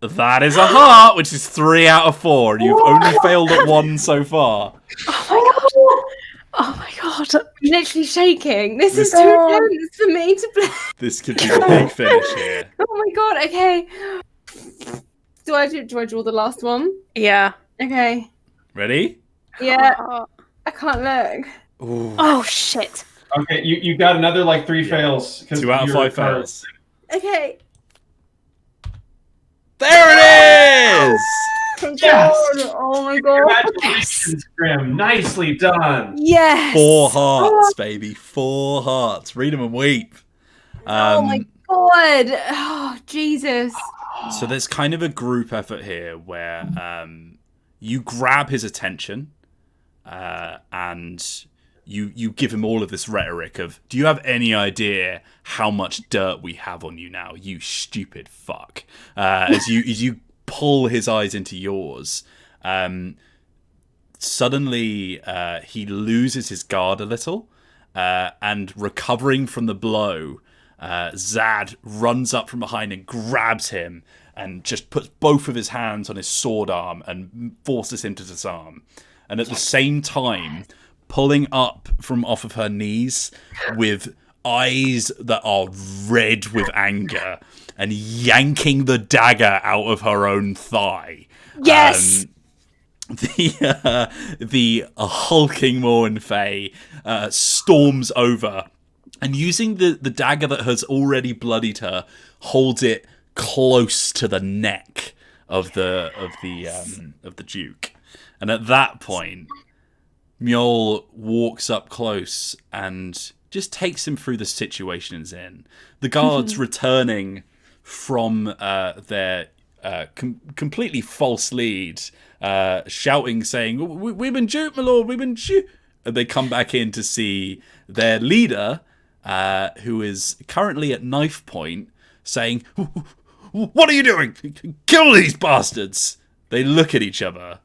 That is a heart, which is 3 out of 4. And you've only failed at 1 so far. Oh my god. Oh my god. I'm literally shaking. This is too intense for me to play. This could be the big finish here. Oh my god, okay. Do I draw the last one? Yeah. Okay. Ready? Yeah. I can't look. Ooh. Oh shit. Okay, you got another like 3 fails. 2 out of 5 fails. Okay. There it is! Yes! Oh my god. Congratulations, Grim. Nicely done. Yes. 4 hearts, baby. 4 hearts. Read them and weep. Oh my god. Oh, Jesus. So there's kind of a group effort here where you grab his attention and you give him all of this rhetoric of, do you have any idea how much dirt we have on you now, you stupid fuck? As you pull his eyes into yours, suddenly he loses his guard a little, and recovering from the blow, Zad runs up from behind and grabs him and just puts both of his hands on his sword arm and forces him to disarm. And at the same time, pulling up from off of her knees with eyes that are red with anger and yanking the dagger out of her own thigh. Yes! The hulking Morn Fae storms over and using the dagger that has already bloodied her, holds it close to the neck of the Duke. And at that point, Mjol walks up close and just takes him through the situation he's in. The guards returning from their completely false lead, shouting, saying, "We've been duped, my lord, we've been duped." And they come back in to see their leader, who is currently at knife point, saying, "What are you doing? Kill these bastards!" They look at each other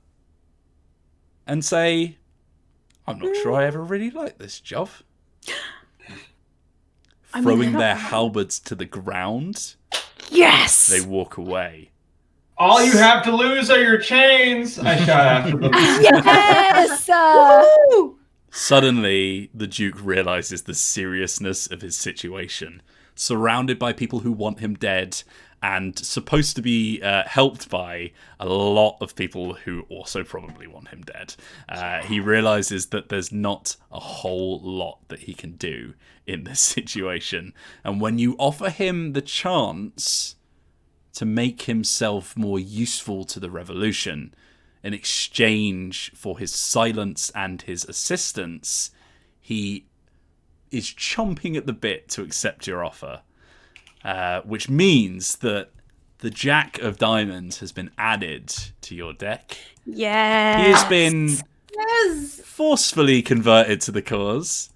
and say, "I'm not sure I ever really liked this job." Throwing their halberds to the ground, yes, they walk away. All you have to lose are your chains, I shout after them. Yes! Suddenly, the Duke realizes the seriousness of his situation. Surrounded by people who want him dead, and supposed to be helped by a lot of people who also probably want him dead. He realizes that there's not a whole lot that he can do in this situation. And when you offer him the chance to make himself more useful to the revolution in exchange for his silence and his assistance, he is chomping at the bit to accept your offer. Which means that the Jack of Diamonds has been added to your deck. Yeah. He has been forcefully converted to the cause.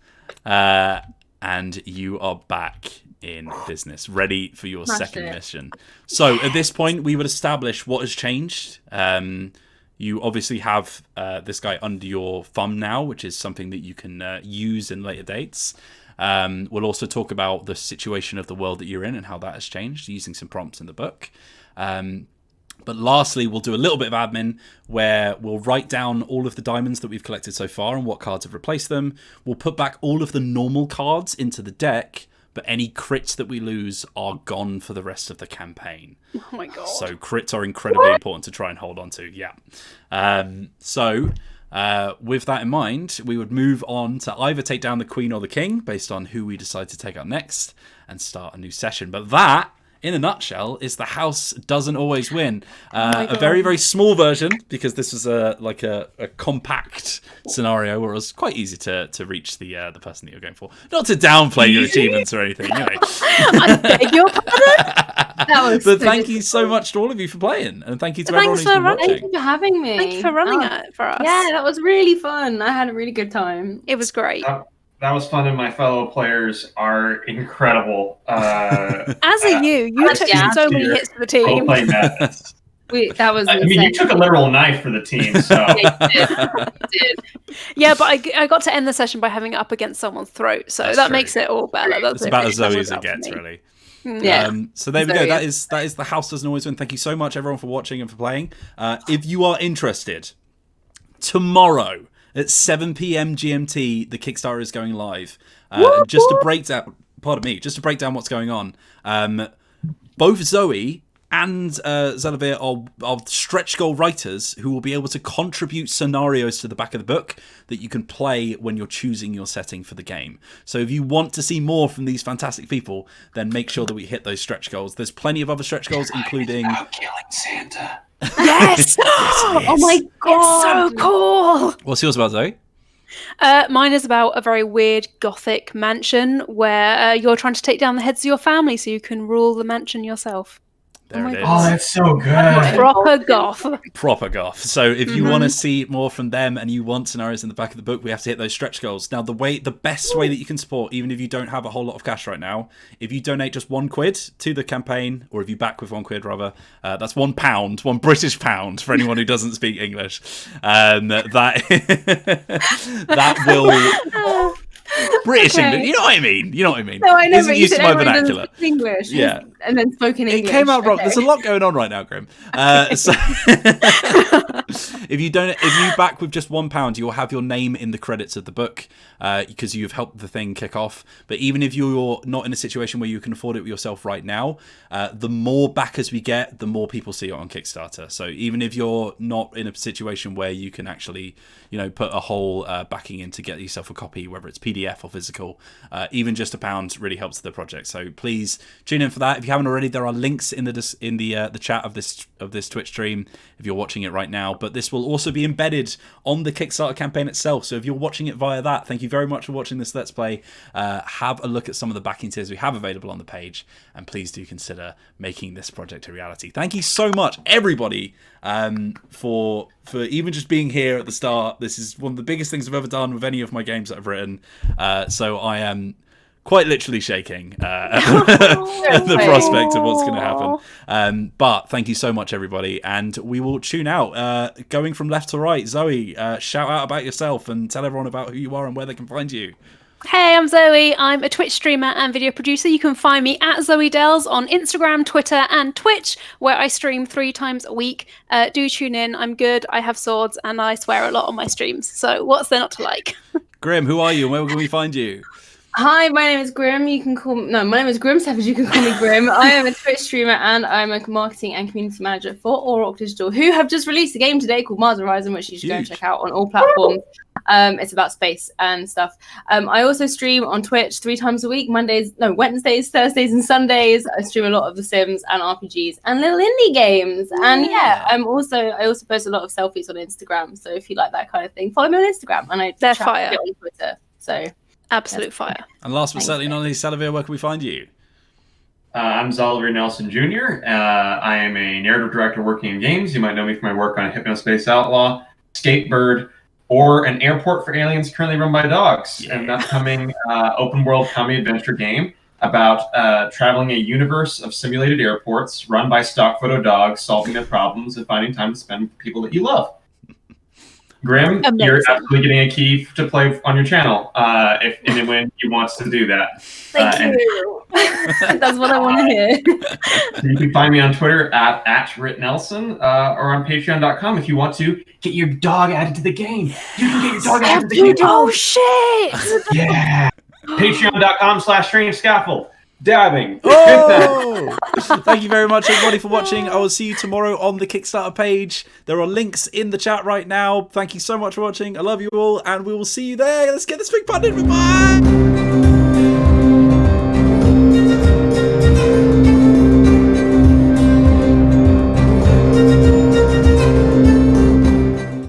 And you are back in business, ready for your second mission. So at this point, we would establish what has changed. You obviously have this guy under your thumb now, which is something that you can use in later dates. We'll also talk about the situation of the world that you're in and how that has changed, using some prompts in the book. But lastly, we'll do a little bit of admin where we'll write down all of the diamonds that we've collected so far and what cards have replaced them. We'll put back all of the normal cards into the deck, but any crits that we lose are gone for the rest of the campaign. Oh my god. So crits are incredibly important to try and hold on to, yeah. With that in mind, we would move on to either take down the Queen or the King, based on who we decide to take out next, and start a new session. But that, in a nutshell, is The House Doesn't Always Win. A very, very small version, because this was a compact scenario where it was quite easy to reach the person that you're going for. Not to downplay your achievements or anything, you know. I beg your pardon? But thank you so much to all of you for playing, and thank you to everyone who's been watching. Thank you for having me. Thank you for running it for us. Yeah, that was really fun. I had a really good time. It was great. That was fun, and my fellow players are incredible. As are you. You took so many hits for the team. Role-playing madness. That was I mean, you took a literal knife for the team, so. Yeah, you did. Yeah, but I got to end the session by having it up against someone's throat, so That's that true. makes it all better. It's about as Zoe as it gets, really. Yeah. So there we go. That is The House Doesn't Always Win. Thank you so much, everyone, for watching and for playing. If you are interested, tomorrow at 7 p.m. GMT, the Kickstarter is going live. Just to break down, what's going on. Both Zoe and Xalavier are stretch goal writers who will be able to contribute scenarios to the back of the book that you can play when you're choosing your setting for the game. So if you want to see more from these fantastic people, then make sure that we hit those stretch goals. There's plenty of other stretch goals, including Killing Santa. Yes! Oh my god! It's so cool! What's yours about, Zoe? Mine is about a very weird gothic mansion where you're trying to take down the heads of your family so you can rule the mansion yourself. There it is. Oh, that's so good. Proper goth. Proper goth. So if you want to see more from them and you want scenarios in the back of the book, we have to hit those stretch goals. Now, the best way that you can support, even if you don't have a whole lot of cash right now, if you donate just £1 to the campaign, or if you back with £1 rather, that's £1, £1 British pound for anyone who doesn't speak English. That will. British English, you know what I mean? No, I know, but you used said to my everyone doesn't vernacular. speak English. Yeah. And then spoken English. It came out wrong. Okay. There's a lot going on right now, Grim. So if you back with just £1, you'll have your name in the credits of the book because you've helped the thing kick off. But even if you're not in a situation where you can afford it yourself right now, the more backers we get, the more people see it on Kickstarter. So even if you're not in a situation where you can actually, put a whole backing in to get yourself a copy, whether it's PDF or physical, even just £1 really helps the project. So please tune in for that. If you haven't already, there are links in the chat of this Twitch stream if you're watching it right now. But this will also be embedded on the Kickstarter campaign itself. So if you're watching it via that, thank you very much for watching this Let's Play. Have a look at some of the backing tiers we have available on the page, and please do consider making this project a reality. Thank you so much, everybody, for even just being here at the start. This is one of the biggest things I've ever done with any of my games that I've written. So I am quite literally shaking at the prospect of what's going to happen. But thank you so much, everybody, and we will tune out. Going from left to right, Zoe, shout out about yourself and tell everyone about who you are and where they can find you. Hey, I'm Zoe. I'm a Twitch streamer and video producer. You can find me at Zoe Dells on Instagram, Twitter, and Twitch, where I stream 3 times a week. Do tune in. I'm good. I have swords, and I swear a lot on my streams. So what's there not to like? Grim, who are you and where can we find you? Hi, my name is Grim. You can call me... No, my name is Grimsevers. You can call me Grim. I am a Twitch streamer and I'm a marketing and community manager for Auroch Digital, who have just released a game today called Mars Horizon, which you should go and check out on all platforms. It's about space and stuff. I also stream on Twitch 3 times a week, Wednesdays, Thursdays, and Sundays. I stream a lot of The Sims and RPGs and little indie games. And I also post a lot of selfies on Instagram. So if you like that kind of thing, follow me on Instagram. And They're fire on Twitter. So absolute fire. And last but certainly not least, Xalavier, where can we find you? I'm Xalavier Nelson Jr. I am a narrative director working in games. You might know me for my work on Hypnospace Outlaw, Skatebird, or An Airport for Aliens currently run by dogs, an upcoming open world comedy adventure game about traveling a universe of simulated airports run by stock photo dogs, solving their problems and finding time to spend with people that you love. Grim, you're absolutely getting a key to play on your channel if anyone wants to do that. Thank you. That's what I want to hear. You can find me on Twitter at @RitNelson or on Patreon.com if you want to get your dog added to the game. You can get your dog added to the game. Oh shit! Yeah. Patreon.com/Strange Scaffold. Dabbing. Oh! Thank you very much, everybody, for watching. I will see you tomorrow on the Kickstarter page. There are links in the chat right now. Thank you so much for watching. I love you all, and we will see you there. Let's get this big button. Bye!